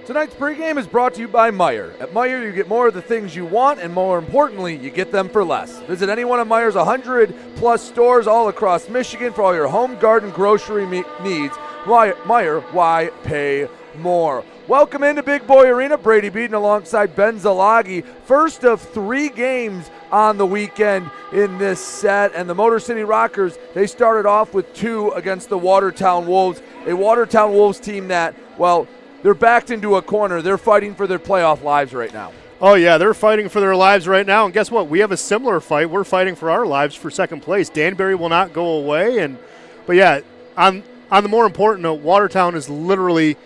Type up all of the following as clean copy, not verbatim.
Tonight's pregame is brought to you by Meijer. At Meijer, you get more of the things you want, and more importantly, you get them for less. Visit any one of Meijer's 100-plus stores all across Michigan for all your home, garden, grocery needs. Meijer, why pay more? Welcome into Big Boy Arena. Brady Beaton alongside Ben Zalagi. First of 3 games on the weekend in this set, and the Motor City Rockers, they started off with 2 against the Watertown Wolves, a Watertown Wolves team that, well, they're backed into a corner. They're fighting for their playoff lives right now. Oh, yeah, they're fighting for their lives right now. And guess what? We have a similar fight. We're fighting for our lives for second place. Danbury will not go away. But, yeah, on the more important note, Watertown is literally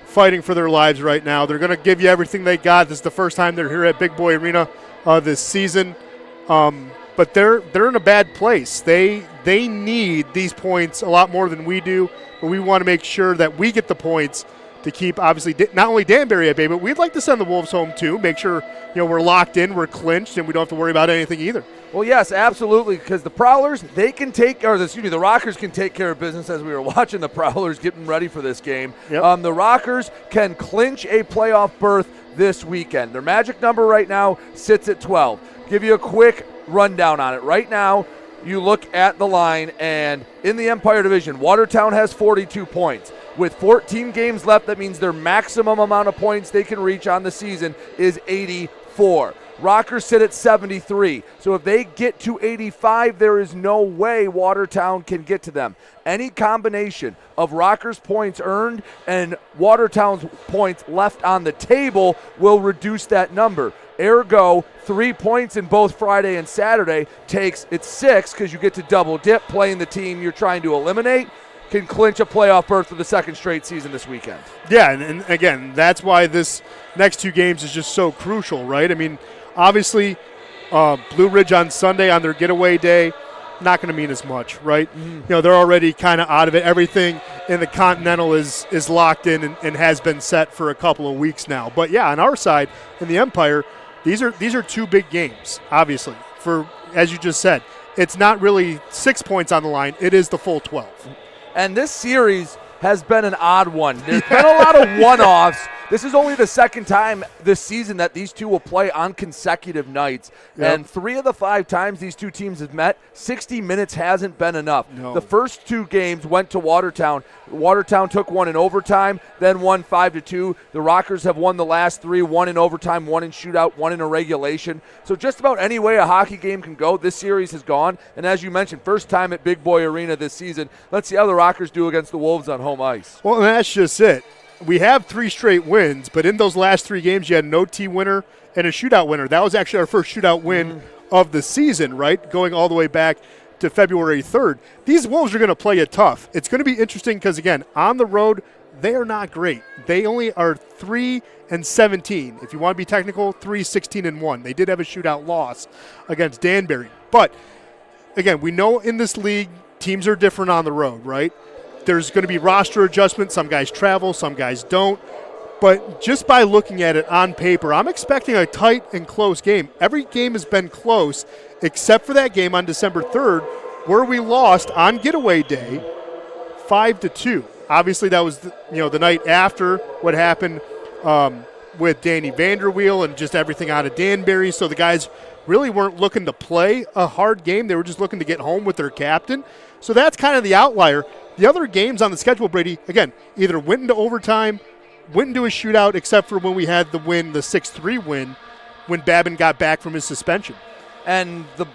fighting for their lives right now. They're going to give you everything they got. This is the first time they're here at Big Boy Arena this season. But they're in a bad place. They need these points a lot more than we do. But we want to make sure that we get the points to keep, obviously, not only Danbury at bay, but we'd like to send the Wolves home too. Make sure we're locked in, we're clinched, and we don't have to worry about anything either. Well, yes, absolutely, because the Prowlers, the Rockers can take care of business as we were watching the Prowlers getting ready for this game. Yep. The Rockers can clinch a playoff berth this weekend. Their magic number right now sits at 12. Give you a quick rundown on it. Right now, you look at the line, and in the Empire Division, Watertown has 42 points. With 14 games left, that means their maximum amount of points they can reach on the season is 84. Rockers sit at 73. So if they get to 85, there is no way Watertown can get to them. Any combination of Rockers' points earned and Watertown's points left on the table will reduce that number. Ergo, 3 points in both Friday and Saturday takes it 6 because you get to double dip playing the team you're trying to eliminate. Can clinch a playoff berth for the second straight season this weekend. Yeah, and again, that's why this next 2 games is just so crucial, right? I mean, obviously, Blue Ridge on Sunday on their getaway day, not going to mean as much, right? Mm-hmm. They're already kind of out of it. Everything in the Continental is locked in and has been set for a couple of weeks now. But, yeah, on our side, in the Empire, these are 2 big games, obviously. For, as you just said, it's not really 6 points on the line. It is the full 12. And this series has been an odd one. There's been a lot of one-offs. This is only the second time this season that these two will play on consecutive nights. Yep. And 3 of the 5 times these 2 teams have met, 60 minutes hasn't been enough. No. The first 2 games went to Watertown. Watertown took one in overtime, then won 5-2. The Rockers have won the last 3, one in overtime, one in shootout, one in a regulation. So just about any way a hockey game can go, this series has gone. And as you mentioned, first time at Big Boy Arena this season. Let's see how the Rockers do against the Wolves on home ice. Well, and that's just it. We have 3 straight wins, but in those last 3 games, you had an OT winner and a shootout winner. That was actually our first shootout win of the season, right, going all the way back to February 3rd. These Wolves are going to play it tough. It's going to be interesting because, again, on the road, they are not great. They only are 3-17. If you want to be technical, 3-16-1. They did have a shootout loss against Danbury. But, again, we know in this league, teams are different on the road, right? There's going to be roster adjustments. Some guys travel, some guys don't. But just by looking at it on paper, I'm expecting a tight and close game. Every game has been close except for that game on December 3rd where we lost on getaway day 5-2. Obviously, that was the night after what happened with Danny Vanderweel and just everything out of Danbury. So the guys really weren't looking to play a hard game. They were just looking to get home with their captain. So that's kind of the outlier. The other games on the schedule, Brady, again, either went into overtime, went into a shootout, except for when we had the 6-3 win, when Babin got back from his suspension. And the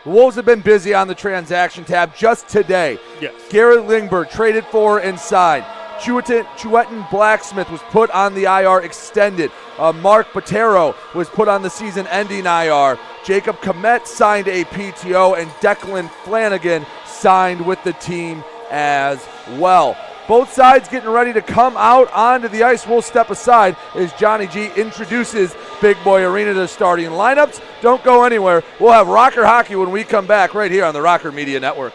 Wolves have been busy on the transaction tab just today. Yes. Garrett Lingberg traded for inside. Chuetin Blacksmith was put on the IR extended. Mark Botero was put on the season-ending IR. Jacob Komet signed a PTO, and Declan Flanagan signed with the team as well. Both sides getting ready to come out onto the ice. We'll step aside as Johnny G introduces Big Boy Arena to the starting lineups. Don't go anywhere. We'll have Rocker Hockey when we come back right here on the Rocker Media Network.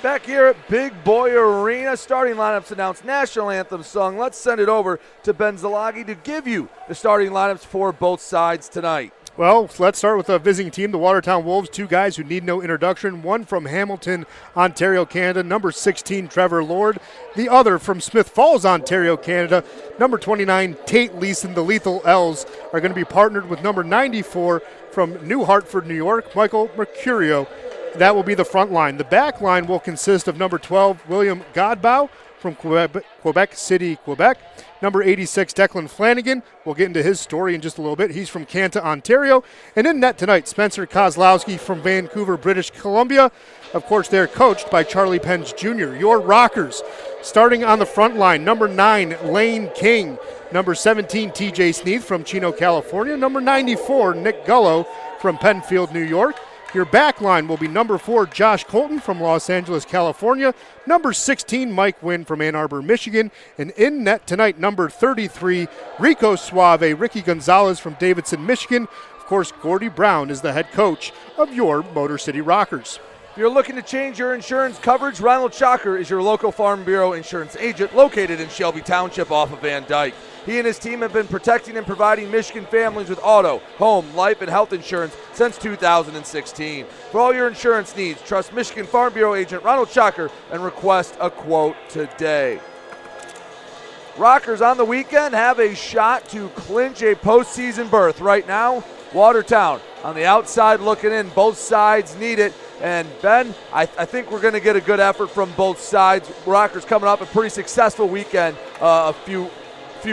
Back here at Big Boy Arena, starting lineups announced, national anthem sung. Let's send it over to Ben Zalagi to give you the starting lineups for both sides tonight. Well, let's start with a visiting team, the Watertown Wolves. Two guys who need no introduction. One from Hamilton, Ontario, Canada, number 16, Trevor Lord. The other from Smith Falls, Ontario, Canada, number 29, Tate Leeson. The Lethal L's are going to be partnered with number 94 from New Hartford, New York, Michael Mercurio. That will be the front line. The back line will consist of number 12, William Godbout from Quebec City, Quebec. Number 86, Declan Flanagan. We'll get into his story in just a little bit. He's from Canada, Ontario. And in net tonight, Spencer Kozlowski from Vancouver, British Columbia. Of course, they're coached by Charlie Pence Jr. Your Rockers, starting on the front line, number 9, Lane King. Number 17, TJ Sneath from Chino, California. Number 94, Nick Gullo from Penfield, New York. Your back line will be number 4, Josh Colton from Los Angeles, California. Number 16, Mike Wynn from Ann Arbor, Michigan. And in net tonight, number 33, Rico Suave, Ricky Gonzalez from Davidson, Michigan. Of course, Gordy Brown is the head coach of your Motor City Rockers. If you're looking to change your insurance coverage, Ronald Chalker is your local Farm Bureau insurance agent located in Shelby Township off of Van Dyke. He and his team have been protecting and providing Michigan families with auto, home, life, and health insurance since 2016. For all your insurance needs, trust Michigan Farm Bureau agent Ronald Chalker and request a quote today. Rockers on the weekend have a shot to clinch a postseason berth. Right now, Watertown on the outside looking in. Both sides need it. And Ben, I think we're going to get a good effort from both sides. Rockers coming up a pretty successful weekend a few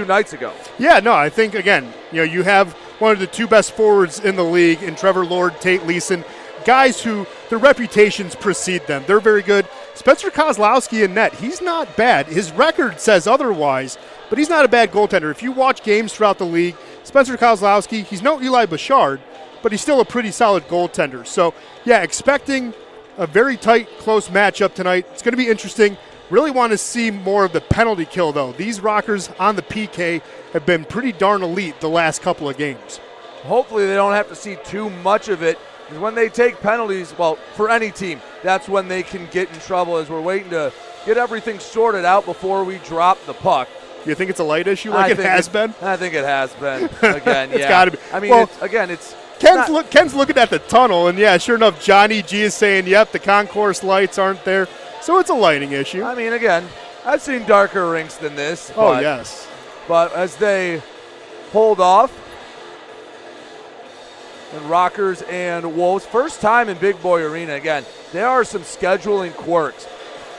nights ago. Yeah, no, I think, again, you have one of the two best forwards in the league in Trevor Lord, Tate Leeson, guys who their reputations precede them. They're very good. Spencer Kozlowski in net, he's not bad. His record says otherwise, but he's not a bad goaltender. If you watch games throughout the league, Spencer Kozlowski, he's no Eli Bouchard, but he's still a pretty solid goaltender. So, yeah, expecting a very tight, close matchup tonight. It's going to be interesting. Really want to see more of the penalty kill, though. These Rockers on the PK have been pretty darn elite the last couple of games. Hopefully they don't have to see too much of it. Because when they take penalties, well, for any team, that's when they can get in trouble, as we're waiting to get everything sorted out before we drop the puck. You think it's a light issue like it has been? I think it has been. Again, It's got to be. I mean, well, it's Ken's looking at the tunnel, and, yeah, sure enough, Johnny G is saying, yep, the concourse lights aren't there. So it's a lighting issue. I mean, again, I've seen darker rinks than this. Oh, yes. But as they hold off, and Rockers and Wolves, first time in Big Boy Arena. Again, there are some scheduling quirks.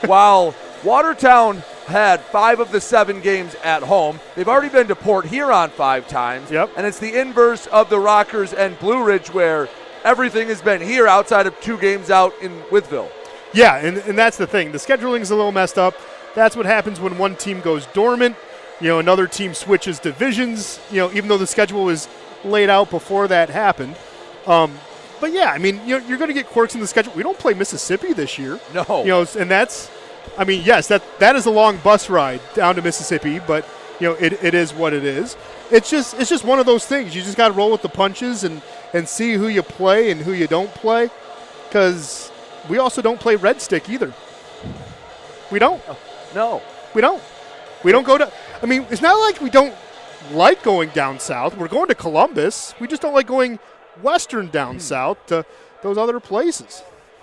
While Watertown had 5 of the 7 games at home, they've already been to Port Huron 5 times. Yep. And it's the inverse of the Rockers and Blue Ridge, where everything has been here outside of 2 games out in Wytheville. Yeah, and that's the thing. The scheduling is a little messed up. That's what happens when one team goes dormant. Another team switches divisions, even though the schedule was laid out before that happened. But, yeah, I mean, you're going to get quirks in the schedule. We don't play Mississippi this year. No. And that's, I mean, yes, that is a long bus ride down to Mississippi, but, it is what it is. It's just one of those things. You just got to roll with the punches and see who you play and who you don't play, because we also don't play Red Stick either. We don't. No. We don't. We don't go to – I mean, it's not like we don't like going down south. We're going to Columbus. We just don't like going western down south to those other places.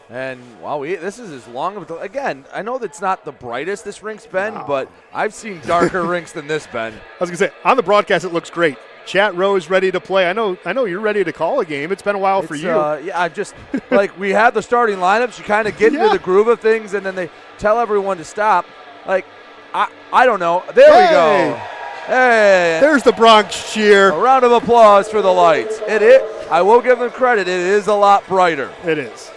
And, wow, this is as long of – again, I know that's not the brightest this rink's been, but I've seen darker rinks than this, Ben. I was going to say, on the broadcast it looks great. Chat row is ready to play. I know you're ready to call a game. It's been a while for you. Yeah, I just like we had the starting lineups. You kind of get into the groove of things, and then they tell everyone to stop. Like, I don't know. There we go. Hey, there's the Bronx cheer. A round of applause for the lights. I will give them credit. It is a lot brighter. It is.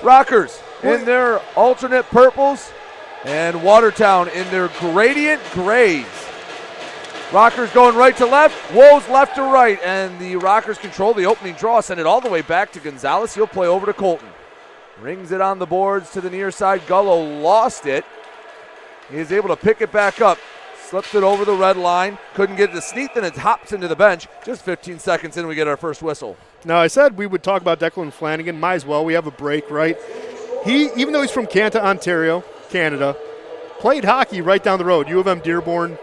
Rockers in their alternate purples, and Watertown in their gradient grays. Rockers going right to left, Wolves left to right, and the Rockers control the opening draw, send it all the way back to Gonzalez. He'll play over to Colton. Rings it on the boards to the near side. Gullo lost it. He is able to pick it back up. slips it over the red line. Couldn't get it to Sneath, and it hops into the bench. Just 15 seconds in, we get our first whistle. Now, I said we would talk about Declan Flanagan. Might as well. We have a break, right? He, even though he's from Canada, Ontario, Canada, played hockey right down the road. U of M Dearborn,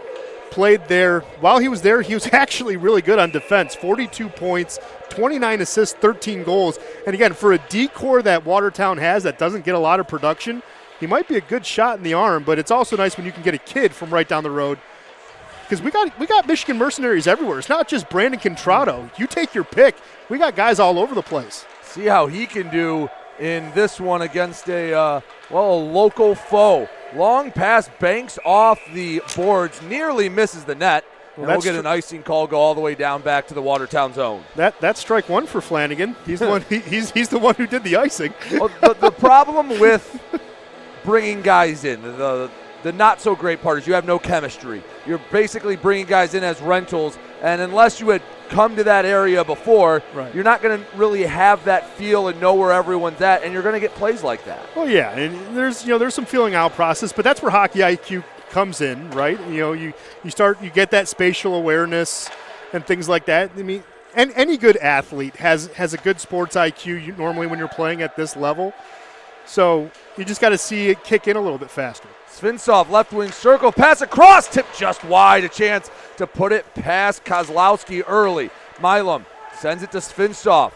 played there. While he was there, he was actually really good on defense. 42 points, 29 assists, 13 goals. And again, for a D-core that Watertown has that doesn't get a lot of production, he might be a good shot in the arm, but it's also nice when you can get a kid from right down the road. Because we got Michigan mercenaries everywhere. It's not just Brandon Contrado. You take your pick. We got guys all over the place. See how he can do in this one against a local foe. Long pass banks off the boards, nearly misses the net. And we'll get an icing call, go all the way down back to the Watertown zone. That's strike one for Flanagan. He's the one. He's the one who did the icing. Well, the problem with bringing guys in, the not so great part is you have no chemistry. You're basically bringing guys in as rentals, and unless you had come to that area before, right, you're not going to really have that feel and know where everyone's at, and you're going to get plays like that. Well, yeah, and there's some feeling out process, but that's where hockey IQ comes in, right? You get that spatial awareness and things like that. I mean, and any good athlete has a good sports IQ normally when you're playing at this level. So you just got to see it kick in a little bit faster. Svinsov, left wing circle, pass across, tip just wide, a chance to put it past Kozlowski early. Milam sends it to Svinsov,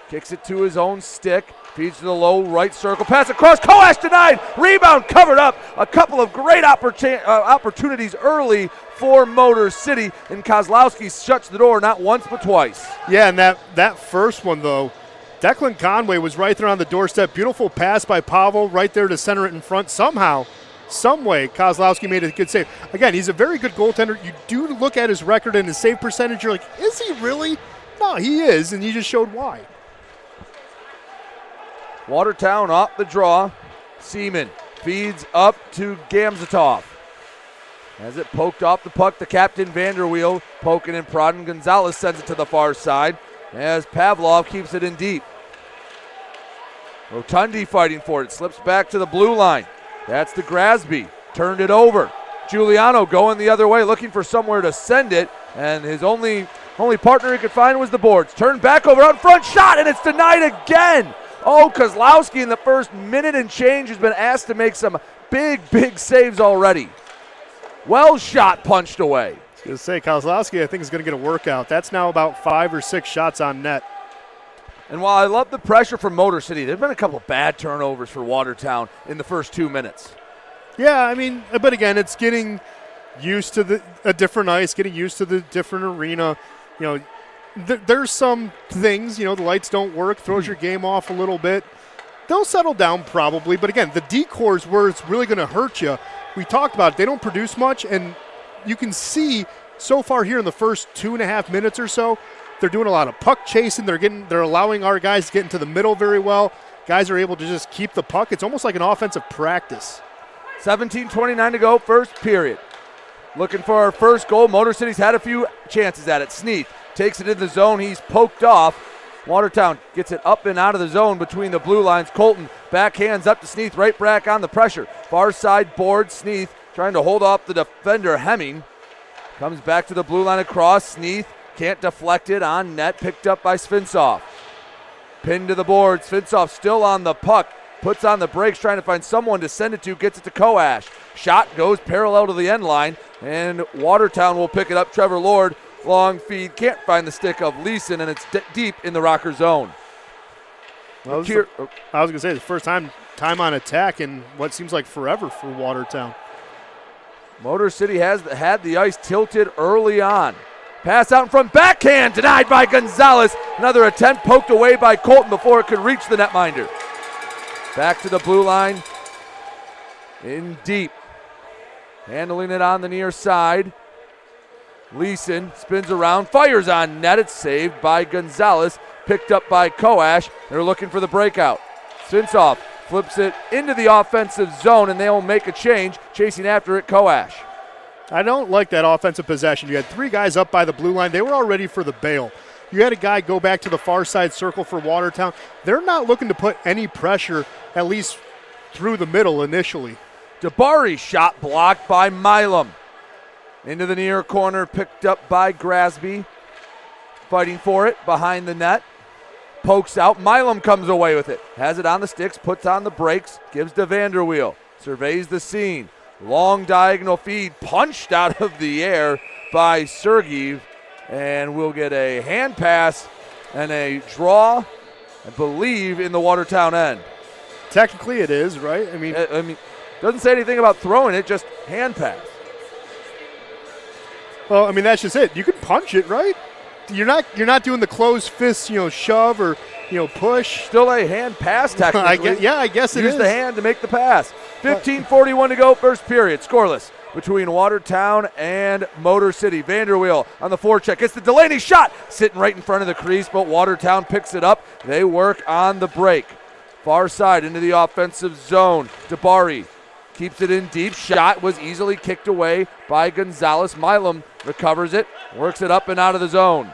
kicks it to his own stick, feeds to the low right circle, pass across, Koash denied, rebound covered up. A couple of great opportunities early for Motor City, and Kozlowski shuts the door not once but twice. Yeah, and that first one, though, Declan Conway was right there on the doorstep. Beautiful pass by Pavel right there to center it in front. Somehow, some way, Kozlowski made a good save. Again, he's a very good goaltender. You do look at his record and his save percentage, you're like, is he really? No, he is, and he just showed why. Watertown off the draw. Seaman feeds up to Gamzatov. As it poked off the puck, the captain Vanderweel poking and prodding. Gonzalez sends it to the far side as Pavlov keeps it in deep. Rotundi fighting for it. Slips back to the blue line. That's to Grasby. Turned it over. Giuliano going the other way, looking for somewhere to send it, and his only partner he could find was the boards. Turned back over out front, shot, and it's denied again. Oh, Kozlowski in the first minute and change has been asked to make some big saves already. Well shot, punched away. I was going to say, Kozlowski, I think, is going to get a workout. That's now about 5 or 6 shots on net. And while I love the pressure from Motor City, there have been a couple bad turnovers for Watertown in the first 2 minutes. Yeah, I mean, but again, it's getting used to a different ice, getting used to the different arena. There's some things, the lights don't work, throws your game off a little bit. They'll settle down probably, but again, the D-core is where it's really going to hurt you. We talked about it. They don't produce much, and you can see so far here in the first 2.5 minutes or so, they're doing a lot of puck chasing. They're allowing our guys to get into the middle very well. Guys are able to just keep the puck. It's almost like an offensive practice. 17:29 to go, first period. Looking for our first goal. Motor City's had a few chances at it. Sneath takes it in the zone. He's poked off. Watertown gets it up and out of the zone between the blue lines. Colton backhands up to Sneath, right back on the pressure. Far side board, Sneath trying to hold off the defender, Hemming. Comes back to the blue line across. Sneath can't deflect it on net, picked up by Svinsov. Pinned to the board. Svinsov still on the puck. Puts on the brakes, trying to find someone to send it to, gets it to Koash. Shot goes parallel to the end line, and Watertown will pick it up. Trevor Lord, long feed, can't find the stick of Leeson, and it's deep in the Rocker zone. Well, I was going to say, the first time on attack in what seems like forever for Watertown. Motor City has had the ice tilted early on. Pass out in front, backhand, denied by Gonzalez. Another attempt poked away by Colton before it could reach the netminder. Back to the blue line, in deep. Handling it on the near side. Leeson spins around, fires on net. It's saved by Gonzalez, picked up by Koash. They're looking for the breakout. Svinsov flips it into the offensive zone, and they'll make a change. Chasing after it, Koash. I don't like that offensive possession. You had 3 guys up by the blue line. They were all ready for the bail. You had a guy go back to the far side circle for Watertown. They're not looking to put any pressure, at least through the middle initially. Dabari shot blocked by Milam. Into the near corner, picked up by Grasby. Fighting for it behind the net. Pokes out. Milam comes away with it. Has it on the sticks, puts on the brakes, gives to Vanderweel. Surveys the scene. Long diagonal feed punched out of the air by Sergeev. And we'll get a hand pass and a draw, I believe, in the Watertown end. Technically it is, right? I mean, doesn't say anything about throwing it, just hand pass. Well, I mean, that's just it. You can punch it, right? You're not doing the closed fist, shove or, push. Still a hand pass technically. I guess it is. Use the hand to make the pass. 15:41 to go, first period. Scoreless between Watertown and Motor City. Vanderweel on the forecheck. Gets the Delaney shot. Sitting right in front of the crease, but Watertown picks it up. They work on the break. Far side into the offensive zone. Dabari keeps it in deep. Shot was easily kicked away by Gonzalez. Milam recovers it. Works it up and out of the zone.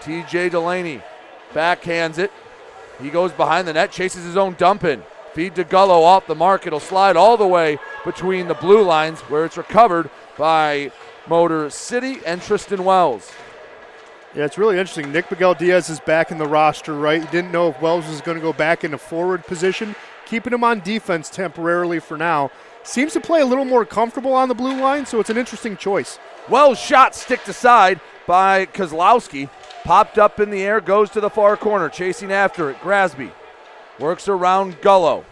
TJ Delaney backhands it. He goes behind the net. Chases his own dump in. Feed to Gullo off the mark. It'll slide all the way between the blue lines where it's recovered by Motor City and Tristan Wells. Yeah, it's really interesting. Nick Miguel Diaz is back in the roster, right? He didn't know if Wells was going to go back into forward position, keeping him on defense temporarily for now. Seems to play a little more comfortable on the blue line, so it's an interesting choice. Wells' shot sticked aside by Kozlowski. Popped up in the air, goes to the far corner, chasing after it. Grasby works around Gullo.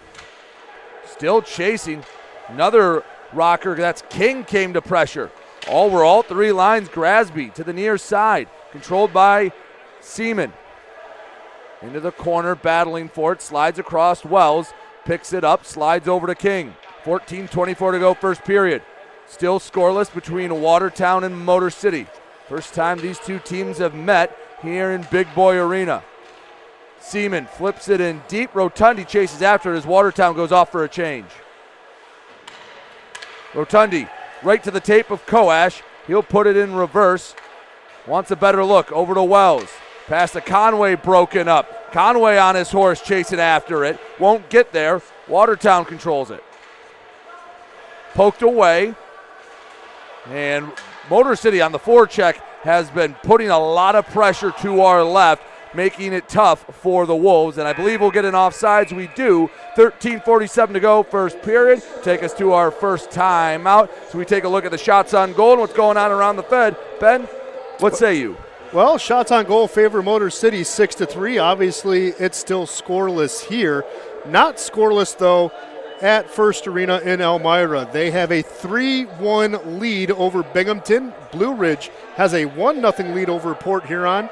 Still chasing. Another rocker, that's King, came to pressure. All three lines. Grasby to the near side, controlled by Seaman. Into the corner, battling for it, slides across Wells, picks it up, slides over to King. 14:24 to go, first period. Still scoreless between Watertown and Motor City. First time these two teams have met here in Big Boy Arena. Seaman flips it in deep. Rotundi chases after it as Watertown goes off for a change. Rotundi right to the tape of Coash. He'll put it in reverse. Wants a better look. Over to Wells. Pass to Conway, broken up. Conway on his horse chasing after it. Won't get there. Watertown controls it. Poked away. And Motor City on the forecheck has been putting a lot of pressure to our left, making it tough for the Wolves. And I believe we'll get an offsides. We do. 13:47 to go, first period. Take us to our first timeout. So we take a look at the shots on goal and what's going on around the Fed. Ben, what say you? Well, shots on goal favor Motor City 6-3. Obviously, it's still scoreless here. Not scoreless, though, at First Arena in Elmira. They have a 3-1 lead over Binghamton. Blue Ridge has a 1-0 lead over Port Huron.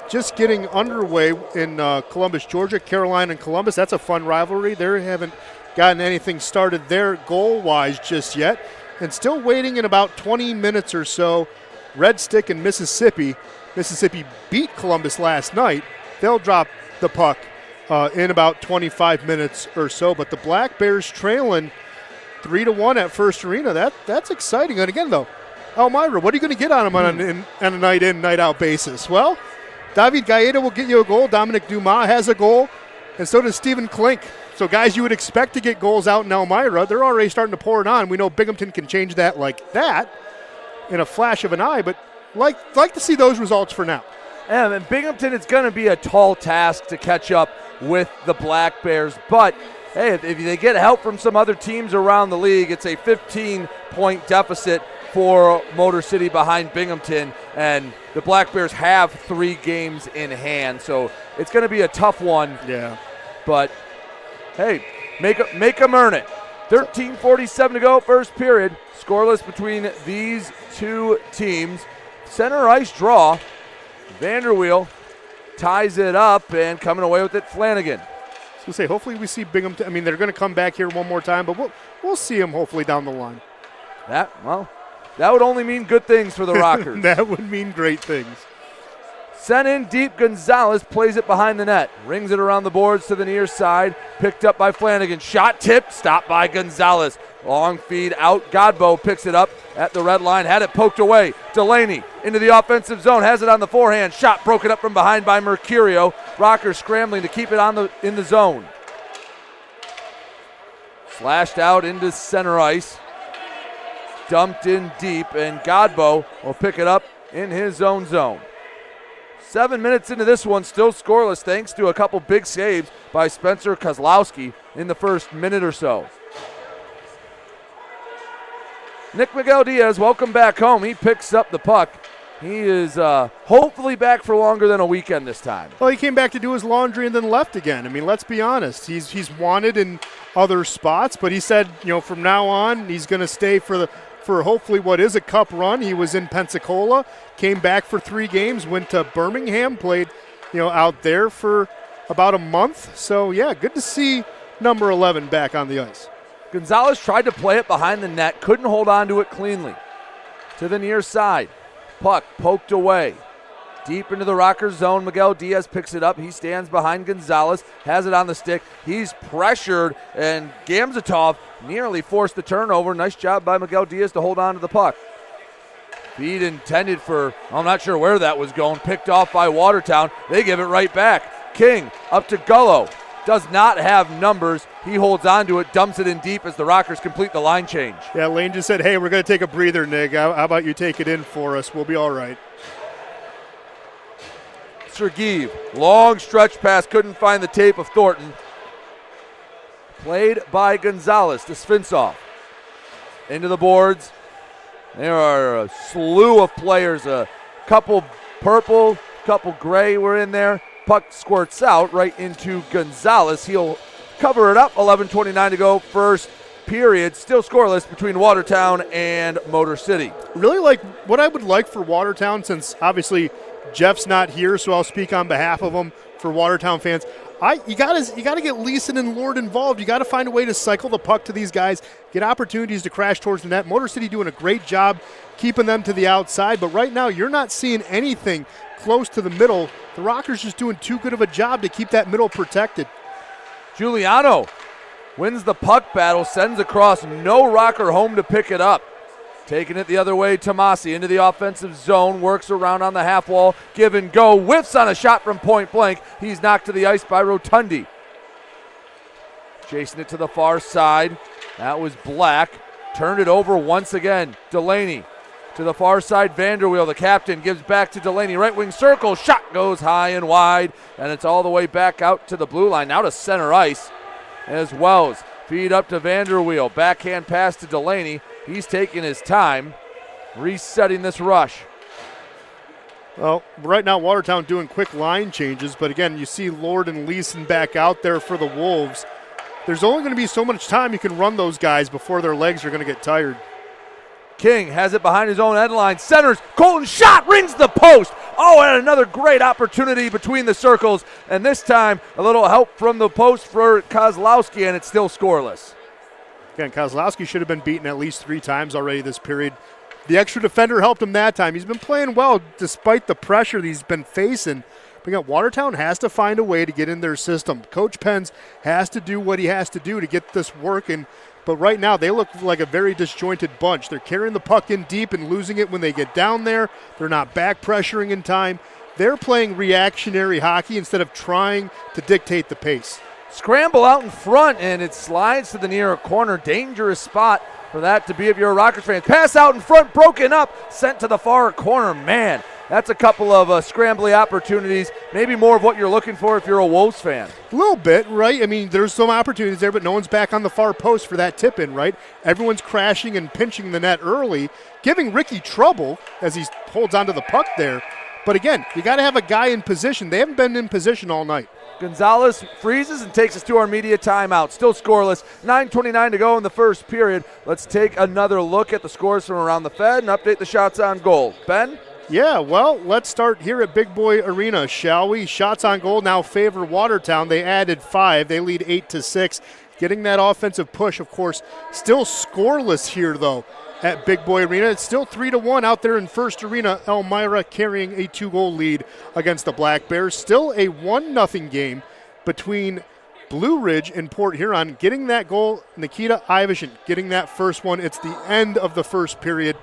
Just getting underway in Columbus, Georgia. Caroline and Columbus, that's a fun rivalry. They haven't gotten anything started there goal-wise just yet. And still waiting in about 20 minutes or so, Red Stick and Mississippi. Mississippi beat Columbus last night. They'll drop the puck in about 25 minutes or so. But the Black Bears trailing 3-1 at First Arena. That's exciting. And again, though, Elmira, what are you going to get on them on a night in, night out basis? Well, David Gaeta will get you a goal. Dominic Dumas has a goal. And so does Stephen Klink. So guys you would expect to get goals out in Elmira, they're already starting to pour it on. We know Binghamton can change that like that in a flash of an eye, but like to see those results for now. Yeah, and Binghamton, it's going to be a tall task to catch up with the Black Bears. But, hey, if they get help from some other teams around the league, it's a 15-point deficit for Motor City behind Binghamton. And the Black Bears have 3 games in hand. So it's going to be a tough one. Yeah. But, hey, make them earn it. 13:47 to go, first period. Scoreless between these two teams. Center ice draw. Vanderweel ties it up and coming away with it, Flanagan. I was going to say, hopefully we see Binghamton. I mean, they're going to come back here one more time, but we'll see them hopefully down the line. That would only mean good things for the Rockers. That would mean great things. Sent in deep, Gonzalez plays it behind the net. Rings it around the boards to the near side. Picked up by Flanagan. Shot tipped, stopped by Gonzalez. Long feed out. Godbow picks it up at the red line. Had it poked away. Delaney into the offensive zone. Has it on the forehand. Shot broken up from behind by Mercurio. Rockers scrambling to keep it in the zone. Slashed out into center ice. dumped in deep, and Godboh will pick it up in his own zone. 7 minutes into this one, still scoreless thanks to a couple big saves by Spencer Kozlowski in the first minute or so. Nick Miguel Diaz, welcome back home. He picks up the puck. He is hopefully back for longer than a weekend this time. Well, he came back to do his laundry and then left again. I mean, let's be honest. He's wanted in other spots, but he said, from now on, he's going to stay for hopefully what is a cup run. He was in Pensacola, came back for 3 games, went to Birmingham, played, out there for about a month. So, yeah, good to see number 11 back on the ice. Gonzalez tried to play it behind the net, couldn't hold on to it cleanly. To the near side, puck poked away. Deep into the Rockers zone, Miguel Diaz picks it up. He stands behind Gonzalez, has it on the stick. He's pressured, and Gamzatov nearly forced the turnover. Nice job by Miguel Diaz to hold on to the puck. Feed intended for, I'm not sure where that was going, picked off by Watertown. They give it right back. King up to Gullo. Does not have numbers. He holds on to it, dumps it in deep as the Rockers complete the line change. Yeah, Lane just said, hey, we're going to take a breather, Nick. How about you take it in for us? We'll be all right. Sergeev, long stretch pass, couldn't find the tape of Thornton. Played by Gonzalez to Svintsov. Into the boards. There are a slew of players. A couple purple, couple gray were in there. Puck squirts out right into Gonzalez. He'll cover it up. 11:29 to go. First period. Still scoreless between Watertown and Motor City. Really like what I would like for Watertown, since obviously Jeff's not here, so I'll speak on behalf of him for Watertown fans. You gotta get Leeson and Lord involved. You gotta find a way to cycle the puck to these guys, get opportunities to crash towards the net. Motor City doing a great job keeping them to the outside, but right now you're not seeing anything close to the middle. The Rockers just doing too good of a job to keep that middle protected. Giuliano wins the puck battle, sends across, no Rocker home to pick it up. Taking it the other way, Tomasi into the offensive zone, works around on the half wall, give and go, whiffs on a shot from point blank. He's knocked to the ice by Rotundi. Chasing it to the far side. That was Black. Turned it over once again. Delaney to the far side, Vanderweel, the captain, gives back to Delaney. Right wing circle, shot goes high and wide, and it's all the way back out to the blue line. Now to center ice as Wells. Feed up to Vanderweel. Backhand pass to Delaney. He's taking his time, resetting this rush. Well, right now Watertown doing quick line changes, but again, you see Lord and Leeson back out there for the Wolves. There's only going to be so much time you can run those guys before their legs are going to get tired. King has it behind his own end line, centers, Colton shot, rings the post. Oh, and another great opportunity between the circles, and this time a little help from the post for Kozlowski, and it's still scoreless. Again, Kozlowski should have been beaten at least 3 times already this period. The extra defender helped him that time. He's been playing well despite the pressure that he's been facing. But again, Watertown has to find a way to get in their system. Coach Pence has to do what he has to do to get this working. But right now, they look like a very disjointed bunch. They're carrying the puck in deep and losing it when they get down there. They're not back pressuring in time. They're playing reactionary hockey instead of trying to dictate the pace. Scramble out in front, and it slides to the near corner. Dangerous spot for that to be if you're a Rockers fan. Pass out in front, broken up, sent to the far corner. Man, that's a couple of scrambly opportunities. Maybe more of what you're looking for if you're a Wolves fan. A little bit, right? I mean, there's some opportunities there, but no one's back on the far post for that tip-in, right? Everyone's crashing and pinching the net early, giving Ricky trouble as he holds onto the puck there. But again, you got to have a guy in position. They haven't been in position all night. Gonzalez freezes and takes us to our media timeout. Still scoreless. 9:29 to go in the first period. Let's take another look at the scores from around the Fed and update the shots on goal. Ben? Yeah, well, let's start here at Big Boy Arena, shall we? Shots on goal now favor Watertown. They added 5. They lead 8-6. Getting that offensive push, of course. Still scoreless here, though, at Big Boy Arena. It's still 3-1 out there in First Arena. Elmira carrying a 2-goal lead against the Black Bears. Still a 1-0 game between Blue Ridge and Port Huron. Getting that goal, Nikita Iverson getting that first one. It's the end of the first period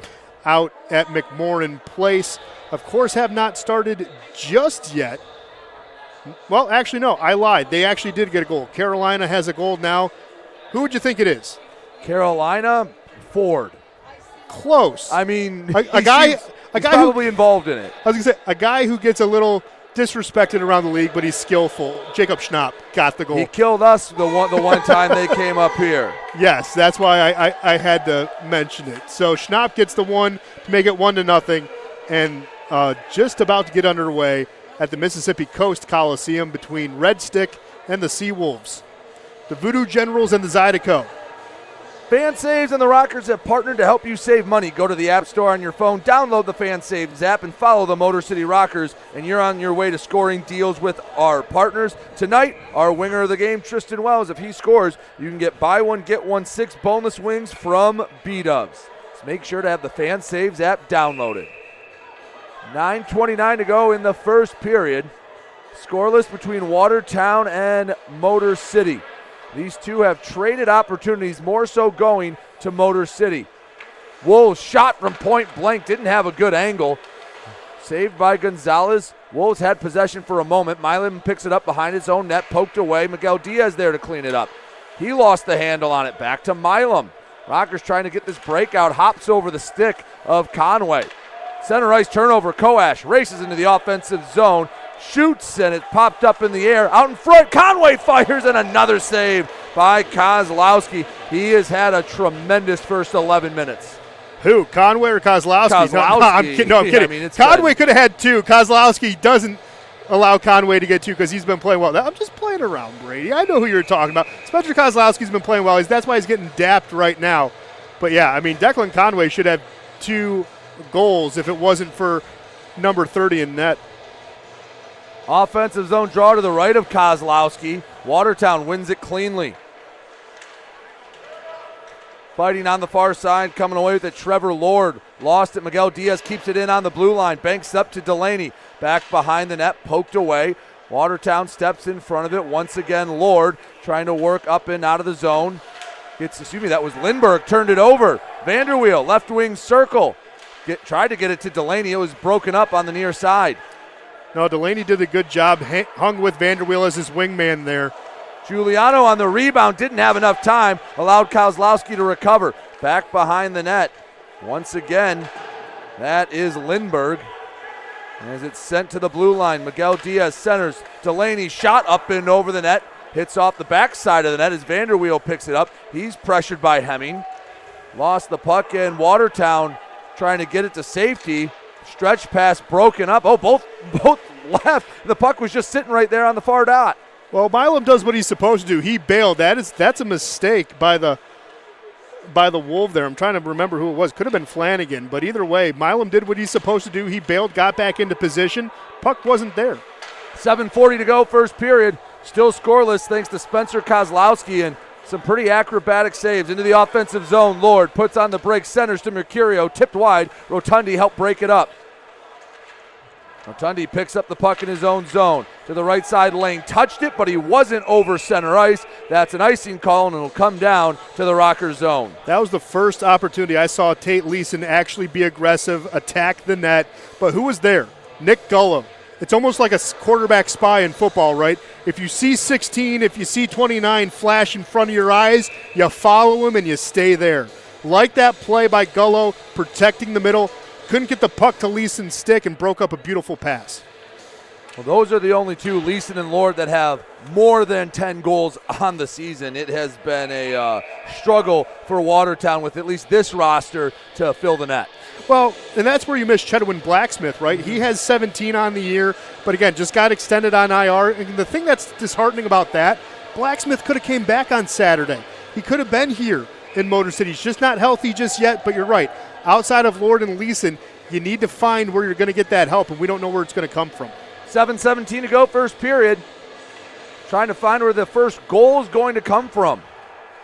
out at McMorran Place. Of course, have not started just yet. Well, actually, no, I lied. They actually did get a goal. Carolina has a goal now. Who would you think it is? Carolina, Ford. close. I mean, a guy probably involved in it. I was going to say, a guy who gets a little disrespected around the league, but he's skillful. Jacob Schnapp got the goal. He killed us the one time they came up here. Yes, that's why I had to mention it. So Schnapp gets the one to make it 1-0, and just about to get underway at the Mississippi Coast Coliseum between Red Stick and the Sea Wolves. The Voodoo Generals and the Zydeco. Fan Saves and the Rockers have partnered to help you save money. Go to the App Store on your phone, download the Fan Saves app, and follow the Motor City Rockers, and you're on your way to scoring deals with our partners. Tonight, our winger of the game, Tristan Wells, if he scores, you can get buy one, get one 6 boneless wings from B-Dubs. So make sure to have the Fan Saves app downloaded. 9:29 to go in the first period. Scoreless between Watertown and Motor City. These two have traded opportunities, more so going to Motor City. Wolves shot from point blank, didn't have a good angle. Saved by Gonzalez. Wolves had possession for a moment. Milam picks it up behind his own net, poked away. Miguel Diaz there to clean it up. He lost the handle on it, back to Milam. Rockers trying to get this breakout, hops over the stick of Conway. Center ice turnover, Koash races into the offensive zone. Shoots, and it popped up in the air. Out in front, Conway fires, and another save by Kozlowski. He has had a tremendous first 11 minutes. Who, Conway or Kozlowski? Kozlowski. No, I'm kidding. No, I'm kidding. I mean, Conway could have had 2. Kozlowski doesn't allow Conway to get 2 because he's been playing well. I'm just playing around, Brady. I know who you're talking about. Spencer Kozlowski's been playing well. That's why he's getting dapped right now. But, yeah, I mean, Declan Conway should have 2 goals if it wasn't for number 30 in net. Offensive zone draw to the right of Kozlowski. Watertown wins it cleanly. Fighting on the far side, coming away with it, Trevor Lord. Lost it, Miguel Diaz keeps it in on the blue line. Banks up to Delaney. Back behind the net, poked away. Watertown steps in front of it. Once again, Lord trying to work up and out of the zone. That was Lindbergh, turned it over. Vanderweel, left wing circle. Tried to get it to Delaney. It was broken up on the near side. No, Delaney did a good job, hung with Vanderweel as his wingman there. Giuliano on the rebound, didn't have enough time, allowed Kozlowski to recover. Back behind the net. Once again, that is Lindbergh. As it's sent to the blue line, Miguel Diaz centers. Delaney shot up and over the net. Hits off the backside of the net as Vanderweel picks it up. He's pressured by Hemming. Lost the puck, and Watertown trying to get it to safety. Stretch pass broken up. Oh, both left. The puck was just sitting right there on the far dot. Well, Milam does what he's supposed to do. He bailed. That's a mistake by the Wolf there. I'm trying to remember who it was. Could have been Flanagan, but either way, Milam did what he's supposed to do. He bailed, got back into position. Puck wasn't there. 7:40 to go, first period. Still scoreless thanks to Spencer Kozlowski and some pretty acrobatic saves into the offensive zone. Lord puts on the break, centers to Mercurio, tipped wide. Rotundi helped break it up. Rotundi picks up the puck in his own zone to the right side lane. Touched it, but he wasn't over center ice. That's an icing call, and it'll come down to the Rocker zone. That was the first opportunity I saw Tate Leeson actually be aggressive, attack the net. But who was there? Nick Gullum. It's almost like a quarterback spy in football, right? If you see 16, if you see 29 flash in front of your eyes, you follow him and you stay there. Like that play by Gullo, protecting the middle. Couldn't get the puck to Leeson's stick and broke up a beautiful pass. Well, those are the only two, Leeson and Lord, that have more than 10 goals on the season. It has been a struggle for Watertown with at least this roster to fill the net. Well, and that's where you miss Chedwin Blacksmith, right? He has 17 on the year, but again, just got extended on IR. And the thing that's disheartening about that, Blacksmith could have came back on Saturday. He could have been here in Motor City. He's just not healthy just yet, but you're right. Outside of Lord and Leeson, you need to find where you're going to get that help, and we don't know where it's going to come from. 7:17 to go, first period. Trying to find where the first goal is going to come from.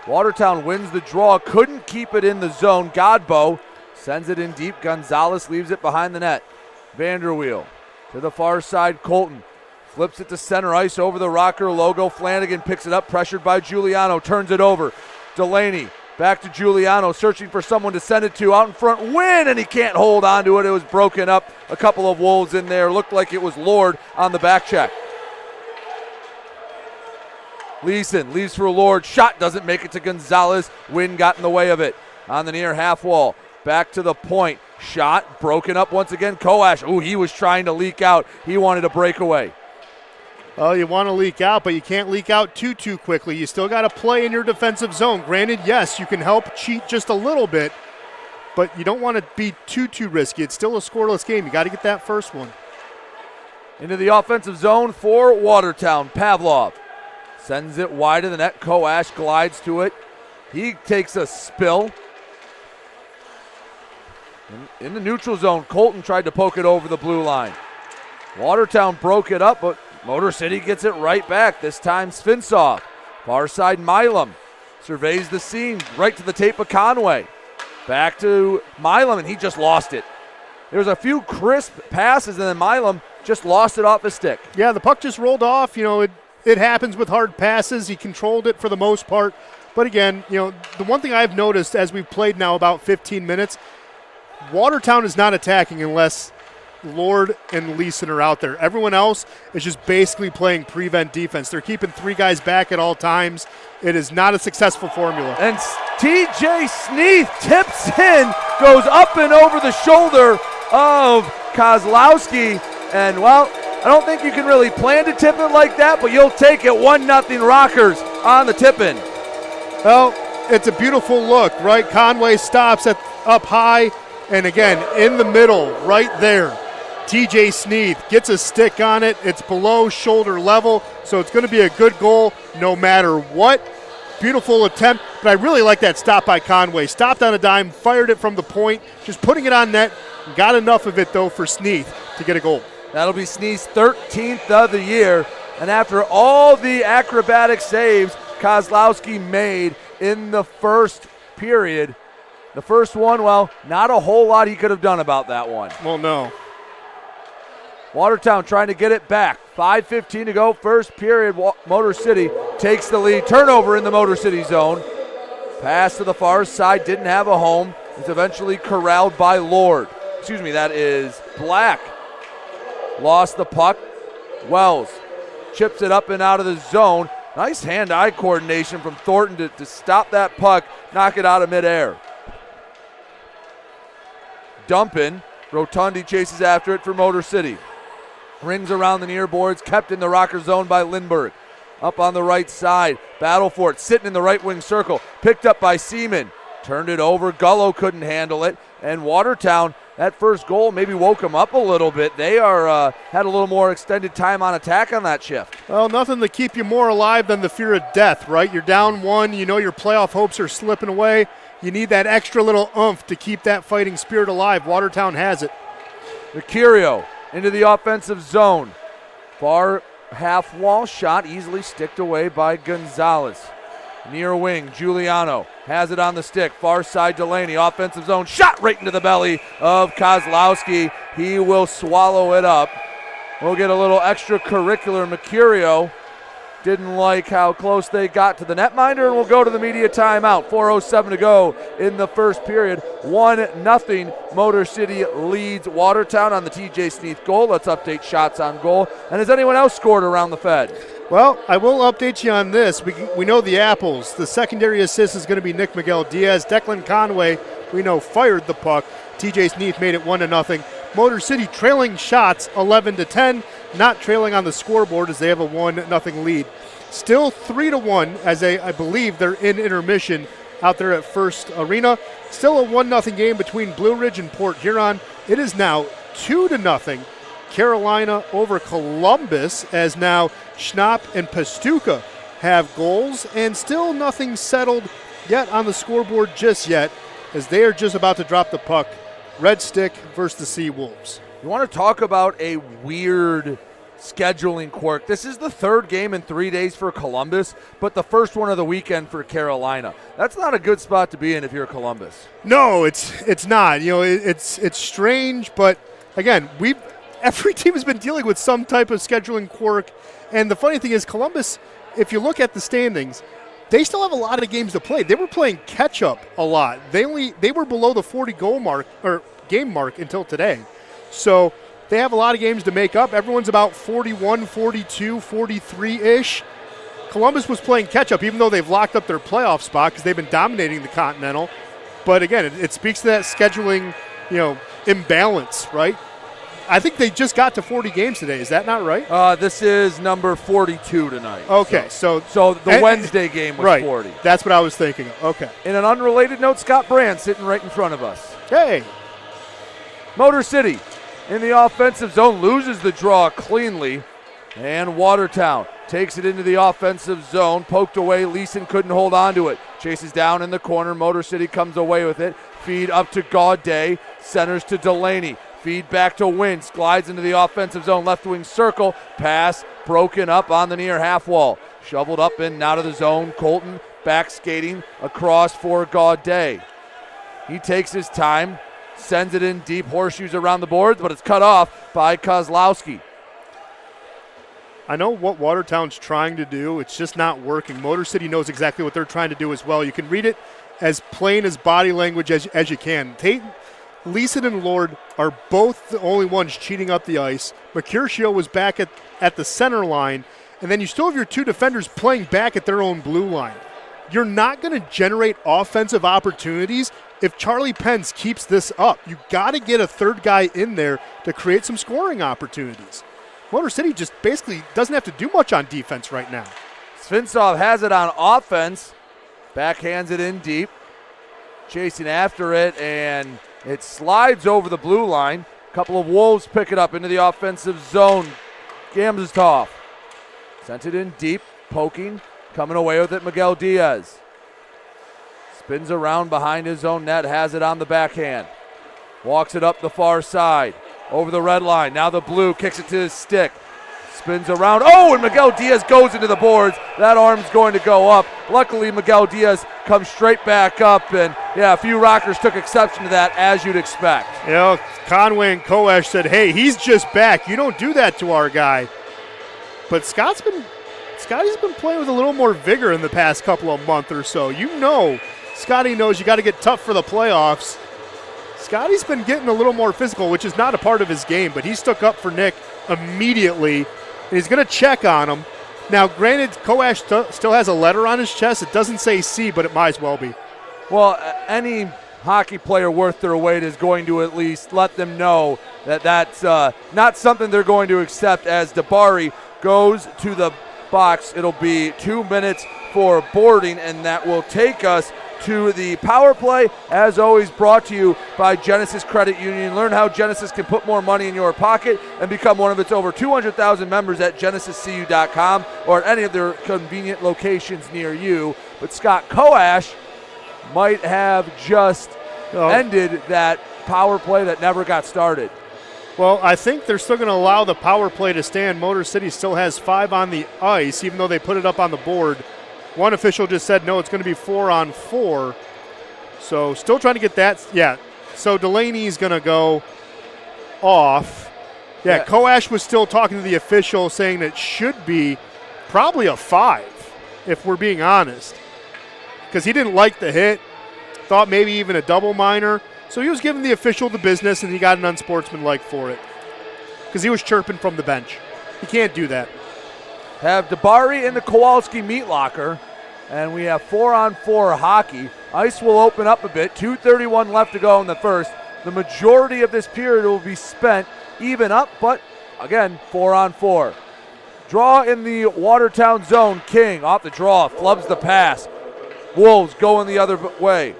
Watertown wins the draw, couldn't keep it in the zone. Godbow sends it in deep. Gonzalez leaves it behind the net. Vanderweel to the far side. Colton flips it to center ice over the Rocker logo. Flanagan picks it up, pressured by Giuliano, turns it over. Delaney back to Giuliano, searching for someone to send it to. Out in front, win, and he can't hold on to it. It was broken up. A couple of Wolves in there. Looked like it was Lord on the back check. Leeson leaves for Lord. Shot doesn't make it to Gonzalez. Wind got in the way of it on the near half wall. back to the point. Shot broken up once again. Koash, he was trying to leak out. He wanted a breakaway. Well, you want to leak out, but you can't leak out too quickly. You still got to play in your defensive zone. Granted, yes, you can help cheat just a little bit, but you don't want to be too risky. It's still a scoreless game. You got to get that first one. Into the offensive zone for Watertown. Pavlov sends it wide of the net. Koash glides to it. He takes a spill. In the neutral zone, Colton tried to poke it over the blue line. Watertown broke it up, but Motor City gets it right back. This time Svinsov. Far side Milam surveys the scene right to the tape of Conway. Back to Milam, and he just lost it. There's a few crisp passes, and then Milam just lost it off his stick. Yeah, the puck just rolled off. It happens with hard passes. He controlled it for the most part. But again, the one thing I've noticed as we've played now about 15 minutes, Watertown is not attacking unless Lord and Leeson are out there. Everyone else is just basically playing prevent defense. They're keeping 3 guys back at all times. It is not a successful formula. And TJ Sneath tips in, goes up and over the shoulder of Kozlowski. And, I don't think you can really plan to tip it like that, but you'll take it. 1-0 Rockers on the tip-in. Well, it's a beautiful look, right? Conway stops up high, and again, in the middle, right there. TJ Sneath gets a stick on it. It's below shoulder level, so it's going to be a good goal no matter what. Beautiful attempt, but I really like that stop by Conway. Stopped on a dime, fired it from the point, just putting it on net. Got enough of it, though, for Sneath to get a goal. That'll be Sneath's 13th of the year, and after all the acrobatic saves Kozlowski made in the first period, the first one, not a whole lot he could have done about that one. Well, no. Watertown trying to get it back. 5:15 to go, first period. Motor City takes the lead. Turnover in the Motor City zone. Pass to the far side, didn't have a home. It's eventually corralled by Lord. That is Black. Lost the puck. Wells chips it up and out of the zone. Nice hand-eye coordination from Thornton to stop that puck, knock it out of midair. Dumpin. Rotundi chases after it for Motor City. Rings around the near boards, kept in the Rocker zone by Lindbergh. Up on the right side, battle for it, sitting in the right wing circle, picked up by Seaman. Turned it over, Gullo couldn't handle it, and Watertown, that first goal maybe woke them up a little bit. They had a little more extended time on attack on that shift. Well, nothing to keep you more alive than the fear of death, right? You're down 1, your playoff hopes are slipping away. You need that extra little oomph to keep that fighting spirit alive. Watertown has it. Mercurio into the offensive zone. Far half wall shot, easily sticked away by Gonzalez. Near wing, Giuliano has it on the stick. Far side, Delaney, offensive zone, shot right into the belly of Kozlowski. He will swallow it up. We'll get a little extracurricular. Mercurio didn't like how close they got to the netminder, and we'll go to the media timeout. 4:07 to go in the first period. 1-0 Motor City leads Watertown on the TJ Sneath goal. Let's update shots on goal. And has anyone else scored around the Fed? Well, I will update you on this. We know the Apples. The secondary assist is going to be Nick Miguel Diaz. Declan Conway, we know, fired the puck. TJ Sneath made it 1-0. Motor City trailing shots 11-10, not trailing on the scoreboard as they have a 1-0 lead. Still 3-1 as I believe they're in intermission out there at First Arena. Still a 1-0 game between Blue Ridge and Port Huron. It is now 2-0 Carolina over Columbus, as now Schnapp and Pastuca have goals, and still nothing settled yet on the scoreboard just yet, as they are just about to drop the puck. Red Stick versus the Sea Wolves. You want to talk about a weird scheduling quirk. This is the third game in 3 days for Columbus, but the first one of the weekend for Carolina. That's not a good spot to be in if you're Columbus. No, it's not. It's strange, but again, every team has been dealing with some type of scheduling quirk. And the funny thing is, Columbus, if you look at the standings, they still have a lot of games to play. They were playing catch up a lot. They were below the 40 goal mark or game mark until today. So they have a lot of games to make up. Everyone's about 41, 42, 43-ish. Columbus was playing catch up, even though they've locked up their playoff spot because they've been dominating the Continental. But again, it speaks to that scheduling, imbalance, right? I think they just got to 40 games today. Is that not right? This is number 42 tonight. Okay, so the Wednesday game was right, 40. That's what I was thinking of. Okay. In an unrelated note, Scott Brand sitting right in front of us. Hey. Motor City in the offensive zone loses the draw cleanly, and Watertown takes it into the offensive zone. Poked away. Leeson couldn't hold on to it. Chases down in the corner. Motor City comes away with it. Feed up to Gaudet. Centers to Delaney. Feed back to Wins. Glides into the offensive zone. Left wing circle. Pass broken up on the near half wall. Shoveled up and out of the zone. Colton back skating across for Gaudet. He takes his time. Sends it in deep. Horseshoes around the boards, but it's cut off by Kozlowski. I know what Watertown's trying to do. It's just not working. Motor City knows exactly what they're trying to do as well. You can read it as plain as body language as you can. Leeson and Lord are both the only ones cheating up the ice. Mercutio was back at the center line, and then you still have your two defenders playing back at their own blue line. You're not going to generate offensive opportunities if Charlie Pence keeps this up. You got to get a third guy in there to create some scoring opportunities. Motor City just basically doesn't have to do much on defense right now. Svinsov has it on offense. Backhands it in deep. Chasing after it, and it slides over the blue line. A couple of Wolves pick it up into the offensive zone. Gamzatov sent it in deep, poking, coming away with it, Miguel Diaz. Spins around behind his own net, has it on the backhand. Walks it up the far side, over the red line. Now the blue kicks it to his stick. Spins around. Oh, and Miguel Diaz goes into the boards. That arm's going to go up. Luckily, Miguel Diaz comes straight back up, and a few Rockers took exception to that, as you'd expect. Conway and Koesch said, hey, he's just back. You don't do that to our guy. But Scotty's been playing with a little more vigor in the past couple of months or so. Scotty knows you got to get tough for the playoffs. Scotty's been getting a little more physical, which is not a part of his game, but he stuck up for Nick immediately, and he's going to check on him. Now, granted, Koesch still has a letter on his chest. It doesn't say C, but it might as well be. Well, any hockey player worth their weight is going to at least let them know that that's not something they're going to accept. As Dabari goes to the box, it'll be 2 minutes for boarding, and that will take us to the power play, as always brought to you by Genesis Credit Union. Learn how Genesis can put more money in your pocket and become one of its over 200,000 members at genesiscu.com or at any of their convenient locations near you. But Scott Koesch might have just ended that power play that never got started. Well, I think they're still going to allow the power play to stand. Motor City still has 5 on the ice, even though they put it up on the board. One official just said, no, it's going to be 4-on-4. So still trying to get that. Yeah, so Delaney's going to go off. Yeah, Koesch was still talking to the official, saying that it should be probably a 5, if we're being honest. Because he didn't like the hit, thought maybe even a double minor. So he was giving the official the business, and he got an unsportsmanlike for it. Because he was chirping from the bench. He can't do that. Have Dabari in the Kowalski meat locker, and we have 4-on-4 hockey. Ice will open up a bit. 2:31 left to go in the first. The majority of this period will be spent even up, but again, 4-on-4. Draw in the Watertown zone. King off the draw, flubs the pass. Wolves going the other way.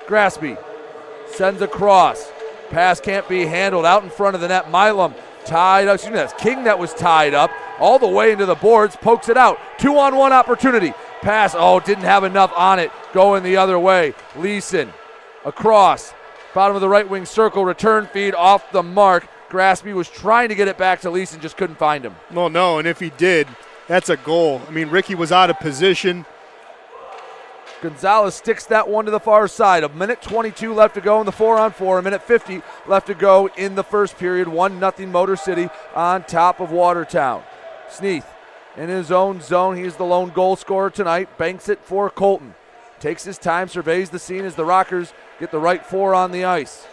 Graspy sends across. Pass can't be handled out in front of the net. Milam tied up. Excuse me, that's King that was tied up all the way into the boards. Pokes it out. 2-on-1 opportunity. Pass. Didn't have enough on it. Going the other way. Leeson across. Bottom of the right wing circle. Return feed off the mark. Graspy was trying to get it back to Leeson, just couldn't find him. Well, no, and if he did, that's a goal. I mean, Ricky was out of position. Gonzalez sticks that one to the far side. 1:22 left to go in the 4-on-4. 1:50 left to go in the first period. 1-0 Motor City on top of Watertown. Sneath in his own zone. He's the lone goal scorer tonight. Banks it for Colton. Takes his time, surveys the scene as the Rockers get the right 4 on the ice.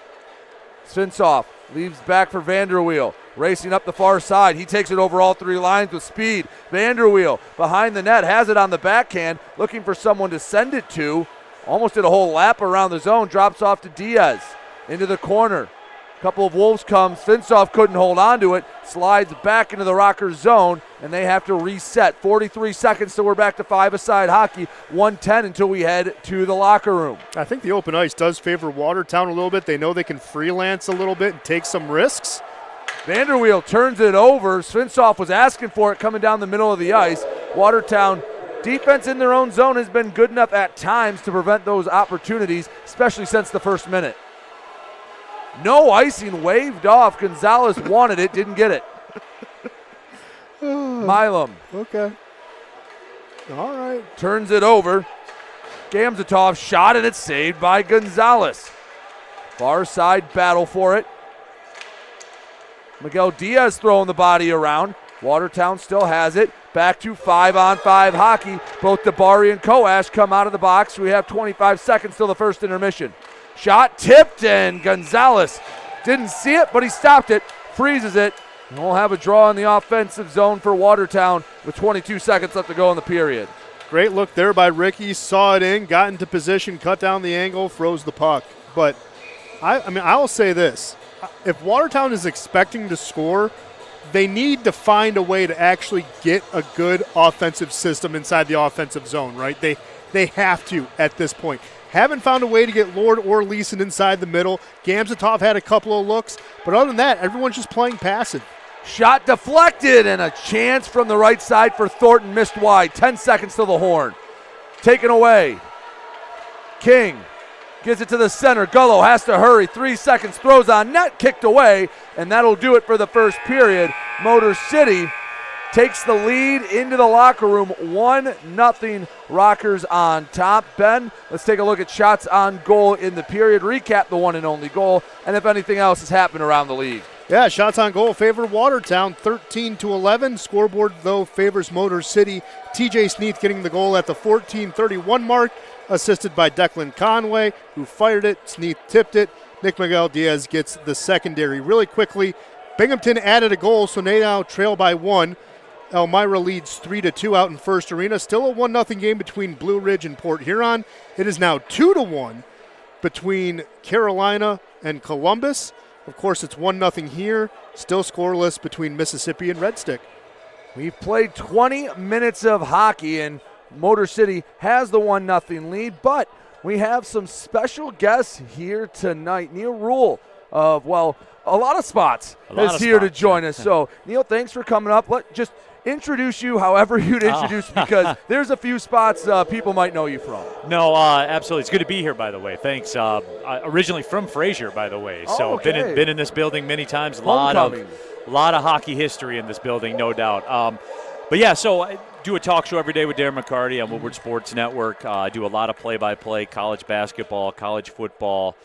Svinsov leaves back for Vanderweel. Racing up the far side. He takes it over all 3 lines with speed. Vanderweel behind the net, has it on the backhand, looking for someone to send it to, Almost did a whole lap around the zone. Drops off to Diaz into the corner. Couple of Wolves comes. Finsoff couldn't hold on to it. Slides back into the Rockers zone, and they have to reset. 43 seconds till we're back to five-a-side hockey. 1:10 until we head to the locker room. I think the open ice does favor Watertown a little bit. They know they can freelance a little bit and take some risks. Vanderweel turns it over. Finsoff was asking for it coming down the middle of the ice. Watertown defense in their own zone has been good enough at times to prevent those opportunities, especially since the first minute. No icing, waved off. Gonzalez wanted it, didn't get it. Milam. Okay. All right. Turns it over. Gamzatov shot, and it's saved by Gonzalez. Far side battle for it. Miguel Diaz throwing the body around. Watertown still has it. Back to 5-on-5 hockey. Both DeBari and Koash come out of the box. We have 25 seconds till the first intermission. Shot tipped, and Gonzalez didn't see it, but he stopped it, freezes it. And we'll have a draw in the offensive zone for Watertown with 22 seconds left to go in the period. Great look there by Ricky. Saw it in, got into position, cut down the angle, froze the puck. But, I will say this. If Watertown is expecting to score, they need to find a way to actually get a good offensive system inside the offensive zone, right? They have to at this point. Haven't found a way to get Lord or Leeson inside the middle. Gamzatov had a couple of looks, but other than that, everyone's just playing passive. Shot deflected, and a chance from the right side for Thornton, missed wide. 10 seconds to the horn. Taken away. King gives it to the center. Gullo has to hurry. 3 seconds, throws on net, kicked away, and that'll do it for the first period. Motor City takes the lead into the locker room. 1-0 Rockers on top. Ben, let's take a look at shots on goal in the period. Recap the one and only goal, and if anything else has happened around the league. Yeah, shots on goal favor Watertown, 13-11. Scoreboard, though, favors Motor City. TJ Sneath getting the goal at the 14:31 mark, assisted by Declan Conway, who fired it. Sneath tipped it. Nick Miguel Diaz gets the secondary. Really quickly, Binghamton added a goal, so they now trail by 1. Elmira leads 3-2 out in First Arena. Still a 1-0 game between Blue Ridge and Port Huron. It is now 2-1 between Carolina and Columbus. Of course, it's 1-0 here. Still scoreless between Mississippi and Red Stick. We've played 20 minutes of hockey, and Motor City has the 1-0 lead, but we have some special guests here tonight. Neil Rule of, a lot of spots is here to join us. So, Neil, thanks for coming up. Just introduce you however you'd introduce because there's a few spots people might know you from. No, absolutely. It's good to be here, by the way. Thanks. Originally from Fraser, by the way. So okay. been in this building many times. A lot of hockey history in this building, no doubt. But yeah, so I do a talk show every day with Darren McCarty on Woodward Sports Network. I do a lot of play-by-play, college basketball, college football,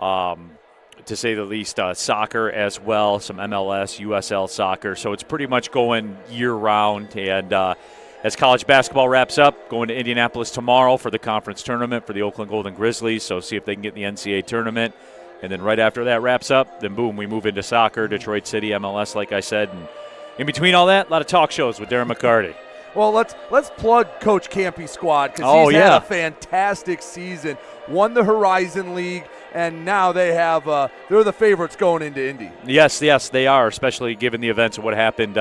to say the least, soccer as well, some MLS, USL soccer. So it's pretty much going year-round. And as college basketball wraps up, going to Indianapolis tomorrow for the conference tournament for the Oakland Golden Grizzlies, so see if they can get in the NCAA tournament. And then right after that wraps up, then boom, we move into soccer, Detroit City, MLS, like I said. And in between all that, a lot of talk shows with Darren McCarty. Well, let's plug Coach Campy's squad because he's had a fantastic season. Won the Horizon League, and now they have they're the favorites going into Indy. Yes, they are, especially given the events of what happened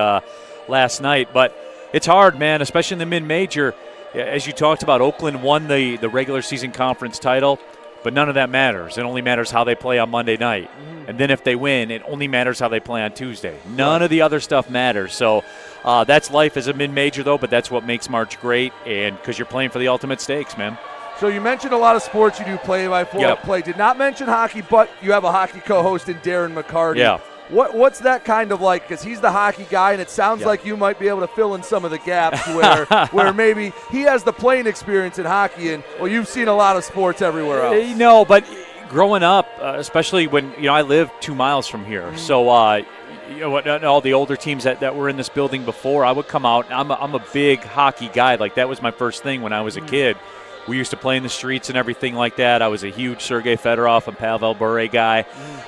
last night. But it's hard, man, especially in the mid-major. As you talked about, Oakland won the regular season conference title, but none of that matters. It only matters how they play on Monday night. Mm-hmm. And then if they win, it only matters how they play on Tuesday. None of the other stuff matters. So that's life as a mid-major, though, but that's what makes March great, and because you're playing for the ultimate stakes, man. So you mentioned a lot of sports you do play-by-play. Did not mention hockey, but you have a hockey co-host in Darren McCarty. Yeah. What's that kind of like? Because he's the hockey guy, and it sounds like you might be able to fill in some of the gaps where maybe he has the playing experience in hockey, and you've seen a lot of sports everywhere else. No, but growing up, especially when I live 2 miles from here, so all the older teams that were in this building before, I would come out. I'm a big hockey guy. Like that was my first thing when I was a kid. We used to play in the streets and everything like that. I was a huge Sergei Fedorov and Pavel Bure guy.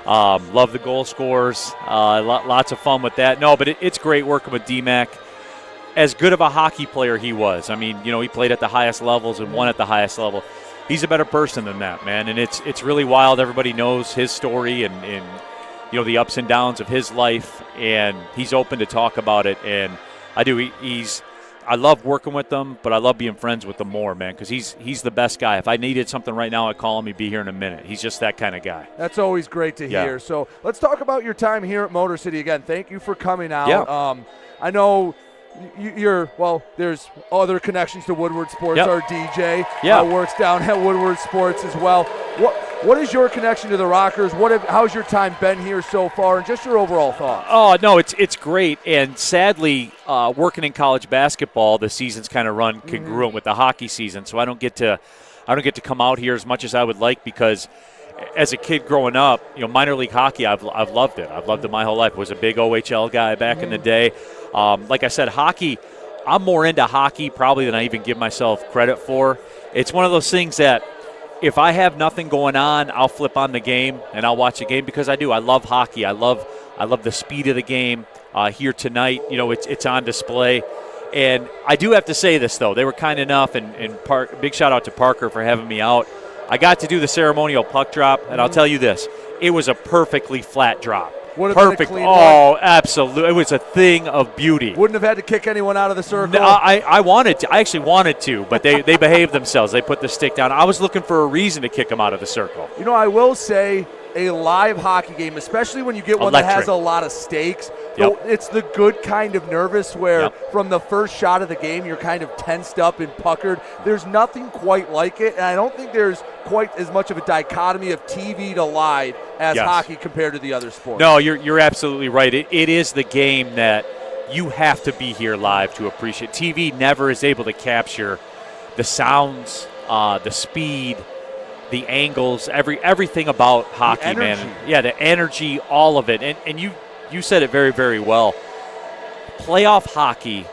Love the goal scorers. Lots of fun with that. No, but it's great working with DMAC. As good of a hockey player he was. I mean, he played at the highest levels and won at the highest level. he's a better person than that, man. And it's really wild. Everybody knows his story and the ups and downs of his life, and he's open to talk about it. And I do. I love working with him, but I love being friends with him more, man, because he's the best guy. If I needed something right now, I'd call him. He'd be here in a minute. He's just that kind of guy. That's always great to hear. So let's talk about your time here at Motor City again. Thank you for coming out. Yeah. I know there's other connections to Woodward Sports. Yep. Our DJ Yeah. Works down at Woodward Sports as well. What is your connection to the Rockers? How's your time been here so far, and just your overall thoughts? Oh, no, it's great. And sadly, working in college basketball, the season's kind of run congruent with the hockey season, so I don't get to come out here as much as I would like, because as a kid growing up, minor league hockey, I've loved it. I've loved it my whole life. I was a big OHL guy back in the day. Like I said, hockey, I'm more into hockey probably than I even give myself credit for. It's one of those things that if I have nothing going on, I'll flip on the game and I'll watch the game, because I do. I love hockey. I love the speed of the game. Here tonight, it's on display. And I do have to say this, though. They were kind enough, and big shout out to Parker for having me out. I got to do the ceremonial puck drop, and I'll tell you this. It was a perfectly flat drop. Perfect. Oh, absolutely. It was a thing of beauty. Wouldn't have had to kick anyone out of the circle. No, I wanted to. I actually wanted to, but they behaved themselves. They put the stick down. I was looking for a reason to kick them out of the circle. I will say a live hockey game, especially when you get one that has a lot of stakes, it's the good kind of nervous where from the first shot of the game you're kind of tensed up and puckered. There's nothing quite like it, and I don't think there's quite as much of a dichotomy of TV to live as hockey compared to the other sports. No, you're absolutely right. It is the game that you have to be here live to appreciate. TV never is able to capture the sounds, the speed, the angles, everything about hockey, man. Yeah, the energy, all of it. And you said it very, very well. Playoff hockey,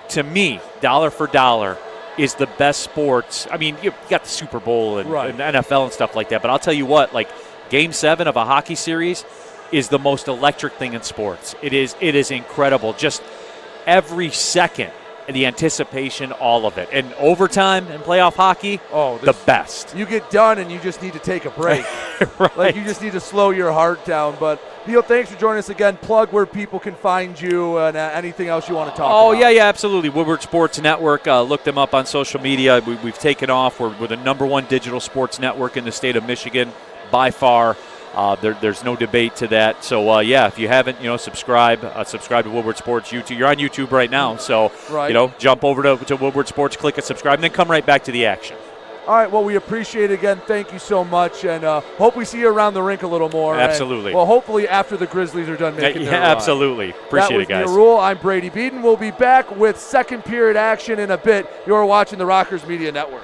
to me, dollar for dollar, is the best sports. I mean, you got the Super Bowl and NFL and stuff like that, but I'll tell you what, like Game 7 of a hockey series is the most electric thing in sports. It is incredible. Just every second, the anticipation, all of it. And overtime in playoff hockey, the best. You get done and you just need to take a break. Right. Like you just need to slow your heart down. But Beal, thanks for joining us again. Plug where people can find you and anything else you want to talk about. Oh, yeah, absolutely. Woodward Sports Network. Look them up on social media. We've taken off. We're the #1 digital sports network in the state of Michigan by far. There's no debate to that. So, if you haven't, subscribe to Woodward Sports YouTube. You're on YouTube right now, so, jump over to Woodward Sports, click and subscribe, and then come right back to the action. All right, well, we appreciate it again. Thank you so much, and hope we see you around the rink a little more. Absolutely. And, well, hopefully after the Grizzlies are done making their run. Absolutely. Appreciate it, guys. That was Rule. I'm Brady Beaton. We'll be back with second period action in a bit. You're watching the Rockers Media Network.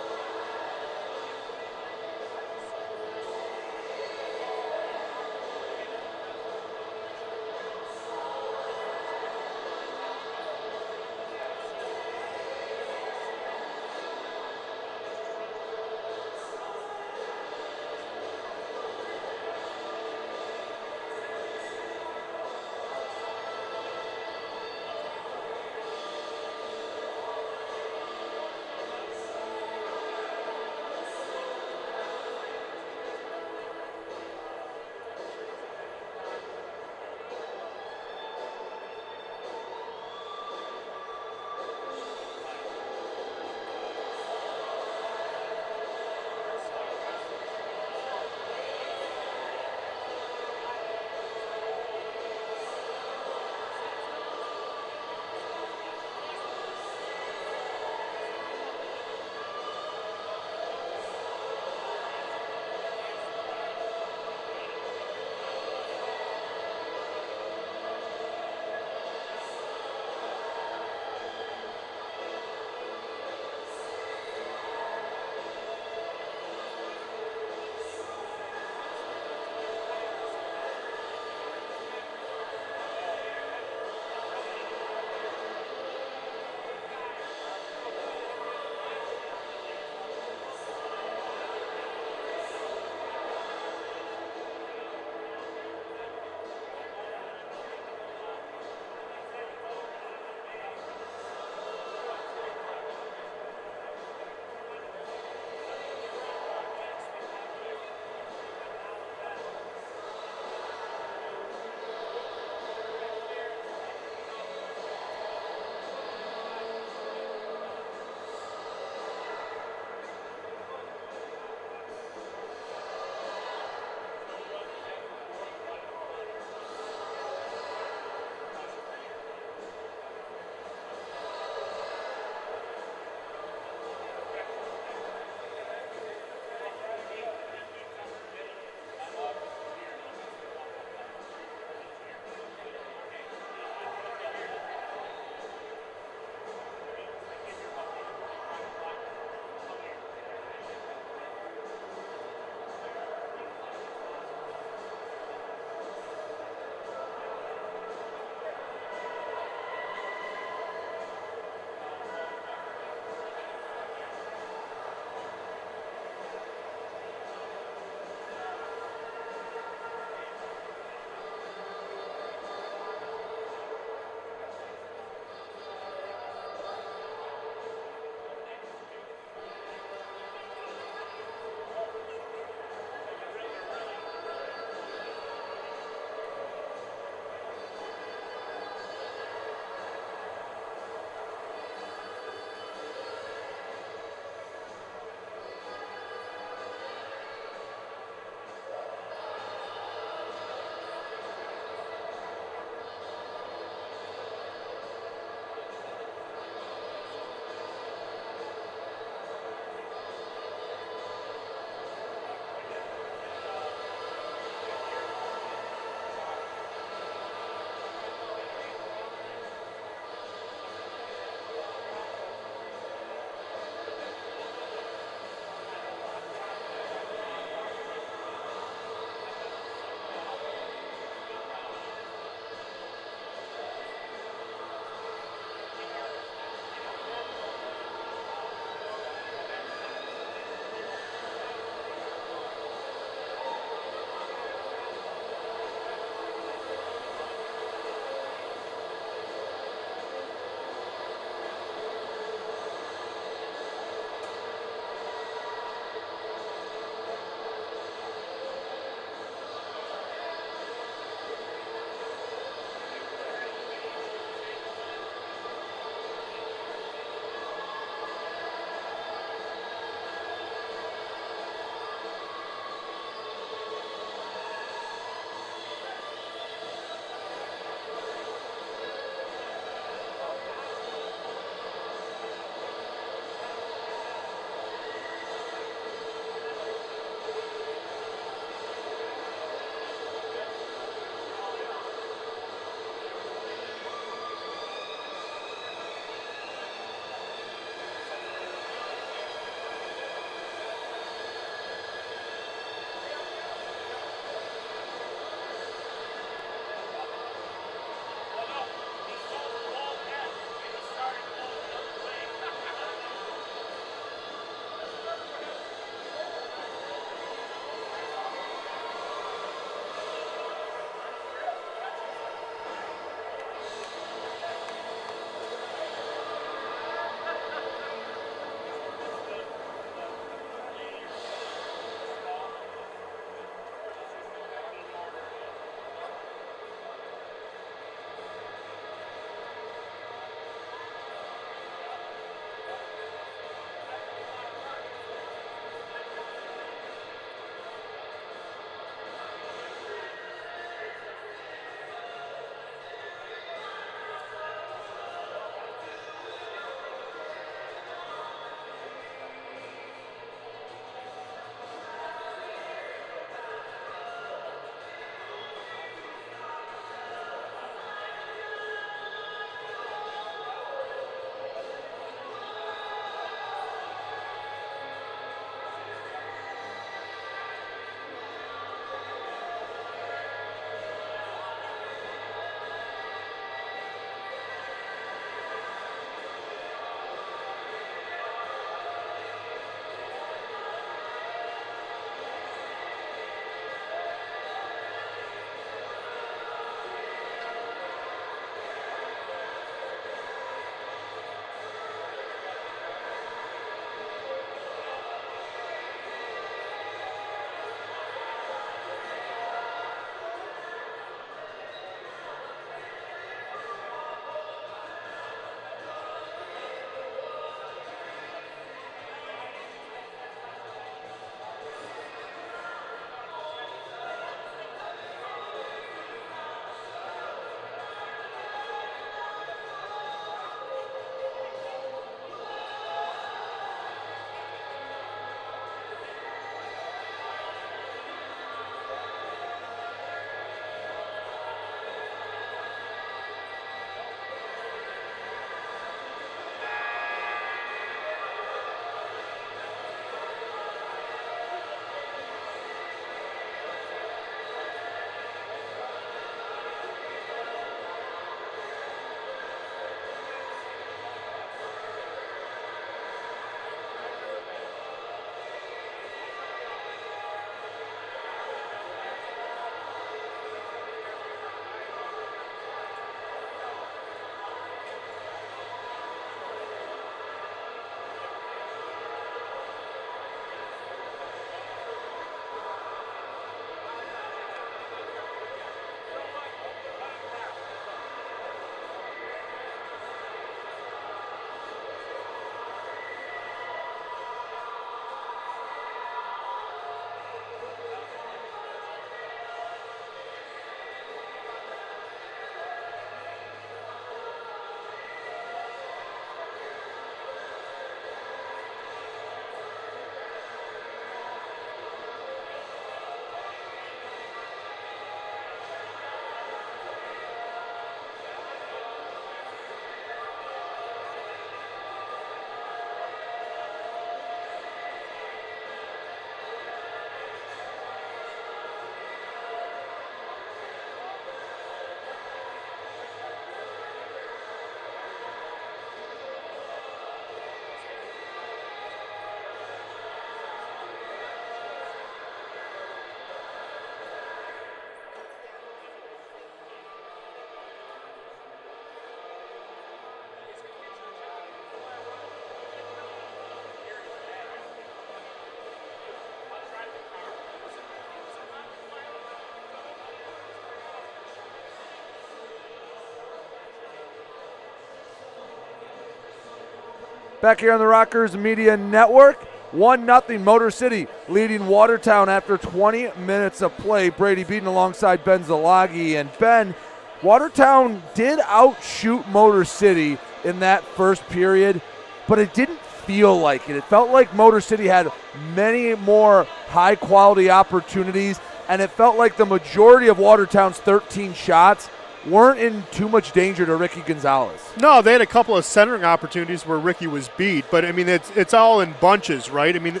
back here on the Rockers Media Network. 1-0 Motor City leading Watertown after 20 minutes of play. Brady Beaton alongside Ben Zalagi. And Ben, Watertown did outshoot Motor City in that first period, but it didn't feel like it. It felt like Motor City had many more high-quality opportunities, and it felt like the majority of Watertown's 13 shots weren't in too much danger to Ricky Gonzalez. No, they had a couple of centering opportunities where Ricky was beat, but I mean it's all in bunches, right? I mean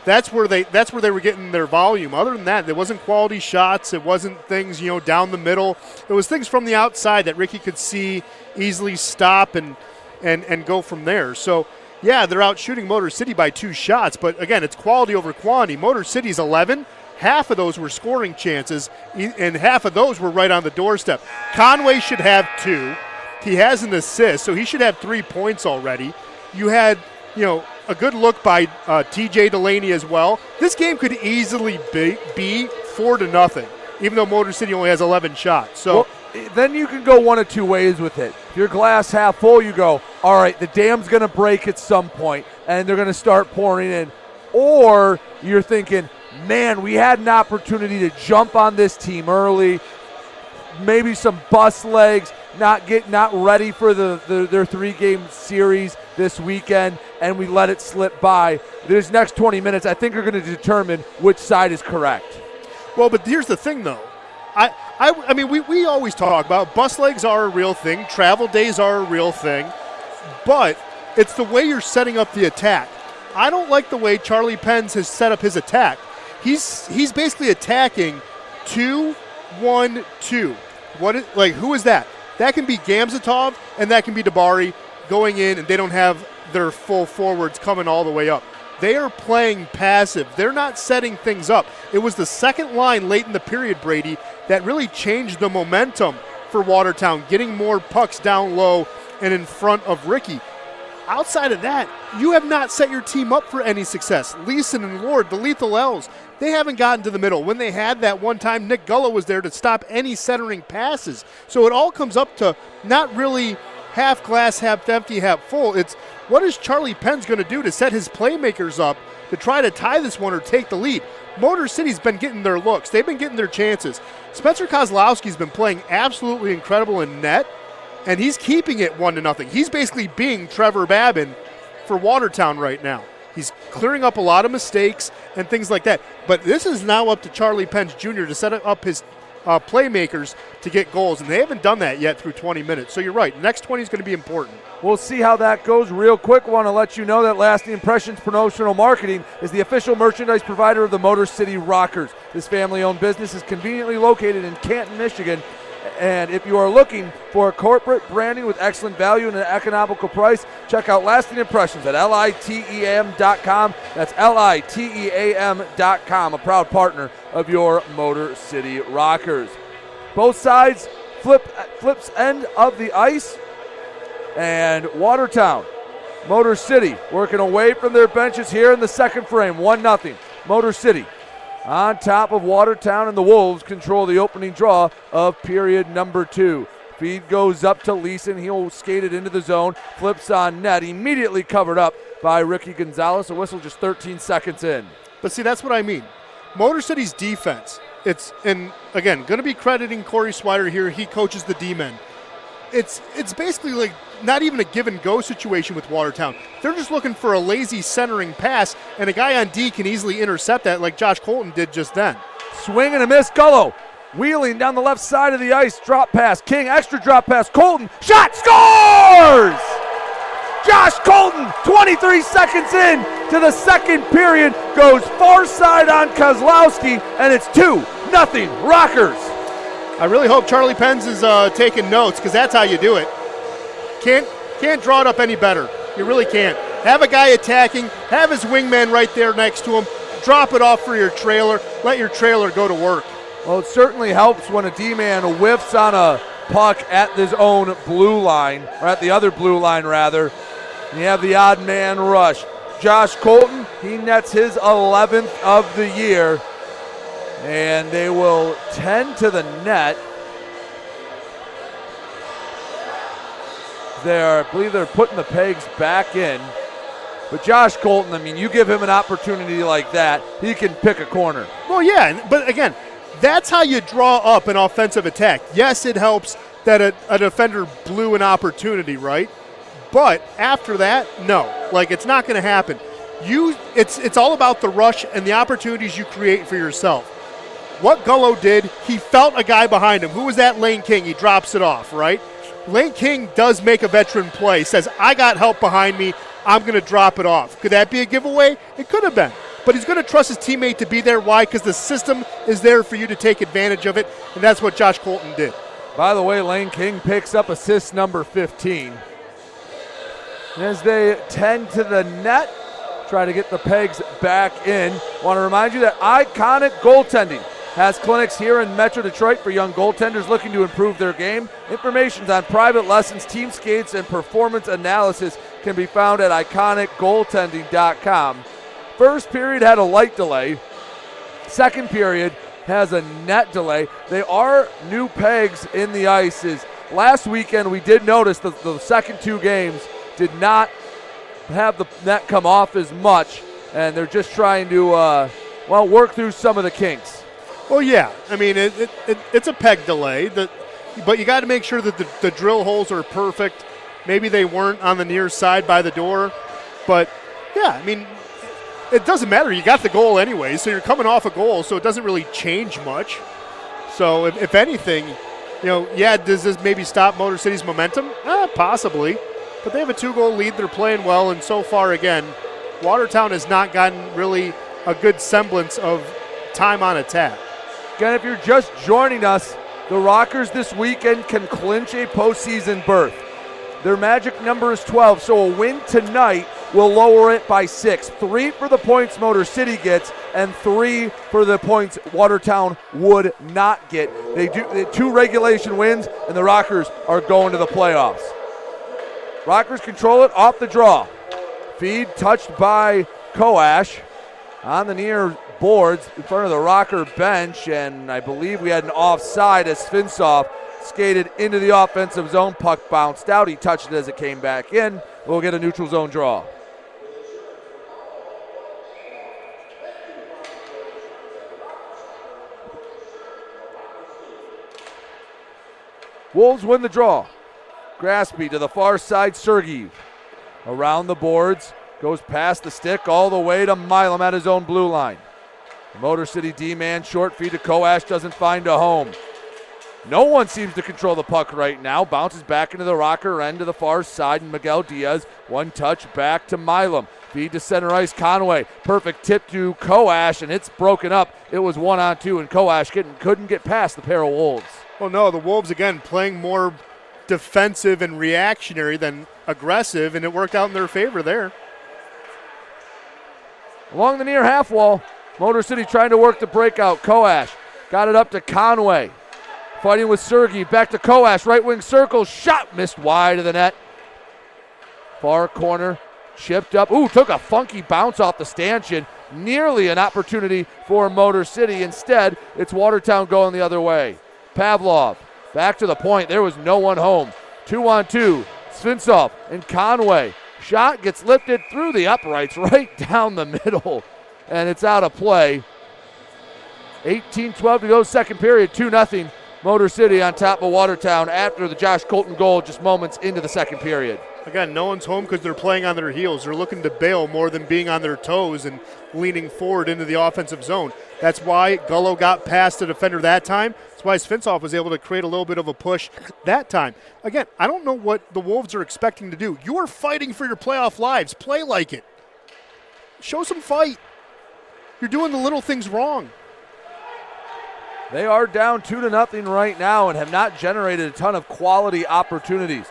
that's where they were getting their volume. Other than that, it wasn't quality shots. It wasn't things down the middle. It was things from the outside that Ricky could see, easily stop and go from there. So yeah, they're out shooting Motor City by 2 shots, but again, it's quality over quantity. Motor City's 11. Half of those were scoring chances, and half of those were right on the doorstep. Conway should have 2. He has an assist, so he should have 3 points already. You had, a good look by TJ Delaney as well. This game could easily be 4-0, even though Motor City only has 11 shots. So then you can go one of two ways with it. If you're glass half full, you go, all right, the dam's going to break at some point, and they're going to start pouring in. Or you're thinking, man, we had an opportunity to jump on this team early, maybe some bus legs, not ready for their 3-game series this weekend, and we let it slip by. These next 20 minutes, I think, are going to determine which side is correct. Well, but here's the thing, though. I mean, we always talk about bus legs are a real thing, travel days are a real thing, but it's the way you're setting up the attack. I don't like the way Charlie Pence has set up his attack. He's basically attacking 2-1-2. Who is that? That can be Gamzatov and that can be Dabari going in, and they don't have their full forwards coming all the way up. They are playing passive. They're not setting things up. It was the second line late in the period, Brady, that really changed the momentum for Watertown, getting more pucks down low and in front of Ricky. Outside of that, you have not set your team up for any success. Leeson and Lord, the lethal L's, they haven't gotten to the middle. When they had that one time, Nick Gullo was there to stop any centering passes. So it all comes up to not really half glass, half empty, half full. It's what is Charlie Pence going to do to set his playmakers up to try to tie this one or take the lead? Motor City's been getting their looks. They've been getting their chances. Spencer Kozlowski's been playing absolutely incredible in net, and he's keeping it 1-0. He's basically being Trevor Babin for Watertown right now. He's clearing up a lot of mistakes and things like that. But this is now up to Charlie Pence Jr. to set up his playmakers to get goals, and they haven't done that yet through 20 minutes. So you're right. The next 20 is going to be important. We'll see how that goes real quick. Want to let you know that Lasting Impressions Promotional Marketing is the official merchandise provider of the Motor City Rockers. This family-owned business is conveniently located in Canton, Michigan. And if you are looking for corporate branding with excellent value and an economical price, check out Lasting Impressions at liteam.com. That's liteam.com, a proud partner of your Motor City Rockers. Both sides flips end of the ice. And Watertown, Motor City working away from their benches here in the second frame, 1-0. Motor City on top of Watertown, and the Wolves control the opening draw of period number 2. Feed goes up to Leeson. He'll skate it into the zone. Flips on net. Immediately covered up by Ricky Gonzalez. A whistle just 13 seconds in. But see, that's what I mean. Motor City's defense. And again, going to be crediting Corey Swider here. He coaches the D-men. It's basically like not even a give-and-go situation with Watertown. They're just looking for a lazy centering pass, and a guy on D can easily intercept that like Josh Colton did just then. Swing and a miss. Gullo wheeling down the left side of the ice. Drop pass. King, extra drop pass. Colton, shot, scores! Josh Colton, 23 seconds in to the second period, goes far side on Kozlowski, and it's 2-0 Rockers. I really hope Charlie Pence is taking notes, because that's how you do it. Can't draw it up any better. You really can't. Have a guy attacking, have his wingman right there next to him, drop it off for your trailer, let your trailer go to work. Well, it certainly helps when a D-man whiffs on a puck at his own blue line, or at the other blue line, rather. And you have the odd man rush. Josh Colton, he nets his 11th of the year, and they will tend to the net. I believe they're putting the pegs back in. But Josh Colton, I mean, you give him an opportunity like that, he can pick a corner. Well, yeah, but again, that's how you draw up an offensive attack. Yes, it helps that a defender blew an opportunity, right? But after that, no. Like, it's not going to happen. It's all about the rush and the opportunities you create for yourself. What Gullo did, he felt a guy behind him. Who was that? Lane King. He drops it off, right? Lane King does make a veteran play, says, I got help behind me, I'm going to drop it off. Could that be a giveaway? It could have been. But he's going to trust his teammate to be there. Why? Because the system is there for you to take advantage of it, and that's what Josh Colton did. By the way, Lane King picks up assist number 15. As they tend to the net, try to get the pegs back in. Want to remind you that Iconic Goaltending has clinics here in Metro Detroit for young goaltenders looking to improve their game. Information on private lessons, team skates, and performance analysis can be found at iconicgoaltending.com. First period had a light delay. Second period has a net delay. They are new pegs in the ices. Last weekend we did notice that the second two games did not have the net come off as much, and they're just trying to work through some of the kinks. Well, yeah. I mean, it's a peg delay, but you got to make sure that the drill holes are perfect. Maybe they weren't on the near side by the door. But, yeah, I mean, it doesn't matter. You got the goal anyway, so you're coming off a goal, so it doesn't really change much. So, if anything, does this maybe stop Motor City's momentum? Possibly. But they have a 2-goal lead. They're playing well, and so far, again, Watertown has not gotten really a good semblance of time on attack. Again, if you're just joining us, the Rockers this weekend can clinch a postseason berth. Their magic number is 12, so a win tonight will lower it by 6. 3 for the points Motor City gets, and 3 for the points Watertown would not get. They 2 regulation wins, and the Rockers are going to the playoffs. Rockers control it off the draw. Feed touched by Koash on the near boards in front of the Rocker bench, and I believe we had an offside as Finsoff skated into the offensive zone. Puck bounced out. He touched it as it came back in. We'll get a neutral zone draw. Wolves win the draw. Graspy to the far side, Sergeev. Around the boards, goes past the stick all the way to Milam at his own blue line. Motor City D-man, short feed to Koash, doesn't find a home. No one seems to control the puck right now. Bounces back into the Rocker end to the far side, and Miguel Diaz, one touch back to Milam. Feed to center ice, Conway. Perfect tip to Koash, and it's broken up. It was 1-on-2, and Koash couldn't get past the pair of Wolves. Well, no, the Wolves, again, playing more defensive and reactionary than aggressive, and it worked out in their favor there. Along the near half wall, Motor City trying to work the breakout. Koash got it up to Conway. Fighting with Sergey. Back to Koash. Right wing circle. Shot missed wide of the net. Far corner. Chipped up. Ooh, took a funky bounce off the stanchion. Nearly an opportunity for Motor City. Instead, it's Watertown going the other way. Pavlov. Back to the point. There was no one home. 2-on-2. Svinsov and Conway. Shot gets lifted through the uprights right down the middle. And it's out of play. 18-12 to go, second period, 2-0. Motor City on top of Watertown after the Josh Colton goal just moments into the second period. Again, no one's home because they're playing on their heels. They're looking to bail more than being on their toes and leaning forward into the offensive zone. That's why Gullo got past the defender that time. That's why Svinsov was able to create a little bit of a push that time. Again, I don't know what the Wolves are expecting to do. You are fighting for your playoff lives. Play like it. Show some fight. You're doing the little things wrong. They are down 2-0 right now and have not generated a ton of quality opportunities.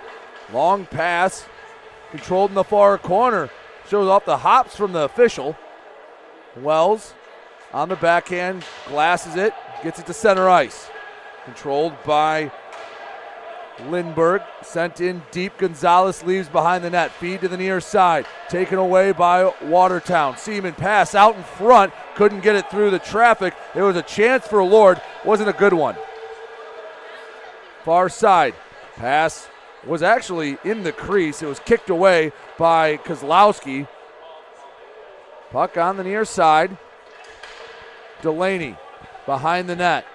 Long pass, controlled in the far corner. Shows off the hops from the official. Wells on the backhand, glasses it, gets it to center ice. Controlled by Lindbergh, sent in deep. Gonzalez leaves behind the net. Feed to the near side, taken away by Watertown. Seaman pass out in front, couldn't get it through the traffic. There was a chance for Lord, wasn't a good one. Far side, pass was actually in the crease. It was kicked away by Kozlowski. Puck on the near side. Delaney behind the net.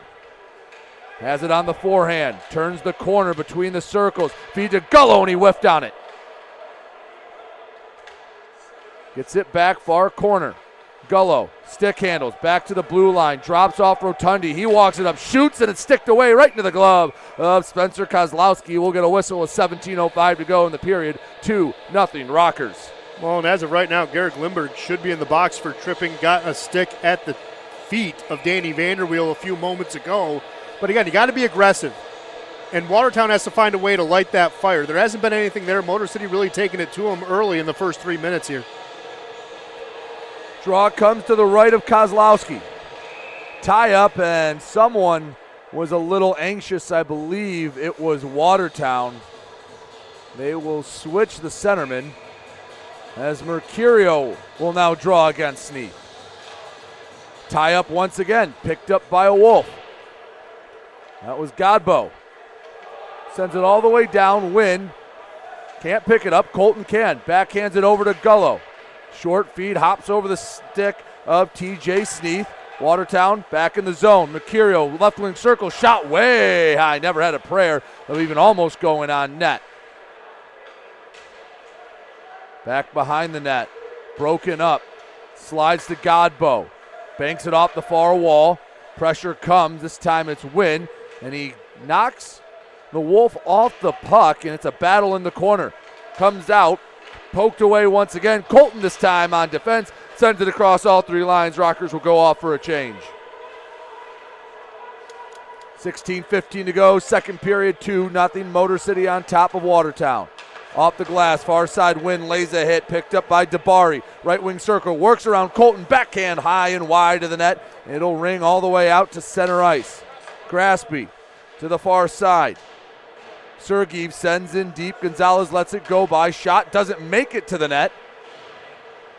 Has it on the forehand. Turns the corner between the circles. Feed to Gullo, and he whiffed on it. Gets it back far corner. Gullo, stick handles, back to the blue line, drops off Rotundi. He walks it up, shoots, and it's sticked away right into the glove of Spencer Kozlowski. We'll get a whistle with 17:05 to go in the period. 2-0 Rockers. Well, and as of right now, Garrick Lindberg should be in the box for tripping. Got a stick at the feet of Danny Vanderweel a few moments ago. But again, you got to be aggressive. And Watertown has to find a way to light that fire. There hasn't been anything there. Motor City really taking it to them early in the first 3 minutes here. Draw comes to the right of Kozlowski. Tie up, and someone was a little anxious. I believe it was Watertown. They will switch the centerman as Mercurio will now draw against Sneath. Tie up once again, picked up by a Wolf. That was Godbow. Sends it all the way down, Wynn. Can't pick it up, Colton can. Backhands it over to Gullo. Short feed, hops over the stick of TJ Sneath. Watertown back in the zone. Mercurio, left wing circle, shot way high. Never had a prayer of even almost going on net. Back behind the net, broken up. Slides to Godbow. Banks it off the far wall. Pressure comes, this time it's Wynn, and he knocks the Wolf off the puck, and it's a battle in the corner. Comes out. Poked away once again. Colton this time on defense. Sends it across all three lines. Rockers will go off for a change. 16:15 to go. Second period, 2-0. Motor City on top of Watertown. Off the glass. Far side Wynn lays a hit. Picked up by Dabari. Right wing circle. Works around Colton. Backhand high and wide of the net. It'll ring all the way out to center ice. Graspy to the far side. Sergeev sends in deep. Gonzalez lets it go by. Shot doesn't make it to the net.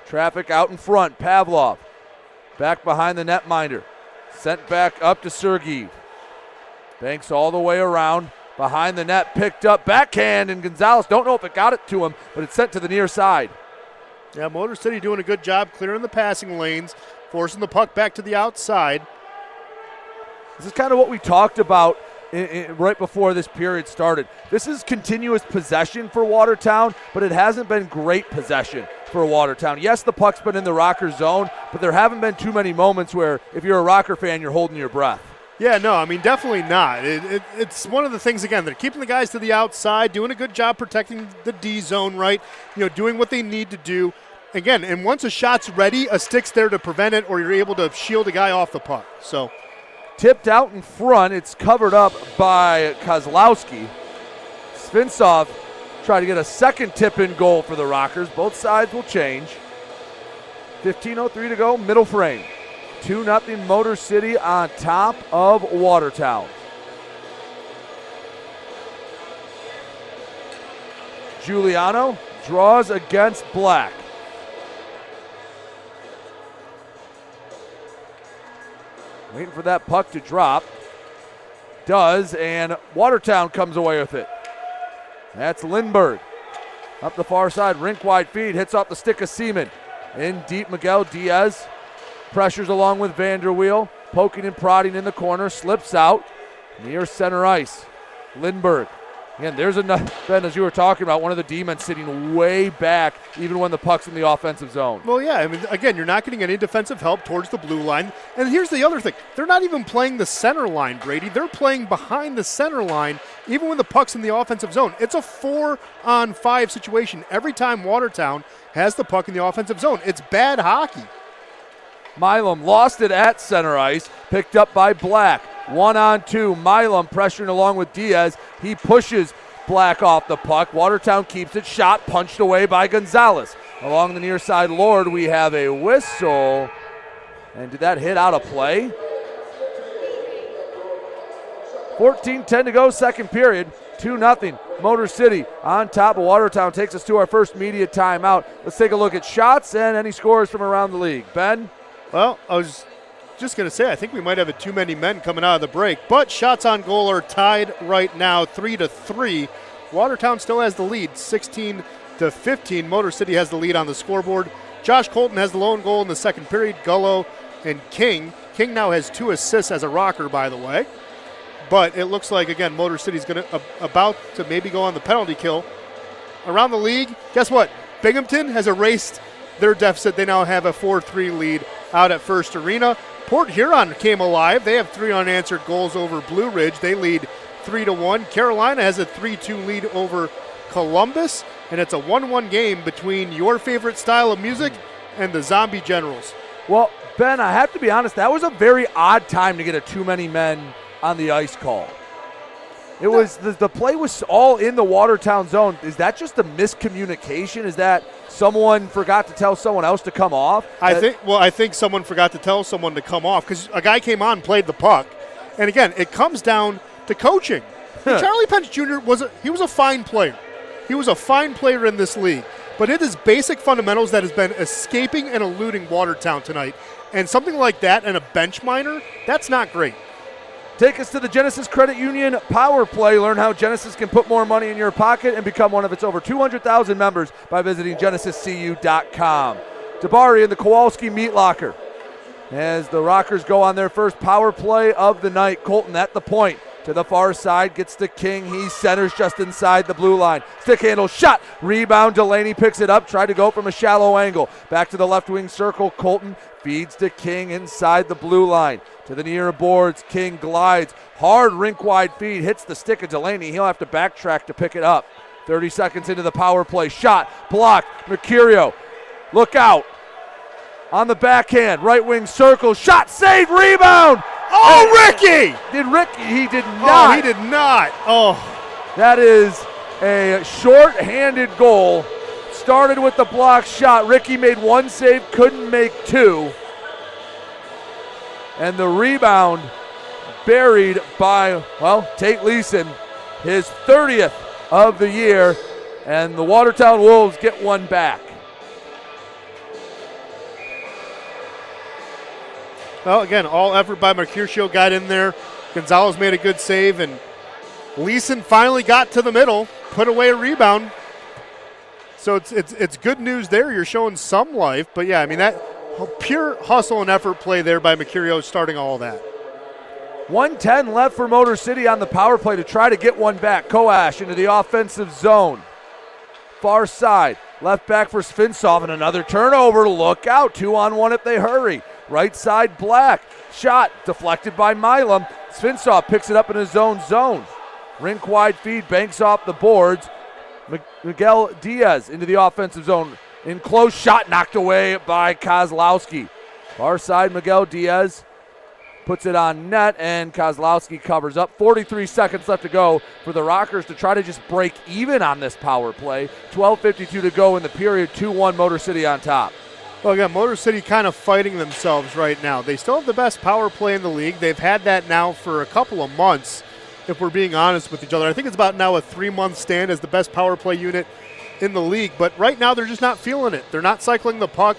Traffic out in front. Pavlov back behind the netminder. Sent back up to Sergeev. Banks all the way around. Behind the net. Picked up. Backhand. And Gonzalez, don't know if it got it to him, but it's sent to the near side. Yeah, Motor City doing a good job clearing the passing lanes. Forcing the puck back to the outside. This is kind of what we talked about right before this period started. This is continuous possession for Watertown, but it hasn't been great possession for Watertown. Yes, the puck's been in the Rocker zone, but there haven't been too many moments where if you're a Rocker fan, you're holding your breath. Yeah, no, I mean, definitely not. It's one of the things, again, they're keeping the guys to the outside, doing a good job protecting the D zone, right? You know, doing what they need to do. Again, and once a shot's ready, a stick's there to prevent it, or you're able to shield a guy off the puck. So, tipped out in front. It's covered up by Kozlowski. Svinsov tried to get a second tip-in goal for the Rockers. Both sides will change. 15:03 to go, middle frame. 2-0 Motor City on top of Watertown. Giuliano draws against Black. Waiting for that puck to drop. Does, and Watertown comes away with it. That's Lindberg. Up the far side, rink-wide feed, hits off the stick of Seaman. In deep, Miguel Diaz pressures along with Vanderweel. Poking and prodding in the corner, slips out. Near center ice, Lindberg. Again, there's another, Ben, as you were talking about, one of the D-men sitting way back, even when the puck's in the offensive zone. Well, yeah, I mean, again, you're not getting any defensive help towards the blue line. And here's the other thing. They're not even playing the center line, Brady. They're playing behind the center line, even when the puck's in the offensive zone. It's a 4-on-5 situation every time Watertown has the puck in the offensive zone. It's bad hockey. Milam lost it at center ice, picked up by Black. 1-on-2, Milam pressuring along with Diaz. He pushes Black off the puck. Watertown keeps it, shot punched away by Gonzalez. Along the near side, Lord, we have a whistle. And did that hit out of play? 14:10 to go, second period. 2-0 Motor City on top of Watertown. Takes us to our first media timeout. Let's take a look at shots and any scores from around the league. Ben? Well, I was just going to say, I think we might have too many men coming out of the break, but shots on goal are tied right now, 3-3. Watertown still has the lead, 16-15. Motor City has the lead on the scoreboard, Josh Colton has the lone goal in the second period. Gullo and King. King now has 2 assists as a rocker, by the way. But it looks like, again, Motor City's about to maybe go on the penalty kill. Around the league, guess what? Binghamton has erased their deficit. They now have a 4-3 lead out at First Arena. Port Huron came alive. They have 3 unanswered goals over Blue Ridge. They lead 3-1. Carolina has a 3-2 lead over Columbus, and it's a 1-1 game between your favorite style of music and the Zombie Generals. Well, Ben, I have to be honest, that was a very odd time to get a too many men on the ice call. It was the play was all in the Watertown zone. Is that just a miscommunication? Is that someone forgot to tell someone else to come off? I think someone forgot to tell someone to come off because a guy came on, played the puck, and again, it comes down to coaching. Charlie Pence Jr. was a fine player. He was a fine player in this league, but it is basic fundamentals that has been escaping and eluding Watertown tonight. And something like that and a bench minor, that's not great. Take us to the Genesis Credit Union Power Play. Learn how Genesis can put more money in your pocket and become one of its over 200,000 members by visiting genesiscu.com. Jabari in the Kowalski Meat Locker as the Rockers go on their first power play of the night. Colton at the point. To the far side, gets to King. He centers just inside the blue line. Stick handle, shot, rebound. Delaney picks it up, tried to go from a shallow angle. Back to the left wing circle. Colton feeds to King inside the blue line. To the near boards, King glides. Hard rink-wide feed, hits the stick of Delaney. He'll have to backtrack to pick it up. 30 seconds into the power play. Shot, blocked. Mercurio, look out. On the backhand, right wing circle. Shot, save, rebound. Oh, Ricky! He did not. Oh, he did not. Oh. That is a short-handed goal. Started with the block shot. Ricky made 1 save, couldn't make 2. And the rebound buried by, Tate Leeson, his 30th of the year. And the Watertown Wolves get one back. Well, again, all effort by Mercutio got in there. Gonzalez made a good save, and Leeson finally got to the middle, put away a rebound. So it's good news there. You're showing some life. But, yeah, I mean, that pure hustle and effort play there by Mercurio starting all that. 1:10 left for Motor City on the power play to try to get one back. Koash into the offensive zone. Far side. Left back for Svinsov, and another turnover. Look out. 2-on-1 if they hurry. Right side, Black. Shot deflected by Milam. Svinsov picks it up in his own zone. Rink wide feed, banks off the boards. Miguel Diaz into the offensive zone. In close, shot knocked away by Kozlowski. Far side, Miguel Diaz puts it on net, and Kozlowski covers up. 43 seconds left to go for the Rockers to try to just break even on this power play. 12:52 to go in the period. 2-1 Motor City on top. Well, again, Motor City kind of fighting themselves right now. They still have the best power play in the league. They've had that now for a couple of months, if we're being honest with each other. I think it's about now a 3-month stand as the best power play unit in the league. But right now they're just not feeling it. They're not cycling the puck.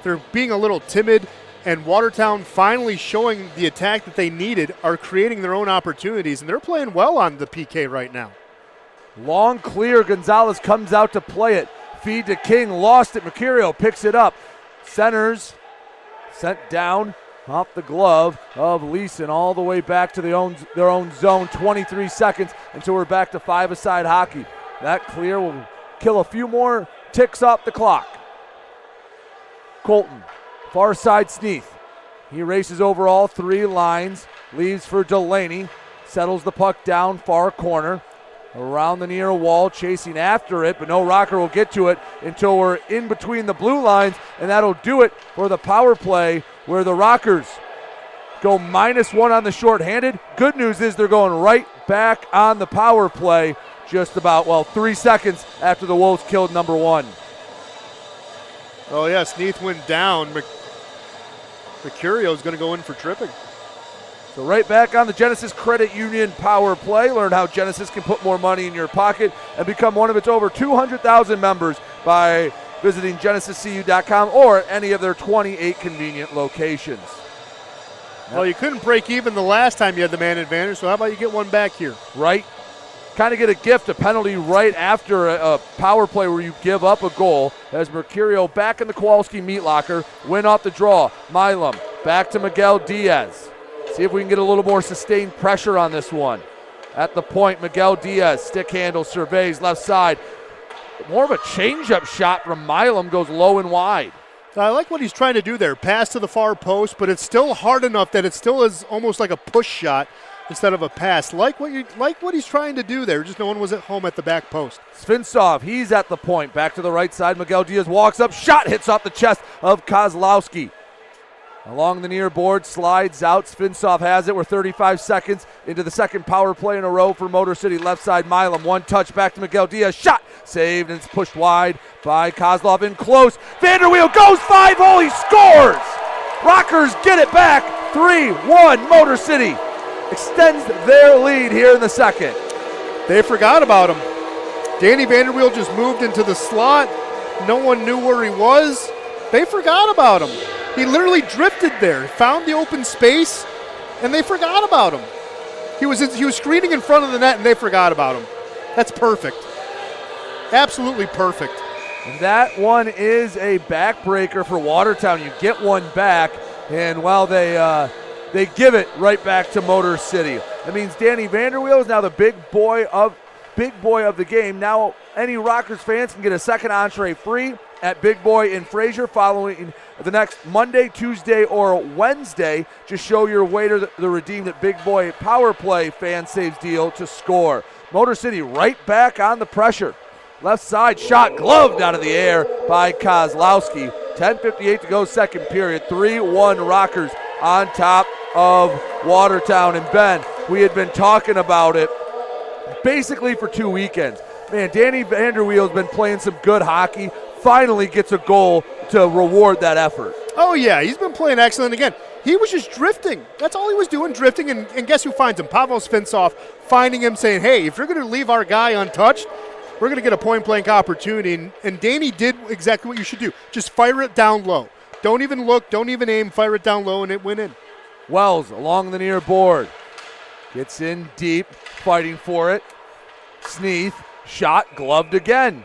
They're being a little timid. And Watertown finally showing the attack that they needed, are creating their own opportunities. And they're playing well on the PK right now. Long clear. Gonzalez comes out to play it. Feed to King. Lost it. Mercurio picks it up. Centers, sent down off the glove of Leeson all the way back to their own zone. 23 seconds until we're back to 5-a-side hockey. That clear will kill a few more ticks off the clock. Colton, far side Sneath. He races over all 3 lines, leaves for Delaney, settles the puck down far corner. Around the near wall, chasing after it, but no Rocker will get to it until we're in between the blue lines, and that'll do it for the power play where the Rockers go -1 on the shorthanded. Good news is they're going right back on the power play just about, 3 seconds after the Wolves killed number 1. Oh, yeah, Sneath went down. Mercurio is going to go in for tripping. So right back on the Genesis Credit Union power play. Learn how Genesis can put more money in your pocket and become one of its over 200,000 members by visiting genesiscu.com or any of their 28 convenient locations. Well, you couldn't break even the last time you had the man advantage, so how about you get one back here? Right. kind of get a gift, a penalty right after a power play where you give up a goal. As Mercurio back in the Kowalski meat locker, win off the draw. Milam back to Miguel Diaz. See if we can get a little more sustained pressure on this one. At the point, Miguel Diaz, stick handle, surveys, left side. More of a changeup shot from Milam, goes low and wide. I like what he's trying to do there. Pass to the far post, but it's still hard enough that it still is almost like a push shot instead of a pass. Like what he's trying to do there, just no one was at home at the back post. Svinsov, he's at the point. Back to the right side, Miguel Diaz walks up, shot hits off the chest of Kozlowski. Along the near board, slides out. Svinsov has it. We're 35 seconds into the second power play in a row for Motor City. Left side, Milam. One touch back to Miguel Diaz. Shot. Saved, and it's pushed wide by Kozlov in close. Vanderweel goes 5-0. He scores. Rockers get it back. 3-1. Motor City extends their lead here in the second. They forgot about him. Danny Vanderweel just moved into the slot. No one knew where he was. They forgot about him. He literally drifted there, found the open space, and they forgot about him. He was screening in front of the net, and they forgot about him. That's perfect. Absolutely perfect. And that one is a backbreaker for Watertown. You get one back, and well, they give it right back to Motor City. That means Danny Vanderweel is now the big boy of the game. Now any Rockers fans can get a second entree free at Big Boy in Fraser following the next Monday, Tuesday, or Wednesday. Just show your waiter the redeem that Big Boy Power Play fan saves deal to score. Motor City right back on the pressure. Left side shot gloved out of the air by Kozlowski. 10:58 to go, second period. 3-1 Rockers on top of Watertown. And Ben, we had been talking about it basically for 2 weekends. Man, Danny Vanderweel has been playing some good hockey. Finally gets a goal to reward that effort. Oh, yeah, he's been playing excellent. Again, he was just drifting. That's all he was doing, drifting. And guess who finds him? Pavel Svinsov finding him, saying, hey, if you're going to leave our guy untouched, we're going to get a point-blank opportunity. And Danny did exactly what you should do. Just fire it down low. Don't even look. Don't even aim. Fire it down low, and it went in. Wells along the near board. Gets in deep, fighting for it. Sneath, shot, gloved again.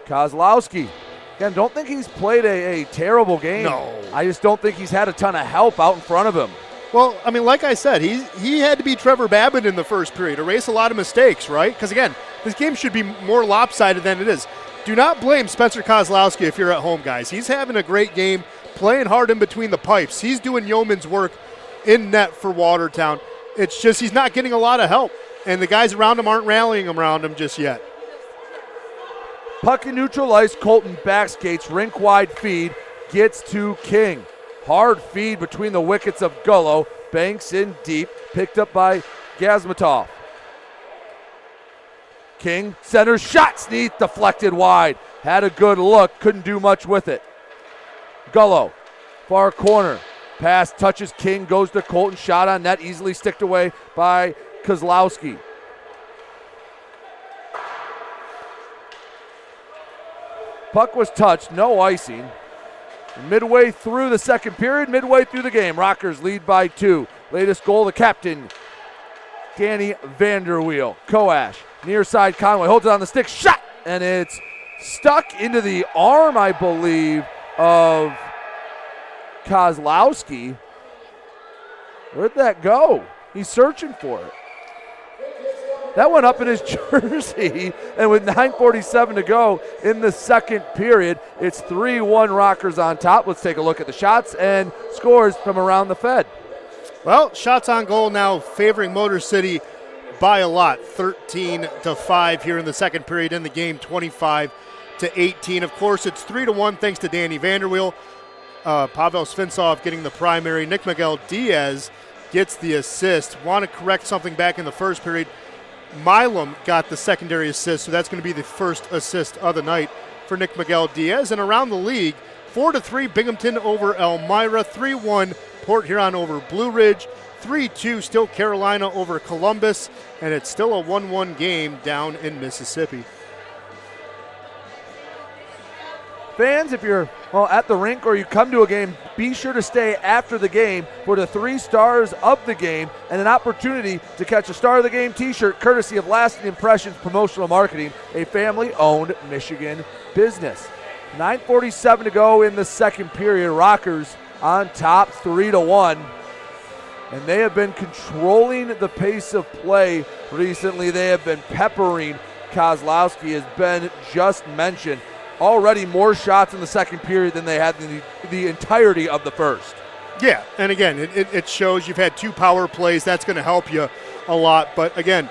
Kozlowski. Again, don't think he's played a terrible game. No. I just don't think he's had a ton of help out in front of him. Well, I mean, like I said, he had to be Trevor Babbitt in the first period, erase a lot of mistakes, right? Because, again, this game should be more lopsided than it is. Do not blame Spencer Kozlowski if you're at home, guys. He's having a great game, playing hard in between the pipes. He's doing yeoman's work in net for Watertown. It's just he's not getting a lot of help, and the guys around him aren't rallying around him just yet. Puck in neutral ice, Colton backskates, rink-wide feed, gets to King. Hard feed between the wickets of Gullo. Banks in deep, picked up by Gazmatov. King, center shot, Sneath deflected wide. Had a good look, couldn't do much with it. Gullo, far corner. Pass touches King, goes to Colton, shot on net, easily sticked away by Kozlowski. Puck was touched, no icing. Midway through the second period, midway through the game, Rockers lead by 2. Latest goal, the captain, Danny Vanderweel. Koash, near side, Conway holds it on the stick, shot, and it's stuck into the arm, I believe, of Kozlowski. Where'd that go? He's searching for it. That went up in his jersey, and with 9:47 to go in the second period, it's 3-1 Rockers on top. Let's take a look at the shots and scores from around the Fed. Well, shots on goal now favoring Motor City by a lot, 13-5 here in the second period in the game, 25-18. Of course, it's 3-1 thanks to Danny Vanderweel. Pavel Svinsov getting the primary. Nick Miguel Diaz gets the assist. Want to correct something back in the first period. Milam got the secondary assist, so that's going to be the first assist of the night for Nick Miguel Diaz. And around the league, 4-3 Binghamton over Elmira, 3-1 Port Huron over Blue Ridge, 3-2 still Carolina over Columbus, and it's still a 1-1 game down in Mississippi. Fans, if you're at the rink or you come to a game, be sure to stay after the game for the 3 stars of the game and an opportunity to catch a Star of the Game t-shirt courtesy of Lasting Impressions Promotional Marketing, a family-owned Michigan business. 9:47 to go in the second period. Rockers on top 3-1. And they have been controlling the pace of play recently. They have been peppering. Kozlowski has been just mentioned. Already more shots in the second period than they had in the entirety of the first. Yeah, and again, it shows you've had 2 power plays. That's going to help you a lot. But again,